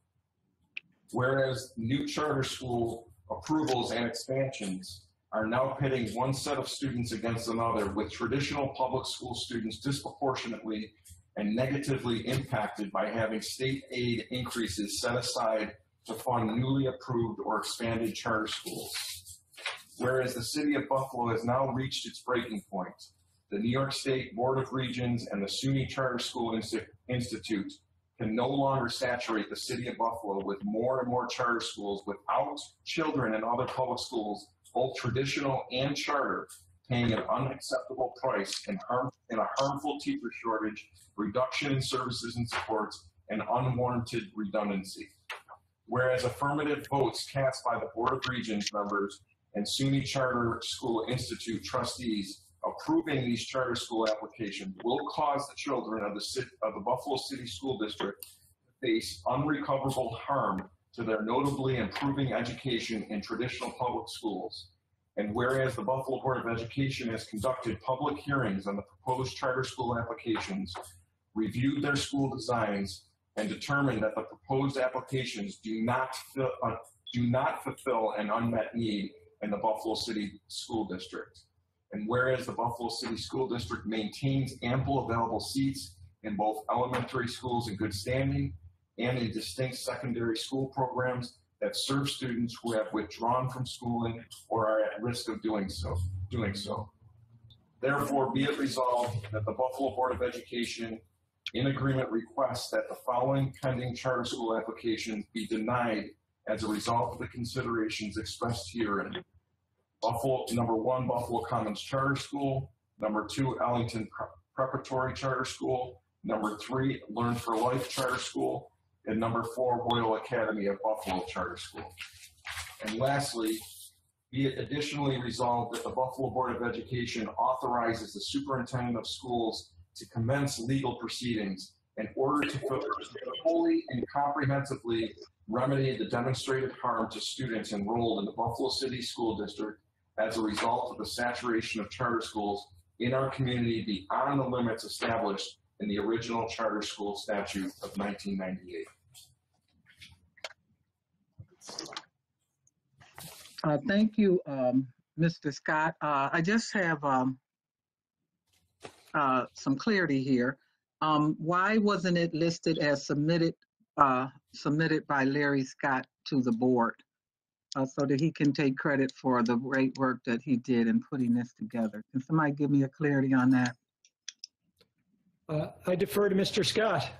S7: Whereas new charter school approvals and expansions are now pitting one set of students against another, with traditional public school students disproportionately and negatively impacted by having state aid increases set aside to fund newly approved or expanded charter schools. Whereas the city of Buffalo has now reached its breaking point, the New York State Board of Regents and the SUNY Charter School Institute can no longer saturate the city of Buffalo with more and more charter schools without children in other public schools, both traditional and charter, paying an unacceptable price and a harmful teacher shortage, reduction in services and supports, and unwarranted redundancy. Whereas affirmative votes cast by the Board of Regents members and SUNY Charter School Institute trustees approving these charter school applications will cause the children of the Buffalo City School District to face unrecoverable harm to their notably improving education in traditional public schools. And whereas the Buffalo Board of Education has conducted public hearings on the proposed charter school applications, reviewed their school designs, and determined that the proposed applications do not fulfill an unmet need in the Buffalo City School District. And whereas the Buffalo City School District maintains ample available seats in both elementary schools in good standing and in distinct secondary school programs that serve students who have withdrawn from schooling or are at risk of doing so. Therefore, be it resolved that the Buffalo Board of Education in agreement requests that the following pending charter school applications be denied as a result of the considerations expressed herein. Number 1, Buffalo Commons Charter School. Number 2, Ellington Preparatory Charter School. Number 3, Learn for Life Charter School. And number 4, Royal Academy of Buffalo Charter School. And lastly, be it additionally resolved that the Buffalo Board of Education authorizes the superintendent of schools to commence legal proceedings in order to fully and comprehensively remedy the demonstrated harm to students enrolled in the Buffalo City School District as a result of the saturation of charter schools in our community beyond the limits established in the original charter school statute of 1998.
S1: Thank you, Mr. Scott. I just have some clarity here. Why wasn't it listed as submitted by Larry Scott to the board so that he can take credit for the great work that he did in putting this together? Can somebody give me a clarity on that?
S8: I defer to Mr. Scott.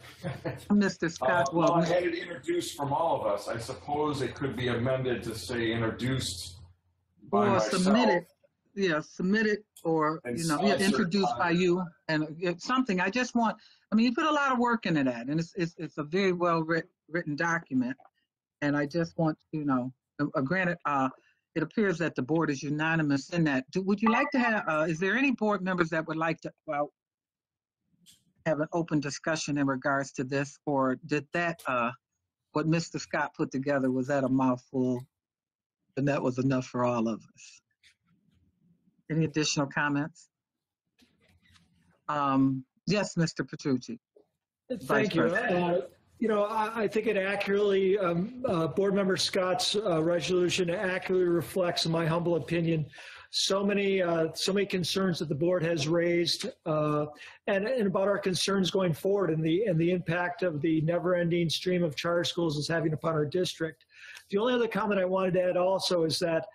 S1: Mr. Scott,
S7: well, I had it introduced from all of us. I suppose it could be amended to say introduced by myself.
S1: Submitted, yeah, submitted or, introduced by you and something. I just want, you put a lot of work into that, and it's a very well written document. And I just want, granted, it appears that the board is unanimous in that. Would you like to have, is there any board members that would like to, have an open discussion in regards to this, or did that, what Mr. Scott put together, was that a mouthful and that was enough for all of us? Any additional comments? Yes, Mr. Petrucci.
S8: Thank you. I think it accurately, Board Member Scott's resolution accurately reflects, in my humble opinion, so many concerns that the board has raised, and about our concerns going forward and the impact of the never-ending stream of charter schools is having upon our district. The only other comment I wanted to add also is that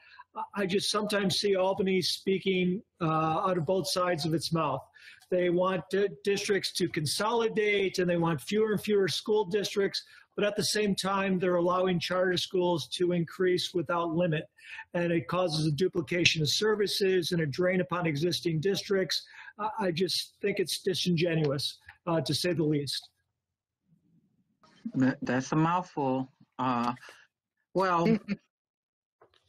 S8: I just sometimes see Albany speaking out of both sides of its mouth. They want districts to consolidate, and they want fewer and fewer school districts, but at the same time, they're allowing charter schools to increase without limit. And it causes a duplication of services and a drain upon existing districts. I just think it's disingenuous, to say the least.
S1: That's a mouthful. Well,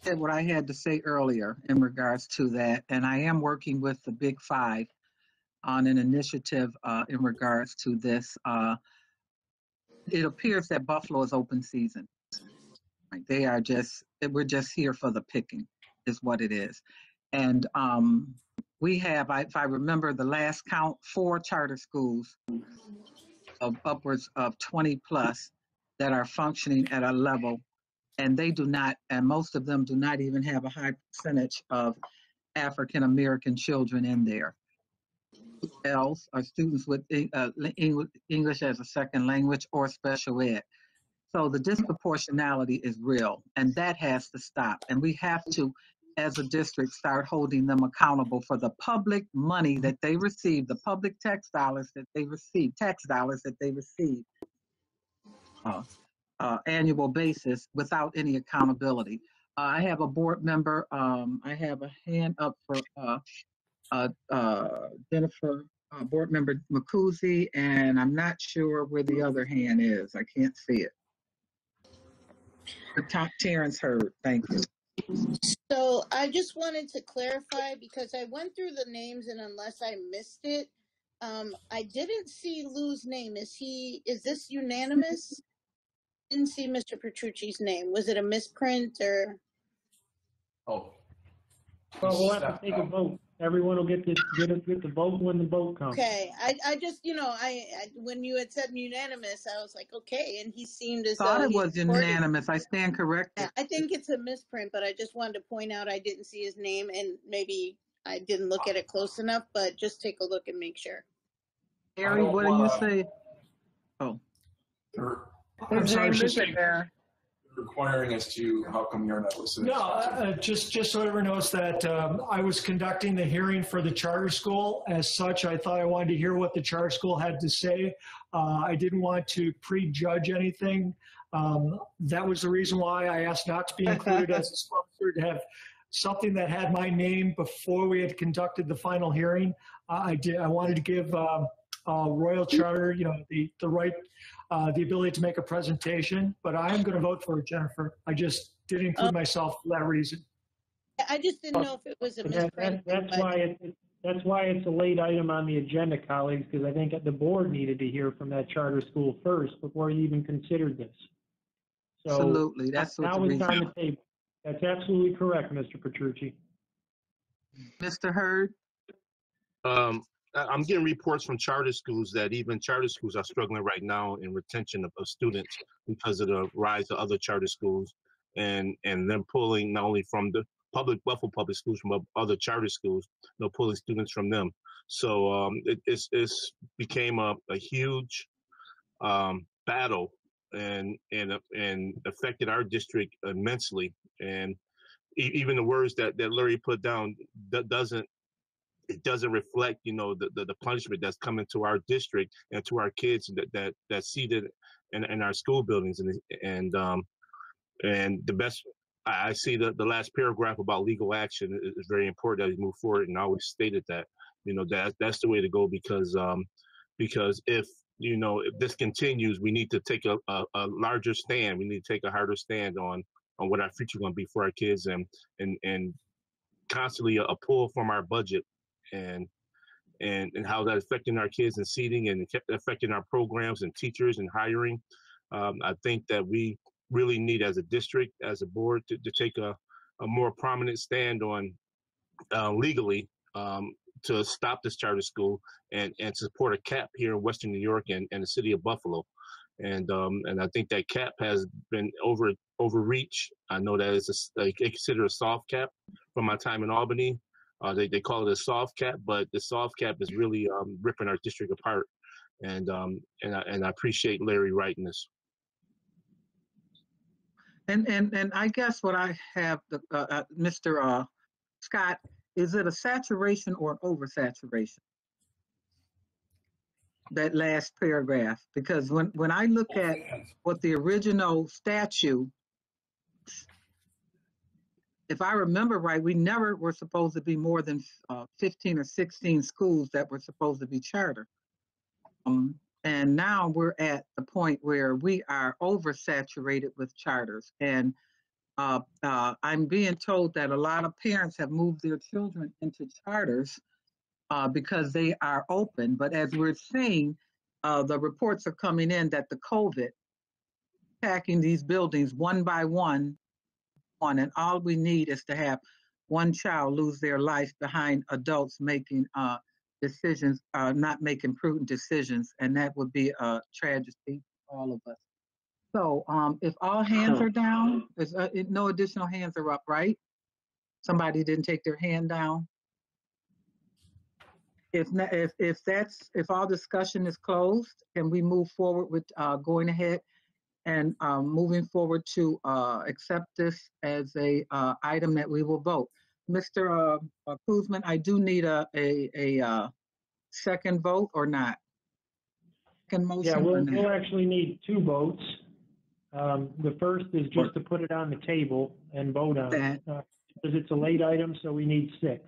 S1: said what I had to say earlier in regards to that, and I am working with the Big Five on an initiative in regards to this. It appears that Buffalo is open season. Right? We're just here for the picking, is what it is. And we have, if I remember the last count, 4 charter schools of upwards of 20 plus that are functioning at a level, and they do not, and most of them do not even have a high percentage of African American children in there. Else are students with English as a second language or special ed. So the disproportionality is real, and that has to stop. And we have to as a district, start holding them accountable for the public money that they receive, the public tax dollars that they receive, annual basis without any accountability. I have a board member. I have a hand up for Jennifer, board member Makuzi, and I'm not sure where the other hand is. I can't see it. Terrence Hurd, thank you.
S4: So I just wanted to clarify because I went through the names and unless I missed it, I didn't see Lou's name. Is this unanimous? Didn't see Mr. Petrucci's name. Was it a misprint or?
S7: Oh.
S11: Well, we'll have to take a vote. Everyone will get the vote when the vote comes.
S4: Okay, I just, I when you had said unanimous, I was like, okay, and he seemed as
S1: Thought
S4: though
S1: it
S4: he
S1: was
S4: supported.
S1: unanimous. I stand corrected.
S4: Yeah, I think it's a misprint, but I just wanted to point out I didn't see his name and maybe I didn't look at it close enough, but just take a look and make sure.
S1: Harry, what do you say? Oh.
S8: I'm sorry, she's saying,
S7: requiring as to how come you're not listening.
S8: No, just so everyone knows that I was conducting the hearing for the charter school. As such, I thought I wanted to hear what the charter school had to say. I didn't want to prejudge anything. That was the reason why I asked not to be included as a sponsor, to have something that had my name before we had conducted the final hearing. I wanted to give Royal Charter, the right, the ability to make a presentation, but I am going to vote for it, Jennifer. I just didn't include myself for that reason.
S4: I just didn't know if it was a misprint.
S11: That's why it's a late item on the agenda, colleagues, because I think the board needed to hear from that charter school first before you even considered this. So
S1: absolutely, that's what
S11: now it's on the table. That's absolutely correct, Mr. Petrucci.
S1: Mr. Hurd?
S6: I'm getting reports from charter schools that even charter schools are struggling right now in retention of students because of the rise of other charter schools and them pulling not only from the Buffalo public schools, from other charter schools, pulling students from them. So it's became a huge battle and affected our district immensely. And even the words that Larry put down it doesn't reflect, the punishment that's coming to our district and to our kids that's seated in our school buildings. And the best, I see the last paragraph about legal action is very important as we move forward. And I always stated that, that's the way to go because if this continues, we need to take a larger stand. We need to take a harder stand on what our future is going to be for our kids and constantly a pull from our budget and how that's affecting our kids and seating and affecting our programs and teachers and hiring. I think that we really need as a district, as a board, to take a more prominent stand on legally to stop this charter school and support a cap here in Western New York and the city of Buffalo. And I think that cap has been overreach. I know that they consider a soft cap from my time in Albany. They call it a soft cap, but the soft cap is really ripping our district apart. And I appreciate Larry writing this.
S1: And I guess what I have, Mr. Scott, is it a saturation or an oversaturation? That last paragraph, because when I look at what the original statute, if I remember right, we never were supposed to be more than 15 or 16 schools that were supposed to be charter. And now we're at the point where we are oversaturated with charters. And I'm being told that a lot of parents have moved their children into charters because they are open. But as we're seeing, the reports are coming in that the COVID attacking these buildings one by one, and all we need is to have one child lose their life behind adults making decisions, not making prudent decisions, and that would be a tragedy for all of us. So if all hands are down, there's no additional hands are up, right? Somebody didn't take their hand down. If all discussion is closed, can we move forward with going ahead and moving forward to accept this as a item that we will vote? Mr. Kuzman, I do need a second vote or not? Second motion
S11: Yeah,
S1: or
S11: we'll
S1: not?
S11: actually need 2 votes. The first is just to put it on the table and vote on it. Because it's a late item, so we need 6.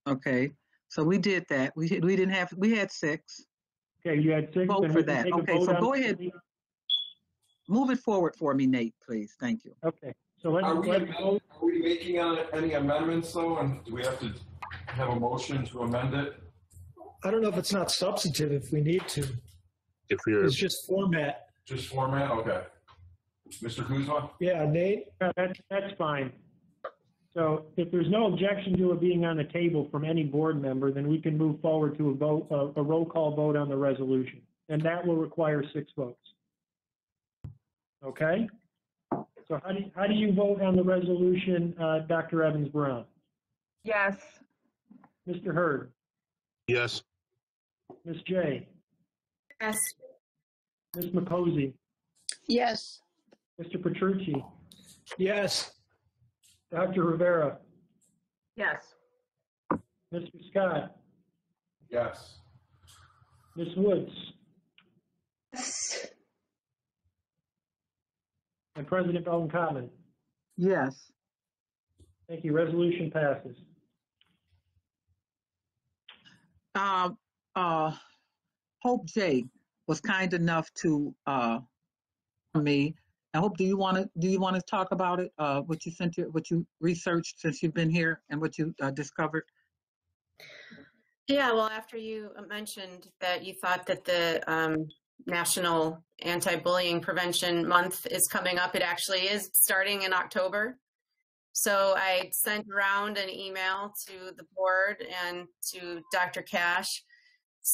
S1: Okay, so we did that. We had 6.
S11: Okay, you had 6.
S1: Vote
S11: then
S1: for
S11: we can
S1: that.
S11: take a
S1: Okay,
S11: vote
S1: so
S11: on
S1: go
S11: the-
S1: ahead. Move it forward for me, Nate, please. Thank you.
S11: Okay, so let's
S7: Are we making any amendments though, and do we have to have a motion to amend it?
S8: I don't know if it's not substantive if we need to.
S6: If you're,
S8: It's just format.
S7: Just format, okay. Mr. Kuzma?
S8: Yeah, Nate?
S11: That's fine. So if there's no objection to it being on the table from any board member, then we can move forward to a vote, a roll call vote on the resolution. And that will require 6 votes. Okay? So how do you vote on the resolution, Dr. Evans-Brown?
S21: Yes.
S11: Mr. Hurd?
S6: yes.
S11: Ms. J?
S5: Yes.
S11: Ms. McCosey?
S4: Yes.
S11: Mr. Petrucci?
S8: Yes.
S11: Dr. Rivera?
S21: Yes.
S11: Mr. Scott?
S7: Yes.
S11: Ms. Woods? And President Belton Common?
S1: Yes.
S11: Thank you. Resolution passes.
S1: Hope J was kind enough to me. I hope. Do you want to talk about it? What you researched since you've been here, and what you discovered.
S5: Yeah, well, after you mentioned that you thought that the National Anti-Bullying Prevention Month is coming up, it actually is starting in October. So I sent around an email to the board and to Dr. Cash.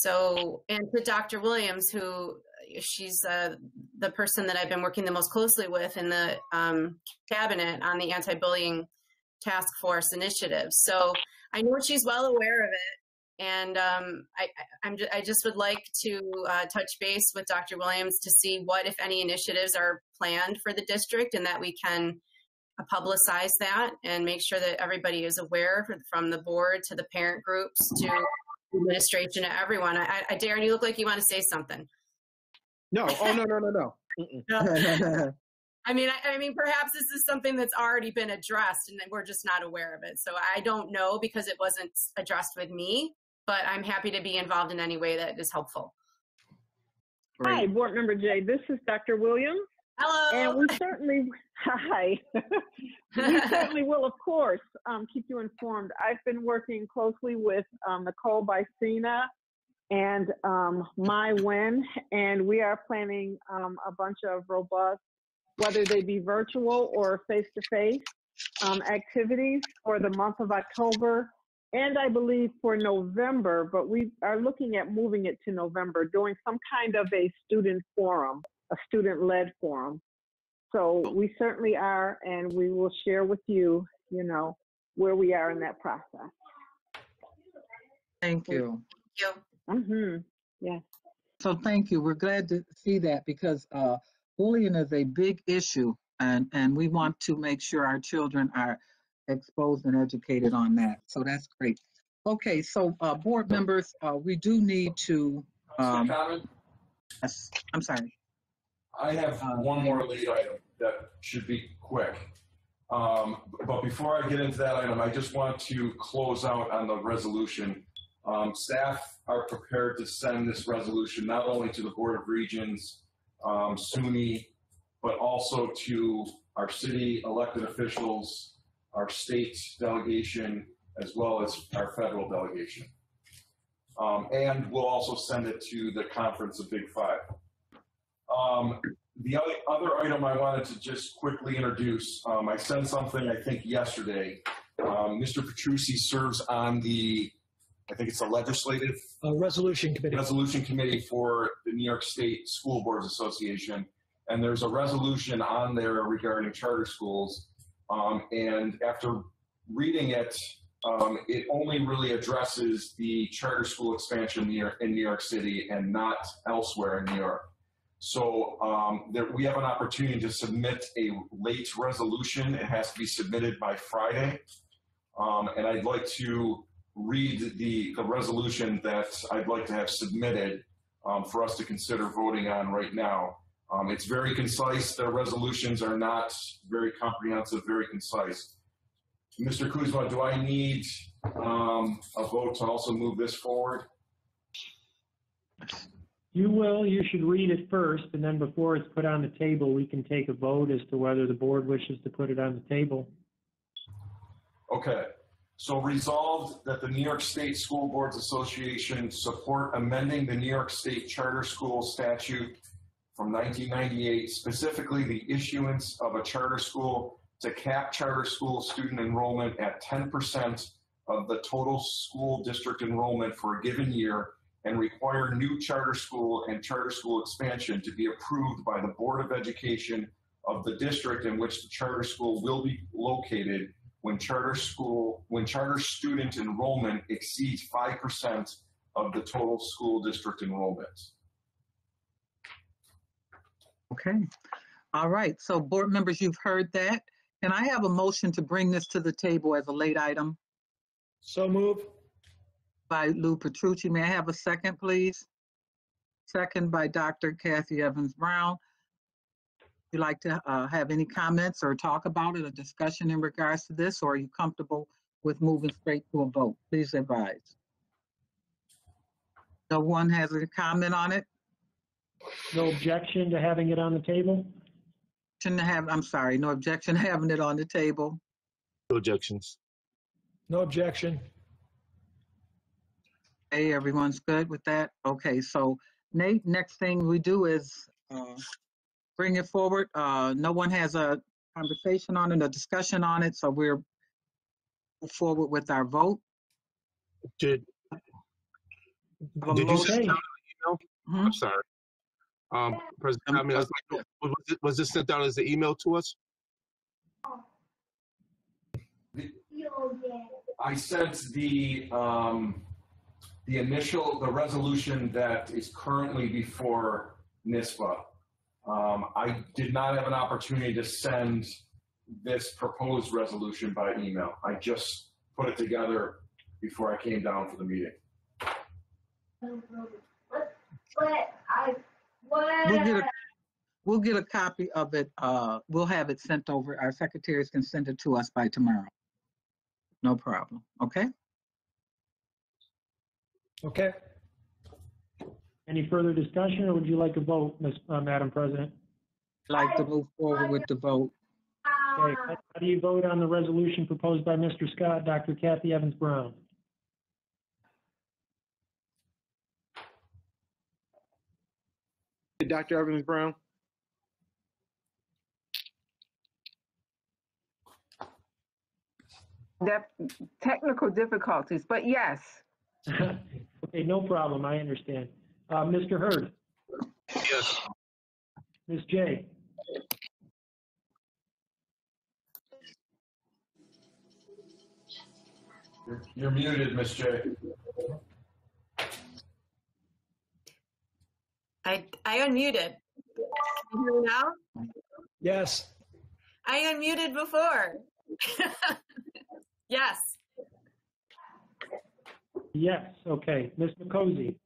S5: And to Dr. Williams, who she's the person that I've been working the most closely with in the cabinet on the anti-bullying task force initiative. So I know she's well aware of it. And I just would like to touch base with Dr. Williams to see what, if any, initiatives are planned for the district, and that we can publicize that and make sure that everybody is aware, from the board to the parent groups to administration to everyone. Darren, you look like you want to say something.
S3: No. Oh, no.
S5: I mean, perhaps this is something that's already been addressed and we're just not aware of it. So I don't know, because it wasn't addressed with me, but I'm happy to be involved in any way that is helpful.
S1: Great.
S21: Hi, Board Member Jay. This is Dr. Williams.
S5: Hello.
S21: And we certainly, hi. We certainly will, of course, keep you informed. I've been working closely with Nicole Bicina and My Win, and we are planning a bunch of robust, whether they be virtual or face-to-face activities for the month of October, and I believe for November, but we are looking at moving it to November, doing some kind of a student forum, a student-led forum. So we certainly are, and we will share with you, where we are in that process.
S1: Thank you.
S5: Thank you.
S21: Mm-hmm. Yeah.
S1: So thank you. We're glad to see that, because bullying is a big issue, and we want to make sure our children are exposed and educated on that. So that's great. Okay, so board members, we do need to.
S7: Mr. Common?
S1: I'm sorry.
S7: I have one more lead item that should be quick. But before I get into that item, I just want to close out on the resolution. Staff are prepared to send this resolution not only to the Board of Regents, SUNY, but also to our city elected officials, our state delegation, as well as our federal delegation. And we'll also send it to the Conference of Big Five. The other item I wanted to just quickly introduce, I sent something, I think, yesterday. Mr. Petrucci serves on the, I think it's the legislative
S8: resolution
S7: committee for the New York State School Boards Association. And there's a resolution on there regarding charter schools. And after reading it, it only really addresses the charter school expansion in New York City and not elsewhere in New York. So we have an opportunity to submit a late resolution. It has to be submitted by Friday. and I'd like to read the resolution that I'd like to have submitted for us to consider voting on right now. It's very concise. Their resolutions are not very comprehensive, very concise. Mr. Kuzma, do I need a vote to also move this forward?
S11: You will. You should read it first, and then before it's put on the table, we can take a vote as to whether the board wishes to put it on the table.
S7: Okay. So resolved that the New York State School Boards Association support amending the New York State Charter School Statute from 1998, specifically the issuance of a charter school to cap charter school student enrollment at 10% of the total school district enrollment for a given year, and require new charter school and charter school expansion to be approved by the Board of Education of the district in which the charter school will be located when charter student enrollment exceeds 5% of the total school district enrollment.
S1: Okay. All right. So board members, you've heard that. Can I have a motion to bring this to the table as a late item?
S8: So move.
S1: By Lou Petrucci. May I have a second, please? Second by Dr. Kathy Evans-Brown. Would you like to have any comments or talk about it, a discussion in regards to this, or are you comfortable with moving straight to a vote? Please advise. No one has a comment on it?
S11: No objection to having it on the table?
S1: I'm sorry, no objection to having it on the table.
S6: No objections.
S8: No objection.
S1: Hey, everyone's good with that? Okay, so Nate, next thing we do is bring it forward. No one has a conversation on it, a discussion on it, so we're forward with our vote.
S6: Did you send out an email? I'm sorry. President, I mean, was this sent out as an email to us?
S7: I sent the resolution that is currently before NISBA. I did not have an opportunity to send this proposed resolution by email. I just put it together before I came down for the meeting.
S1: We'll get a copy of it. We'll have it sent over. Our secretaries can send it to us by tomorrow. No problem. Okay?
S11: Okay. Any further discussion, or would you like a vote, Madam President?
S1: I'd like to move forward with the vote.
S11: Okay. How do you vote on the resolution proposed by Mr. Scott, Dr. Kathy Evans-Brown?
S3: Dr. Evans-Brown?
S21: Technical difficulties, but yes.
S11: Okay, no problem. I understand. Mr. Hurd?
S6: Yes.
S11: Ms. J?
S7: You're muted, Ms. J.
S5: I unmuted. Can you hear me now?
S8: Yes.
S5: I unmuted before. Yes.
S11: Yes, okay. Ms. McCosey?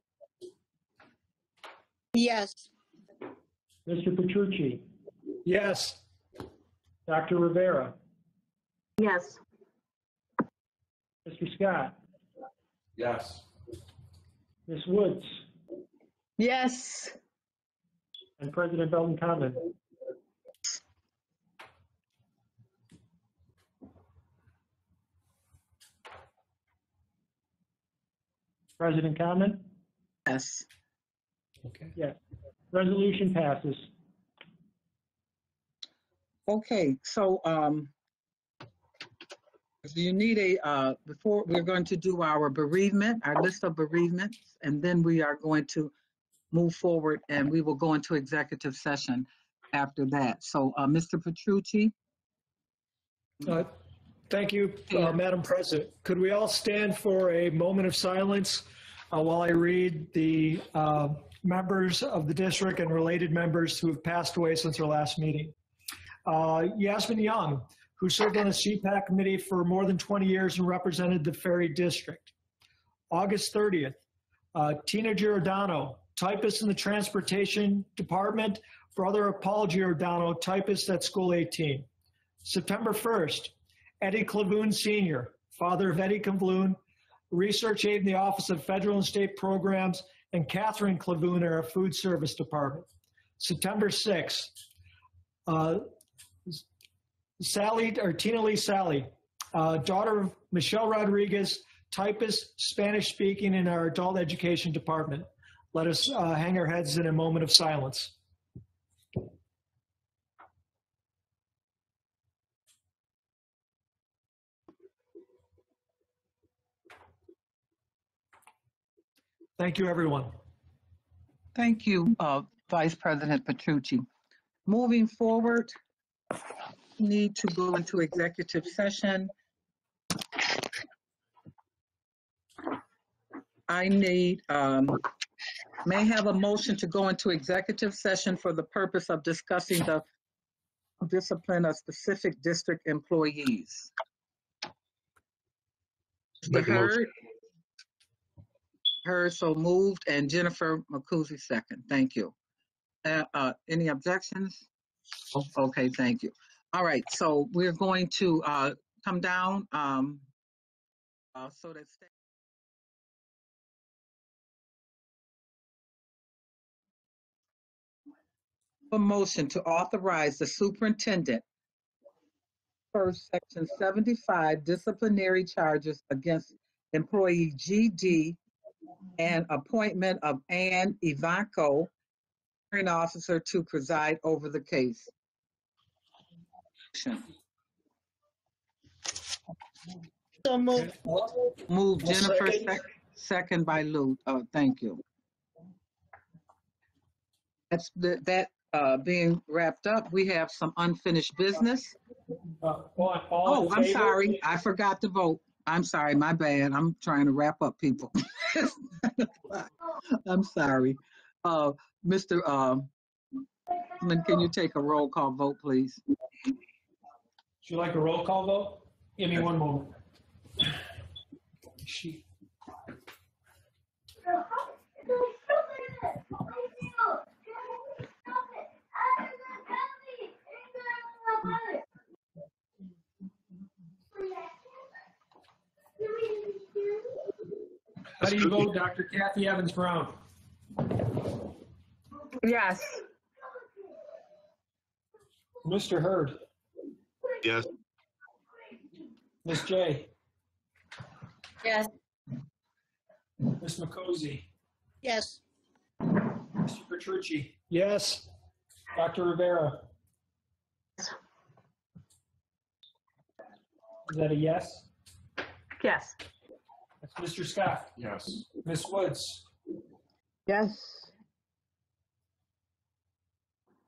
S4: Yes.
S11: Mr. Petrucci?
S8: Yes.
S11: Dr. Rivera?
S20: Yes.
S11: Mr. Scott?
S7: Yes.
S11: Ms. Woods?
S10: Yes.
S11: And President Belton Common? President Common?
S1: Yes.
S11: Okay. Yes. Resolution passes.
S1: Okay, so you need before we're going to do our bereavement, our list of bereavements, and then we are going to move forward and we will go into executive session after that. So Mr. Petrucci.
S8: Thank you, Madam President. Could we all stand for a moment of silence while I read the members of the district and related members who have passed away since our last meeting? Yasmin Young, who served on the CPAC committee for more than 20 years and represented the Ferry District. August 30th, Tina Giordano, typist in the Transportation Department, brother of Paul Giordano, typist at School 18. September 1st, Eddie Clavoon Sr., father of Eddie Clavoon, research aide in the Office of Federal and State Programs, and Catherine Clavoon in our Food Service Department. September 6th, Tina Lee Sally, daughter of Michelle Rodriguez, typist, Spanish speaking in our Adult Education Department. Let us hang our heads in a moment of silence. Thank you, everyone.
S1: Thank you, Vice President Petrucci. Moving forward, we need to go into executive session. I need, may I have a motion to go into executive session for the purpose of discussing the discipline of specific district employees. Mr. Hurd? Hurd, so moved, and Jennifer Macusi second. Thank you. Any objections? Okay, thank you. All right, so we're going to come down so that a motion to authorize the superintendent per section 75 disciplinary charges against employee GD and appointment of Ann Ivanko, hearing officer, to preside over the case.
S4: So moved.
S1: Move Jennifer, second by Lou. Thank you. That's that being wrapped up. We have some unfinished business. Oh, I'm sorry. I forgot to vote. I'm sorry. My bad. I'm trying to wrap up, people. I'm sorry. Mr. Can you take a roll call vote, please?
S8: Would you like a roll call vote? Give me one moment. How do you vote, Dr. Kathy Evans Brown?
S21: Yes.
S8: Mr. Hurd?
S6: Yes.
S8: Ms. J?
S5: Yes.
S8: Ms. Macozy?
S4: Yes.
S8: Mr. Petrucci? Yes. Dr. Rivera? Is that a yes?
S21: Yes.
S8: That's Mr. Scott?
S7: Yes.
S8: Ms. Woods?
S10: Yes.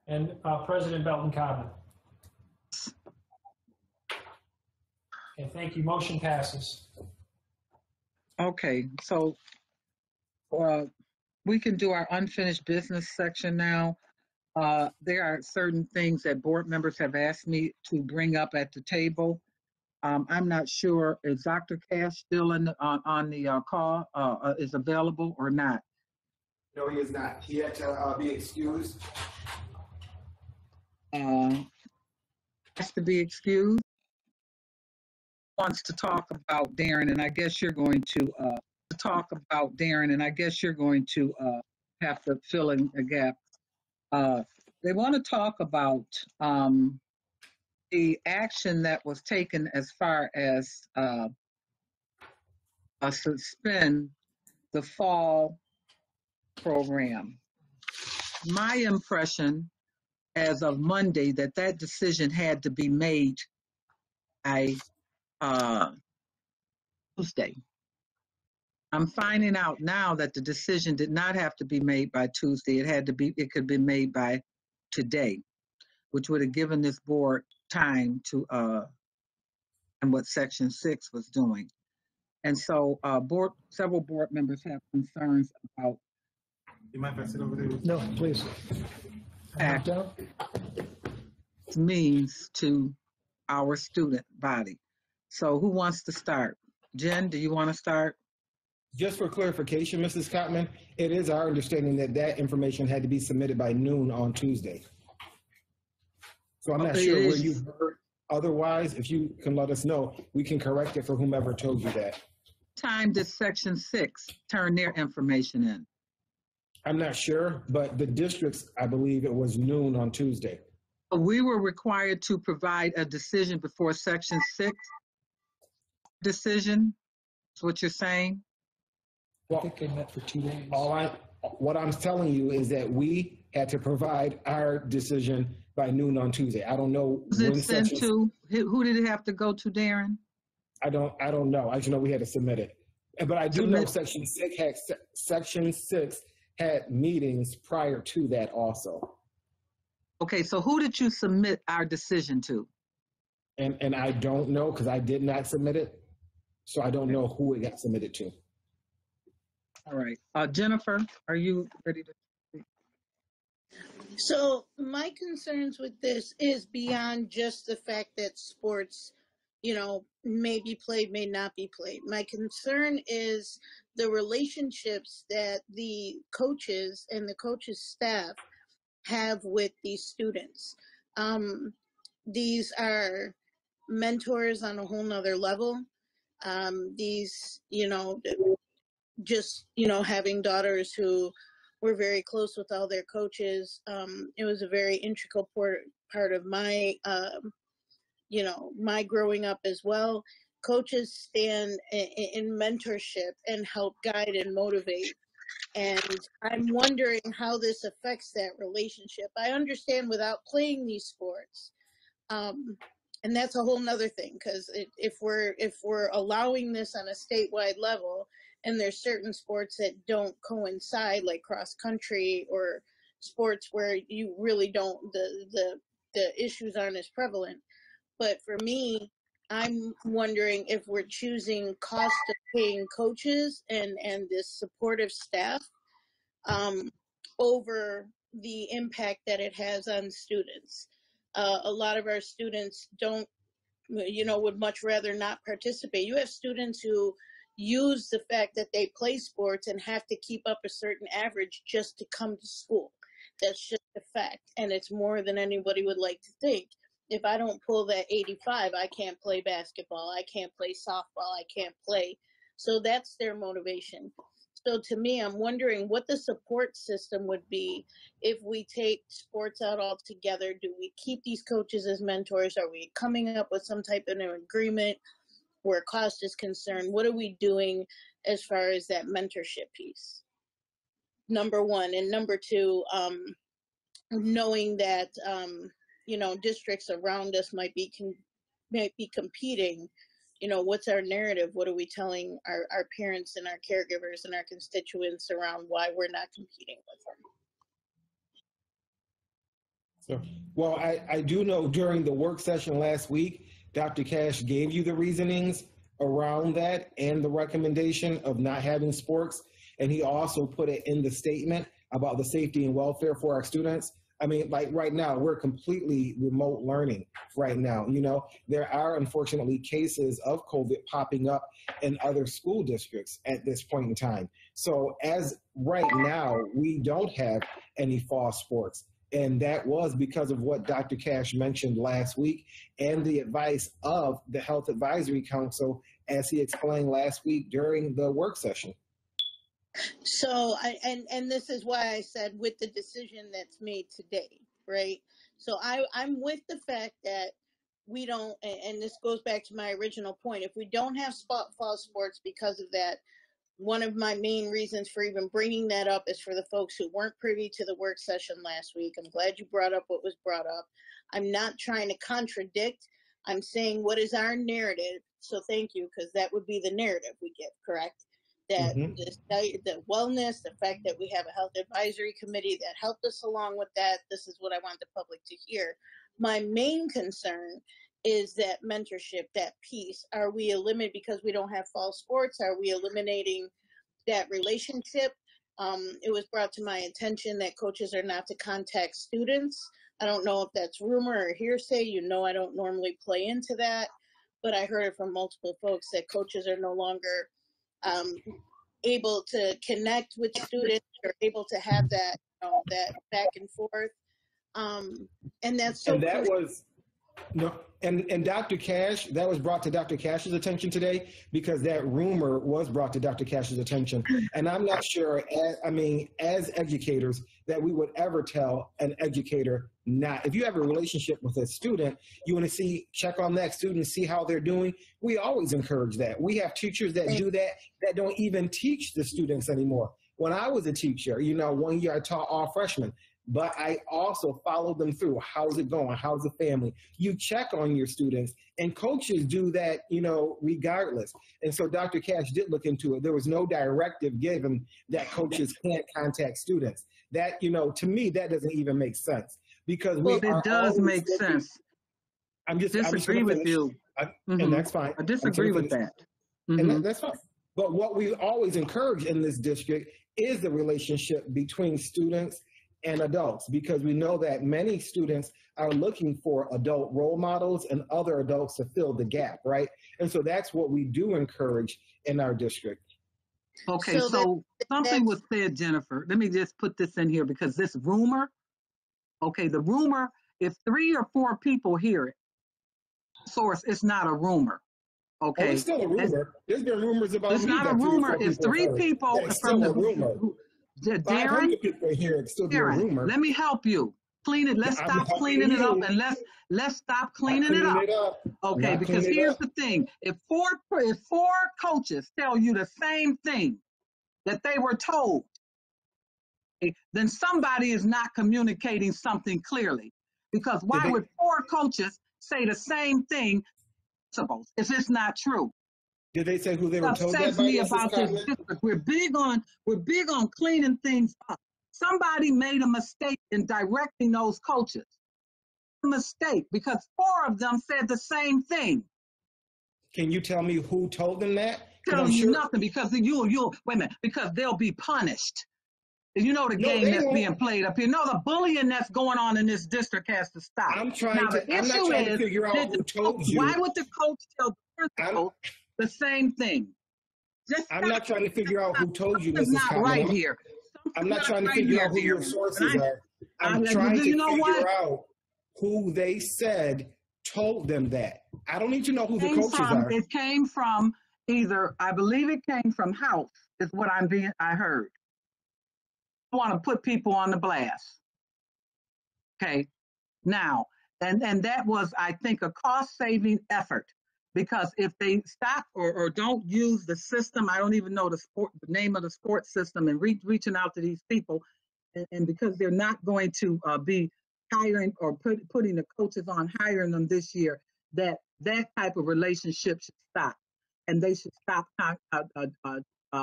S8: And President Belton Cobham? Okay, thank you. Motion passes.
S1: Okay, so we can do our unfinished business section now. There are certain things that board members have asked me to bring up at the table. I'm not sure, is Dr. Cash still in on the call, is available or not?
S12: No, he is not. He had to be excused.
S1: Has to be excused. Wants to talk about Darren, and I guess you're going to talk about Darren, and I guess you're going to have to fill in a gap. They want to talk about the action that was taken as far as suspend the fall program. My impression as of Monday that that decision had to be made by Tuesday. I'm finding out now that the decision did not have to be made by Tuesday. It could be made by today, which would have given this board time to and what Section 6 was doing. And so several board members have concerns about.
S12: You mind if I sit over there?
S8: No, please.
S1: Means to our student body. So who wants to start? Jen, do you want to start?
S3: Just for clarification, Mrs. Cotman, it is our understanding that that information had to be submitted by noon on Tuesday. So I'm not sure where you heard otherwise. If you can let us know, we can correct it for whomever told you that.
S1: Time did Section 6 turn their information in?
S3: I'm not sure, but the districts, I believe it was noon on Tuesday.
S1: We were required to provide a decision before Section 6 decision, is what you're saying?
S3: Well, I think they met for 2 days. What I'm telling you is that we had to provide our decision by noon on Tuesday. I don't know
S1: Was it sent to? Who did it have to go to, Darren?
S3: I don't know. I just know we had to submit it. But I do know Section 6 had meetings prior to that also.
S1: Okay, so who did you submit our decision to?
S3: And I don't know because I did not submit it. So I don't know who it got submitted to.
S1: All right. Jennifer, are you ready to speak?
S4: So my concerns with this is beyond just the fact that sports, may be played, may not be played. My concern is the relationships that the coaches and the coaches' staff have with these students. These are mentors on a whole nother level. These, having daughters who were very close with all their coaches. It was a very integral part of my, my growing up as well. Coaches stand in mentorship and help guide and motivate. And I'm wondering how this affects that relationship. I understand without playing these sports, and that's a whole nother thing, because if we're allowing this on a statewide level, and there's certain sports that don't coincide, like cross country or sports where you really don't, the issues aren't as prevalent. But for me, I'm wondering if we're choosing cost of paying coaches and this supportive staff over the impact that it has on students. A lot of our students would much rather not participate. You have students who use the fact that they play sports and have to keep up a certain average just to come to school. That's just a fact, and it's more than anybody would like to think. If I don't pull that 85, I can't play basketball, I can't play softball, I can't play. So that's their motivation. So to me, I'm wondering what the support system would be if we take sports out altogether. Do we keep these coaches as mentors? Are we coming up with some type of an agreement where cost is concerned? What are we doing as far as that mentorship piece? Number one. And number two, knowing that, districts around us might be competing. What's our narrative? What are we telling our parents and our caregivers and our constituents around why we're not competing with them?
S3: So, well, I do know during the work session last week, Dr. Cash gave you the reasonings around that and the recommendation of not having sports. And he also put it in the statement about the safety and welfare for our students. I mean, like right now, we're completely remote learning right now. There are unfortunately cases of COVID popping up in other school districts at this point in time. So as right now, we don't have any fall sports. And that was because of what Dr. Cash mentioned last week and the advice of the Health Advisory Council, as he explained last week during the work session.
S4: So, and this is why I said with the decision that's made today, right? So I'm with the fact that we don't, and this goes back to my original point, if we don't have fall sports because of that, one of my main reasons for even bringing that up is for the folks who weren't privy to the work session last week. I'm glad you brought up what was brought up. I'm not trying to contradict. I'm saying what is our narrative. So thank you, because that would be the narrative we give, correct? That the wellness, the fact that we have a health advisory committee that helped us along with that, this is what I want the public to hear. My main concern is that mentorship, that piece. Are we eliminating, because we don't have fall sports, are we eliminating that relationship? It was brought to my attention that coaches are not to contact students I don't know if that's rumor or hearsay. I don't normally play into that, but I heard it from multiple folks that coaches are no longer able to connect with students or able to have that, that back and forth. And that's so
S3: And that
S4: crucial.
S3: was no, and Dr. Cash, that was brought to Dr. Cash's attention today because that rumor was brought to Dr. Cash's attention. And I'm not sure, as educators, that we would ever tell an educator not. If you have a relationship with a student, you want to check on that student, see how they're doing. We always encourage that. We have teachers that do that don't even teach the students anymore. When I was a teacher, 1 year I taught all freshmen. But I also follow them through. How's it going? How's the family? You check on your students, and coaches do that, regardless. And so Dr. Cash did look into it. There was no directive given that coaches can't contact students. That, to me, that doesn't even make sense because
S1: it does make sense.
S3: I'm just
S1: disagree with you,
S3: and that's fine.
S1: I disagree with that,
S3: and that's fine. But what we always encourage in this district is the relationship between students and adults, because we know that many students are looking for adult role models and other adults to fill the gap, right? And so that's what we do encourage in our district.
S1: Okay, so something was said, Jennifer. Let me just put this in here because this rumor, the rumor, if 3 or 4 people hear it, source, it's not a rumor. Okay.
S3: Oh, it's still a rumor. There's been rumors about
S1: it's
S3: me.
S1: It's not a rumor. If 3 people
S3: it's
S1: from
S3: still a rumor.
S1: Darren,
S3: people here, it's still be a rumor.
S1: Let me help you. Clean it. Let's stop cleaning it up, and let's stop cleaning it up. Okay, because here's the thing: if four coaches tell you the same thing that they were told, then somebody is not communicating something clearly. Because why would 4 coaches say the same thing? If it's not true.
S3: Did they say who they were told that by?
S1: Me about this district. We're big on cleaning things up. Somebody made a mistake in directing those coaches. A mistake because 4 of them said the same thing.
S3: Can you tell me who told them that?
S1: Tell you nothing because you'll wait a minute, because they'll be punished. You know the game that's being played up here. No, the bullying that's going on in this district has to stop.
S3: I'm not trying to figure out who told you.
S1: Why would the coach tell the principal the same thing?
S3: I'm not trying to figure out who told you, Mrs.
S1: Not right here.
S3: I'm not trying to figure out who your sources are. I'm trying to figure out who they said told them that. I don't need to know who the coaches are.
S1: It came from either, I believe it came from House, is what I heard. I want to put people on the blast. Okay, now, and that was, I think, a cost-saving effort, because if they stop or don't use the system, I don't even know the name of the sports system, and reaching out to these people, and because they're not going to be hiring or putting the coaches on hiring them this year, that type of relationship should stop, and they should stop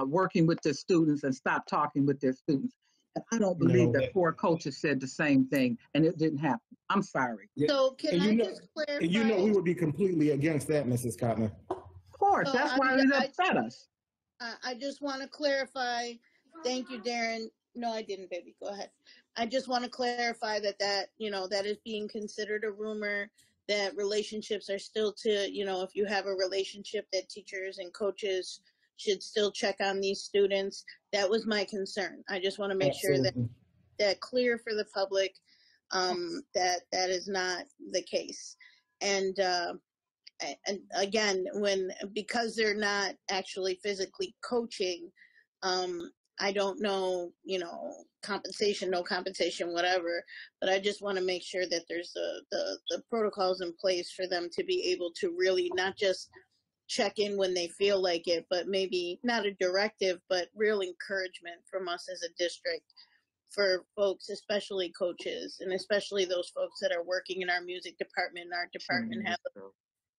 S1: working with their students and stop talking with their students. And I don't believe that 4 coaches said the same thing, and it didn't happen. I'm sorry.
S4: So can I just clarify?
S3: And you know we would be completely against that, Mrs. Cotner.
S1: Of course, that's why it upset us.
S4: I just want to clarify. Thank you, Darren. No, I didn't, baby. Go ahead. I just want to clarify that is being considered a rumor, that relationships are still if you have a relationship, that teachers and coaches should still check on these students. That was my concern. I just want to make sure that clear for the public, that is not the case. And again, because they're not actually physically coaching, I don't know, compensation, no compensation, whatever, but I just want to make sure that there's the protocols in place for them to be able to really not just check in when they feel like it, but maybe not a directive, but real encouragement from us as a district for folks, especially coaches, and especially those folks that are working in our music department. Our department have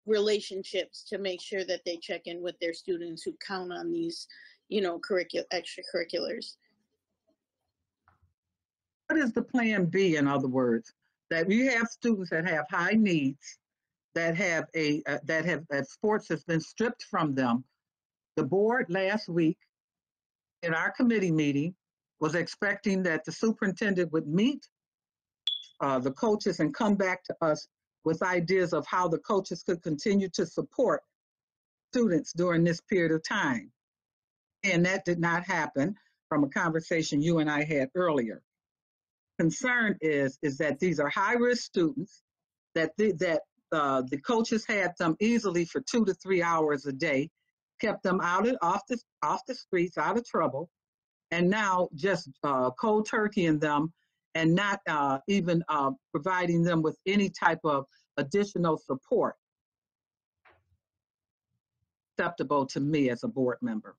S4: relationships to make sure that they check in with their students who count on these, extracurriculars.
S1: What is the plan B, in other words? That we have students that have high needs, that have that sports has been stripped from them. The board last week in our committee meeting was expecting that the superintendent would meet the coaches and come back to us with ideas of how the coaches could continue to support students during this period of time. And that did not happen from a conversation you and I had earlier. Concern is that these are high-risk students, that the coaches had them easily for 2 to 3 hours a day, kept them off the streets, out of trouble, and now just cold turkey in them and not even providing them with any type of additional support acceptable to me as a board member.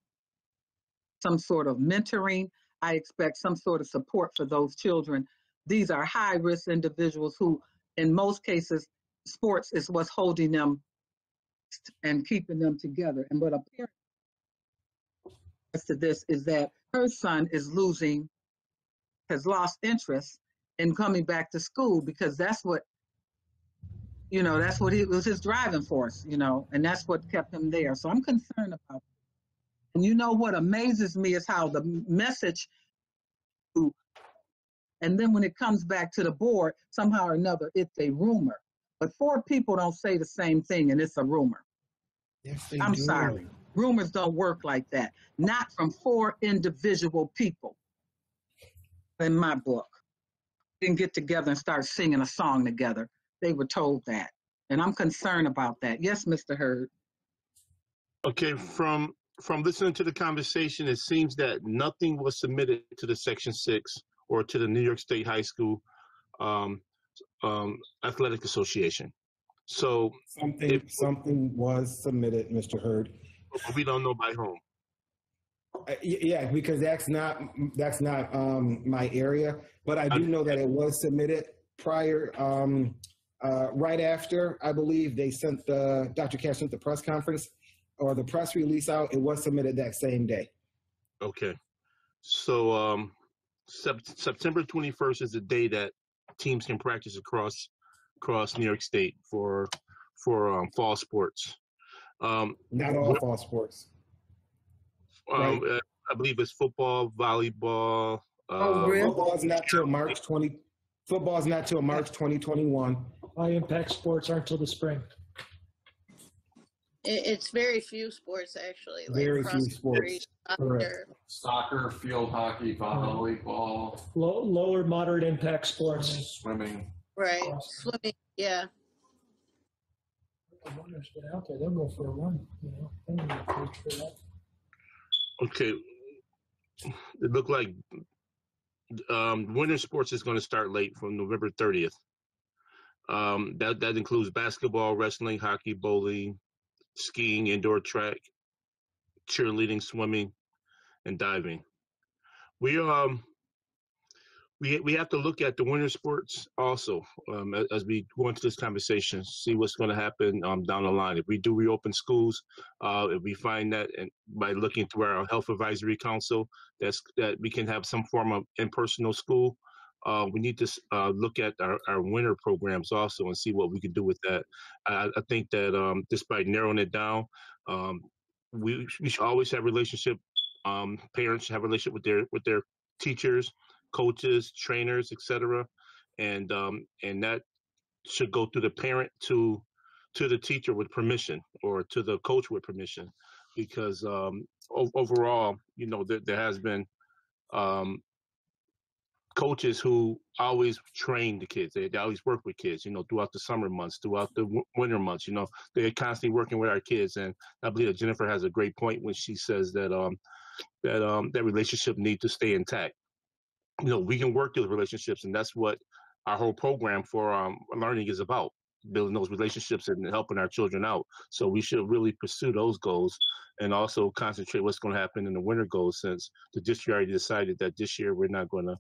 S1: Some sort of mentoring. I expect some sort of support for those children. These are high-risk individuals who, in most cases, sports is what's holding them and keeping them together. And what a parent to this is that her son has lost interest in coming back to school because that's what it was, his driving force, and that's what kept him there. So I'm concerned about it. And what amazes me is how the message, and then when it comes back to the board, somehow or another, it's a rumor. But 4 people don't say the same thing, and it's a rumor.
S12: Yes, they
S1: I'm
S12: do.
S1: sorry. Rumors don't work like that. Not from 4 individual people. In my book, didn't get together and start singing a song together. They were told that. And I'm concerned about that. Yes, Mr. Hurd.
S6: Okay, from listening to the conversation, it seems that nothing was submitted to the Section 6 or to the New York State High School Athletic Association. So
S12: something was submitted, Mr. Hurd.
S6: We don't know by whom.
S12: Yeah, because that's not my area, but I do know that it was submitted prior, right after, I believe they sent Dr. Cash sent the press conference or the press release out. It was submitted that same day.
S6: Okay, so September 21st is the day that teams can practice across New York State for fall sports.
S12: Not all fall sports.
S6: Right. I believe it's football, volleyball.
S12: Football is not till March 2021.
S8: High impact sports aren't till the spring.
S4: It's very few sports, actually.
S12: Very few sports.
S7: Soccer, field hockey, volleyball.
S8: Lower moderate impact sports.
S7: Swimming.
S4: Right. Swimming, yeah.
S8: The runners get out there, they'll go for a run. They don't need a coach for that.
S6: Okay. It looked like winter sports is going to start late from November 30th. That includes basketball, wrestling, hockey, bowling, skiing, indoor track, cheerleading, swimming, and diving. We have to look at the winter sports also as we go into this conversation, see what's going to happen down the line. If we do reopen schools, if we find that, and by looking through our health advisory council, that we can have some form of in-person school, we need to look at our winter programs also and see what we can do with that. I think that just by narrowing it down, we should always have relationship. Parents should have a relationship with their teachers, coaches, trainers, etc., and that should go through the parent to the teacher with permission, or to the coach with permission, because overall, there has been coaches who always train the kids. They always work with kids, throughout the summer months, throughout the winter months. They're constantly working with our kids, and I believe that Jennifer has a great point when she says that that relationship needs to stay intact. We can work those relationships, and that's what our whole program for learning is about, building those relationships and helping our children out. So we should really pursue those goals and also concentrate what's going to happen in the winter goals, since the district already decided that this year we're not going to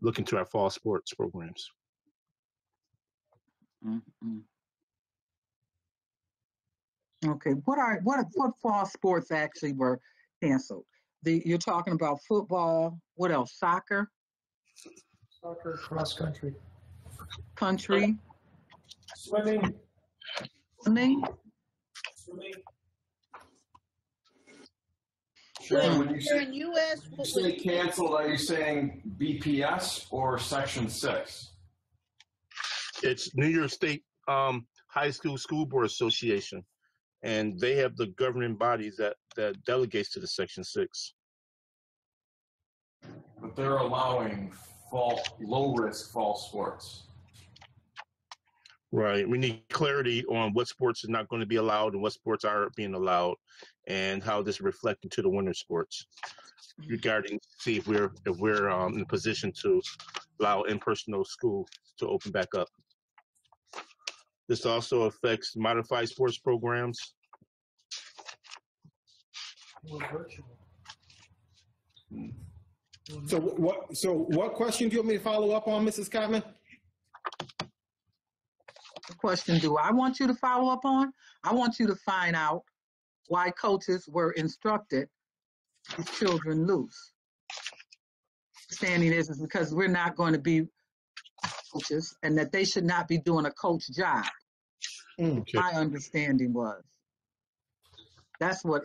S6: look into our fall sports programs.
S1: Mm-hmm. Okay, what fall sports actually were canceled? You're talking about football. What else? Soccer,
S8: cross country,
S7: swimming. Sharon, when you say canceled, are you saying BPS or Section 6?
S6: It's New York State High School Board Association, and they have the governing bodies that delegates to the Section 6.
S7: But they're allowing low-risk fall sports.
S6: Right. We need clarity on what sports is not going to be allowed and what sports are being allowed, and how this reflects into the winter sports. Regarding see if we're in a position to allow in-person school to open back up. This also affects modified sports programs.
S12: So what question do you want me to follow up on, Mrs. Cotman?
S1: What question do I want you to follow up on? I want you to find out why coaches were instructed these children loose. Understanding is because we're not going to be coaches and that they should not be doing a coach job.
S6: Okay.
S1: My understanding was.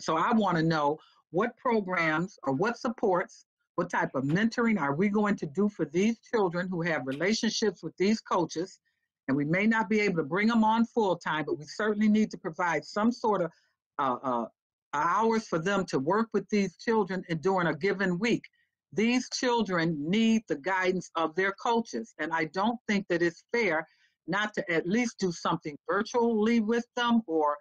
S1: So I want to know what programs or what supports, what type of mentoring are we going to do for these children who have relationships with these coaches, and we may not be able to bring them on full time, but we certainly need to provide some sort of hours for them to work with these children during a given week. These children need the guidance of their coaches, and I don't think that it's fair not to at least do something virtually with them or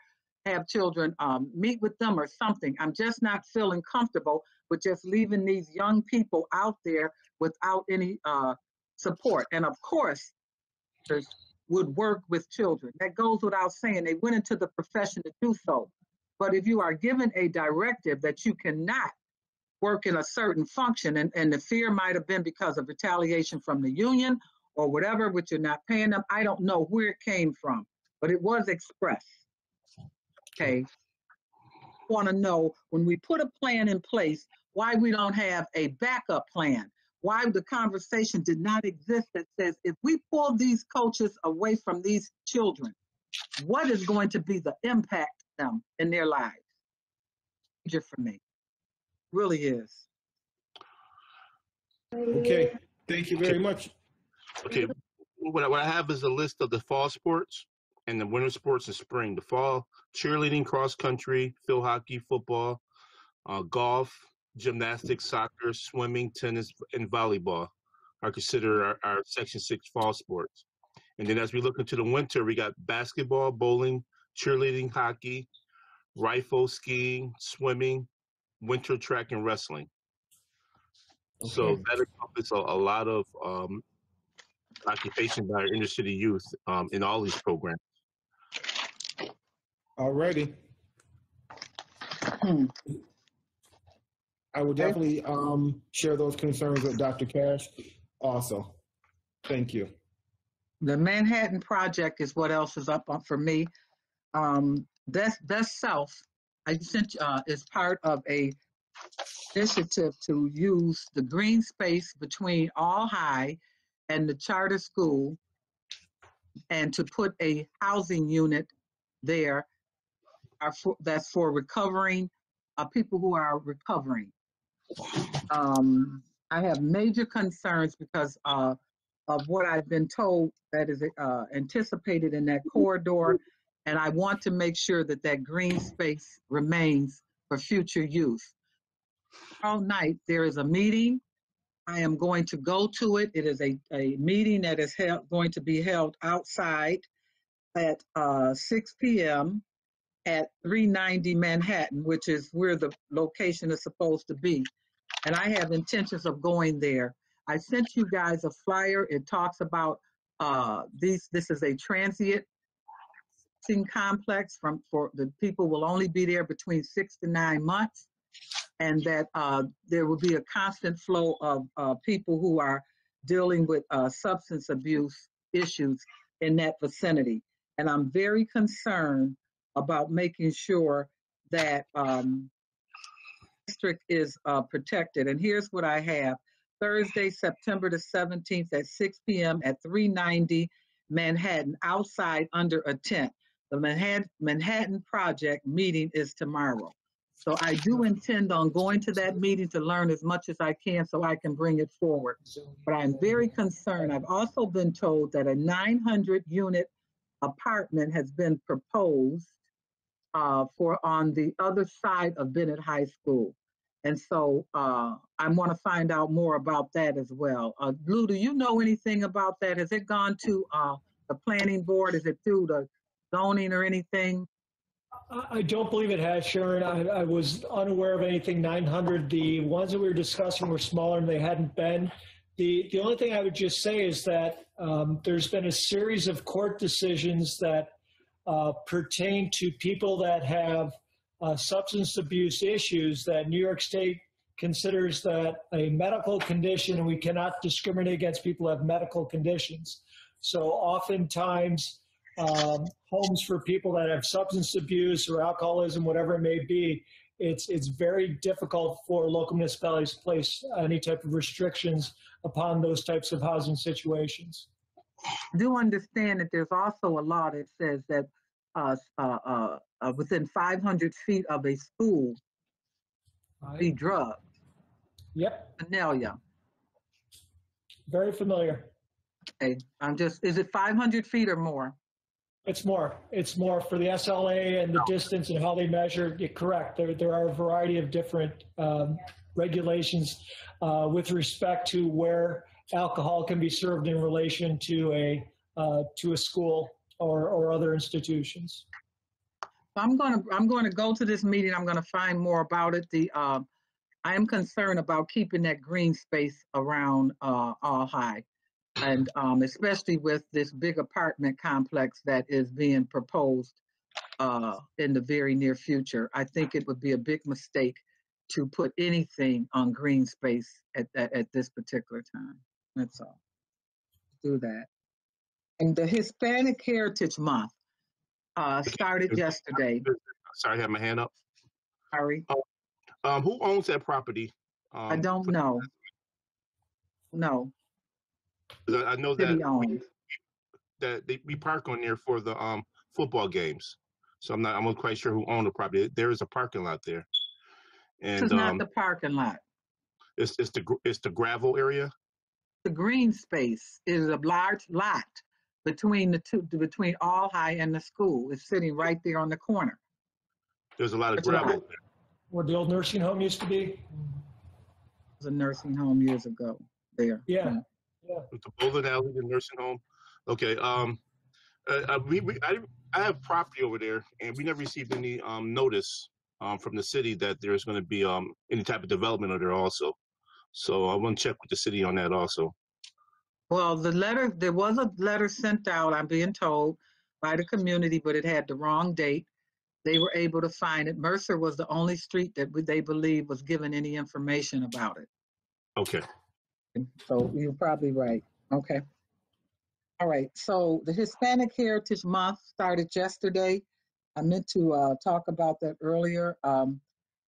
S1: have children meet with them or something. I'm just not feeling comfortable with just leaving these young people out there without any support. And of course, would work with children. That goes without saying. They went into the profession to do so. But if you are given a directive that you cannot work in a certain function, and the fear might have been because of retaliation from the union or whatever, which you're not paying them, I don't know where it came from, but it was expressed. Okay. Want to know when we put a plan in place, why we don't have a backup plan, why the conversation did not exist that says if we pull these coaches away from these children, what is going to be the impact of them in their lives? Major for me, really is.
S12: Okay, thank you very much.
S6: Okay, what I have is a list of the fall sports and the winter sports in spring. The fall: cheerleading, cross country, field hockey, football, golf, gymnastics, soccer, swimming, tennis, and volleyball are considered our Section 6 fall sports. And then as we look into the winter, we got basketball, bowling, cheerleading, hockey, rifle, skiing, swimming, winter track, and wrestling. Okay. So that encompasses a lot of occupation by our inner city youth in all these programs.
S12: Alrighty. I will definitely share those concerns with Dr. Cash also. Thank you.
S1: The Manhattan Project is what else is up for me. Best South, I sent is part of a initiative to use the green space between All High and the charter school and to put a housing unit there that's for recovering people who are recovering. I have major concerns because of what I've been told that is anticipated in that corridor, and I want to make sure that that green space remains for future use. All night there is a meeting. I am going to go to it. It is a meeting that is going to be held outside at 6 p.m. at 390 Manhattan, which is where the location is supposed to be. And I have intentions of going there. I sent you guys a flyer. It talks about this is a transient complex for the people will only be there between 6 to 9 months, and that there will be a constant flow of people who are dealing with substance abuse issues in that vicinity. And I'm very concerned about making sure that district is protected. And here's what I have. Thursday, September the 17th at 6 p.m. at 390 Manhattan, outside under a tent. The Manhattan Project meeting is tomorrow. So I do intend on going to that meeting to learn as much as I can so I can bring it forward. But I'm very concerned. I've also been told that a 900 unit apartment has been proposed for on the other side of Bennett High School. And so I want to find out more about that as well. Lou, do you know anything about that? Has it gone to the planning board? Is it through the zoning or anything?
S8: I don't believe it has, Sharon. I was unaware of anything 900. The ones that we were discussing were smaller and they hadn't been. The only thing I would just say is that there's been a series of court decisions that pertain to people that have substance abuse issues that New York State considers that a medical condition, and we cannot discriminate against people who have medical conditions. So oftentimes, homes for people that have substance abuse or alcoholism, whatever it may be, it's very difficult for local municipalities to place any type of restrictions upon those types of housing situations.
S1: I do understand that there's also a law that says that within 500 feet of a school, be drugged.
S8: Yep.
S1: Anelia.
S8: Very familiar.
S1: Okay, is it 500 feet or more?
S8: It's more. It's more for the SLA and the distance and how they measure. You're correct. There are a variety of different regulations with respect to where alcohol can be served in relation to a school or other institutions.
S1: I'm going to go to this meeting. I'm going to find more about it. I am concerned about keeping that green space around All High. And especially with this big apartment complex that is being proposed in the very near future, I think it would be a big mistake to put anything on green space at this particular time. That's all. Do that. And the Hispanic Heritage Month started yesterday.
S6: Sorry, I have my hand up.
S1: Sorry.
S6: Who owns that property?
S1: I don't know. No.
S6: I know that we park on there for the football games, so I'm not quite sure who owned the property. There is a parking lot there, and
S1: this is not the parking lot.
S6: It's the gravel area.
S1: The green space is a large lot between between All High and the school. It's sitting right there on the corner.
S6: There's a lot of gravel there.
S8: Where the old nursing home used to be.
S1: It was a nursing home years ago. There.
S8: Yeah. Yeah.
S6: With the bowling alley, the nursing home. Okay. I have property over there, and we never received any notice from the city that there's going to be any type of development over there also. So I want to check with the city on that also.
S1: Well, there was a letter sent out, I'm being told, by the community, but it had the wrong date. They were able to find it. Mercer was the only street that they believe was given any information about it.
S6: Okay.
S1: So you're probably right. Okay. All right. So the Hispanic Heritage Month started yesterday. I meant to talk about that earlier.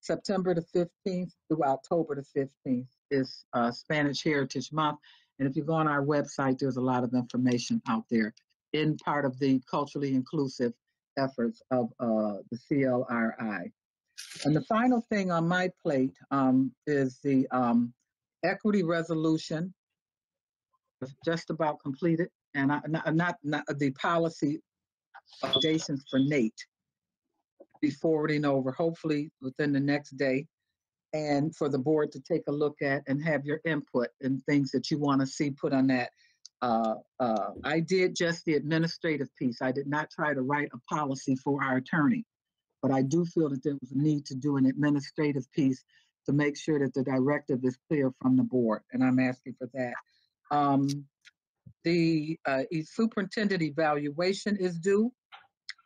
S1: September the 15th through October the 15th is Spanish Heritage Month. And if you go on our website, there's a lot of information out there in part of the culturally inclusive efforts of the CLRI. And the final thing on my plate is the equity resolution. It's just about completed, and not the policy updations for Nate. Be forwarding over hopefully within the next day, and for the board to take a look at and have your input and things that you want to see put on that. I did just the administrative piece. I did not try to write a policy for our attorney, but I do feel that there was a need to do an administrative piece to make sure that the directive is clear from the board, and I'm asking for that. The superintendent evaluation is due.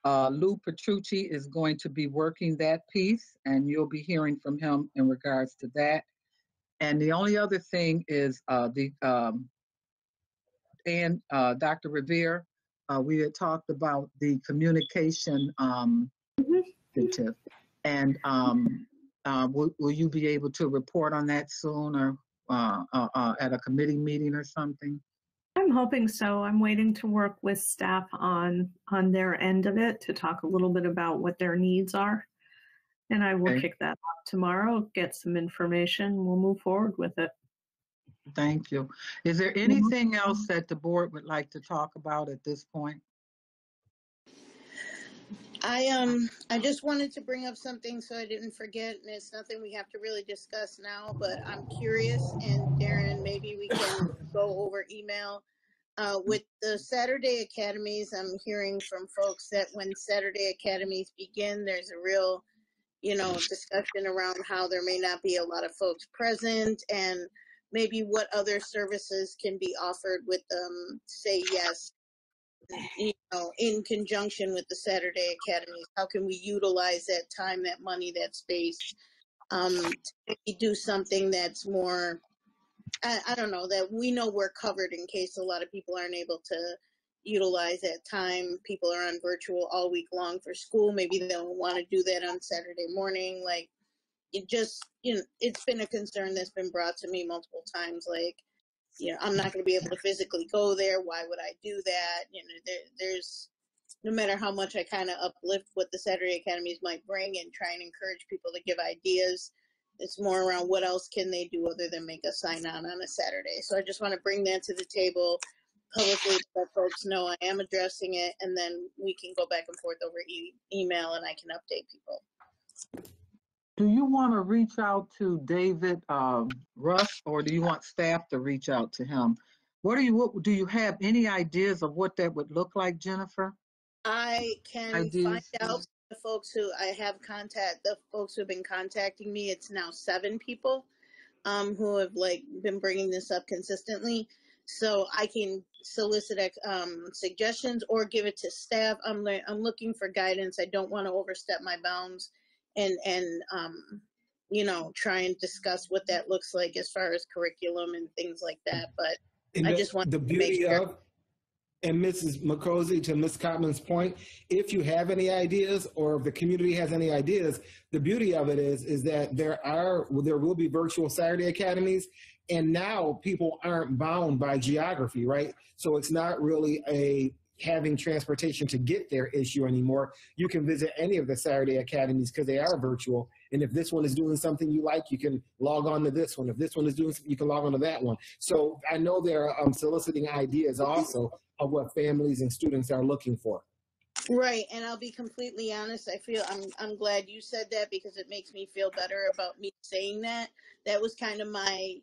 S1: Lou Petrucci is going to be working that piece, and you'll be hearing from him in regards to that. And the only other thing is Dr. Revere, we had talked about the communication initiative, and will you be able to report on that soon, or at a committee meeting or something?
S22: I'm hoping so. I'm waiting to work with staff on their end of it to talk a little bit about what their needs are. And I will
S1: Okay.
S22: kick that off tomorrow, get some information, we'll move forward with it.
S1: Thank you. Is there anything else that the board would like to talk about at this point?
S4: I just wanted to bring up something so I didn't forget, and it's nothing we have to really discuss now, but I'm curious, and Darren, maybe we can go over email. With the Saturday academies, I'm hearing from folks that when Saturday academies begin, there's a real, discussion around how there may not be a lot of folks present, and maybe what other services can be offered with Say Yes, in conjunction with the Saturday academies. How can we utilize that time, that money, that space, to maybe do something that's more, I don't know, that we know we're covered in case a lot of people aren't able to utilize that time. People are on virtual all week long for school. Maybe they don't want to do that on Saturday morning. Like, it just, it's been a concern that's been brought to me multiple times. Like, I'm not going to be able to physically go there. Why would I do that? There's, no matter how much I kind of uplift what the Saturday academies might bring and try and encourage people to give ideas, it's more around what else can they do other than make a sign on a Saturday. So I just want to bring that to the table publicly to let folks know I am addressing it, and then we can go back and forth over email and I can update people.
S1: Do you want to reach out to David Russ, or do you want staff to reach out to him? What do you have any ideas of what that would look like, Jennifer?
S4: I can find out the folks who I have the folks who have been contacting me. It's now 7 people who have been bringing this up consistently. So I can solicit suggestions or give it to staff. I'm looking for guidance. I don't want to overstep my bounds and try and discuss what that looks like as far as curriculum and things like that. But
S12: And
S4: I just want
S12: the
S4: to
S12: beauty
S4: make sure.
S12: of, and Mrs. McCosey, to Ms. Cottman's point, if you have any ideas or if the community has any ideas, the beauty of it is that there will be virtual Saturday academies, and now people aren't bound by geography, right? So it's not really a having transportation to get there issue anymore. You can visit any of the Saturday academies because they are virtual. And if this one is doing something you like, you can log on to this one. If this one is doing something, you can log on to that one. So I know they're soliciting ideas also of what families and students are looking for.
S4: Right, and I'll be completely honest. I feel I'm glad you said that because it makes me feel better about me saying that. That was kind of my,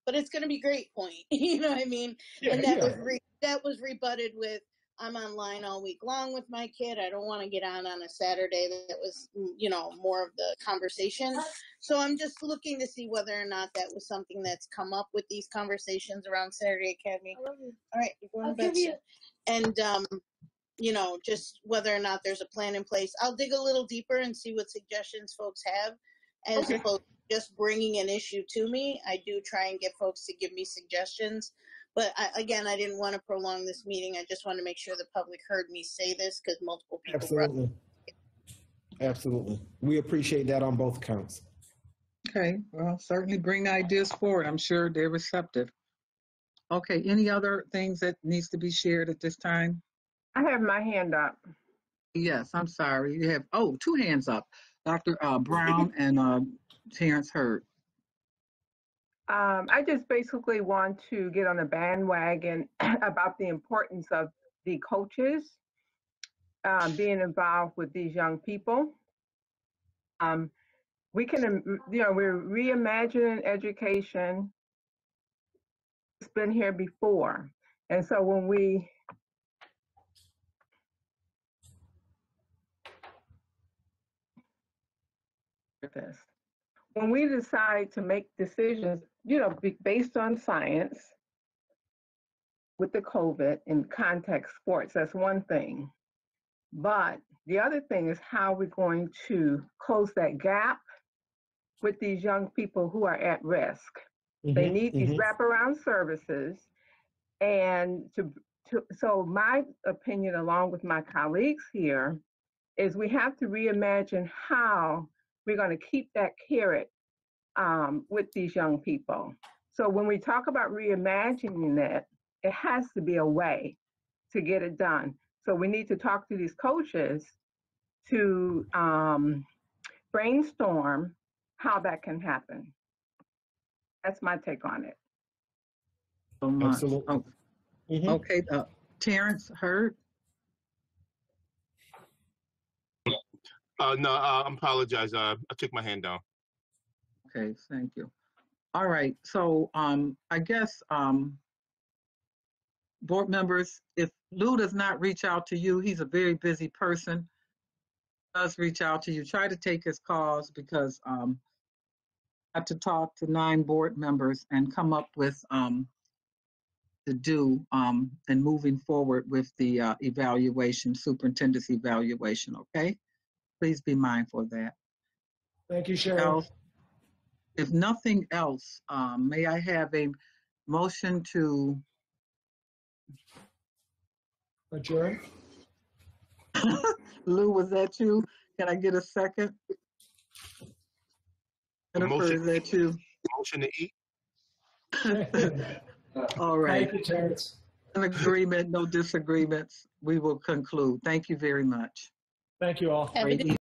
S4: but it's going to be great point. You know what I mean?
S12: Yeah,
S4: and that
S12: yeah.
S4: that was rebutted with, I'm online all week long with my kid. I don't want to get on a Saturday. That was, more of the conversation. So I'm just looking to see whether or not that was something that's come up with these conversations around Saturday Academy. All right, you're going to bed soon. And just whether or not there's a plan in place. I'll dig a little deeper and see what suggestions folks have, as opposed to just bringing an issue to me. I do try and get folks to give me suggestions. But I didn't want to prolong this meeting. I just want to make sure the public heard me say this because multiple people.
S12: Absolutely. Absolutely. We appreciate that on both counts.
S1: Okay, well, certainly bring ideas forward. I'm sure they're receptive. Okay, any other things that needs to be shared at this time?
S21: I have my hand up.
S1: Yes, I'm sorry. You have, 2 hands up. Dr. Brown and Terrence Hurd.
S21: I just basically want to get on a bandwagon about the importance of the coaches being involved with these young people. We can, we're reimagining education. It's been here before. And so when we decide to make decisions, based on science with the COVID and contact sports, that's one thing. But the other thing is how we're going to close that gap with these young people who are at risk. They need these wraparound services. And so my opinion, along with my colleagues here, is we have to reimagine how we're going to keep that carrot with these young people. So when we talk about reimagining it has to be a way to get it done. So we need to talk to these coaches to brainstorm how that can happen. That's my take on it.
S1: So much.
S12: Absolutely.
S1: Oh, okay, Terrence Hurd.
S6: No, I apologize. I took my hand down.
S1: Okay, thank you. All right, so I guess board members, if Lou does not reach out to you, he's a very busy person. Does reach out to you. Try to take his calls because I have to talk to 9 board members and come up with to do and moving forward with the evaluation, superintendent's evaluation. Okay, please be mindful of that.
S8: Thank you, Cheryl.
S1: If nothing else, may I have a motion to
S8: adjourn?
S1: Lou, was that you? Can I get a second? Jennifer, is that you?
S6: Motion to eat.
S1: All right.
S8: Thank you, Terrence.
S1: An agreement, no disagreements. We will conclude. Thank you very much.
S8: Thank you all.
S1: Great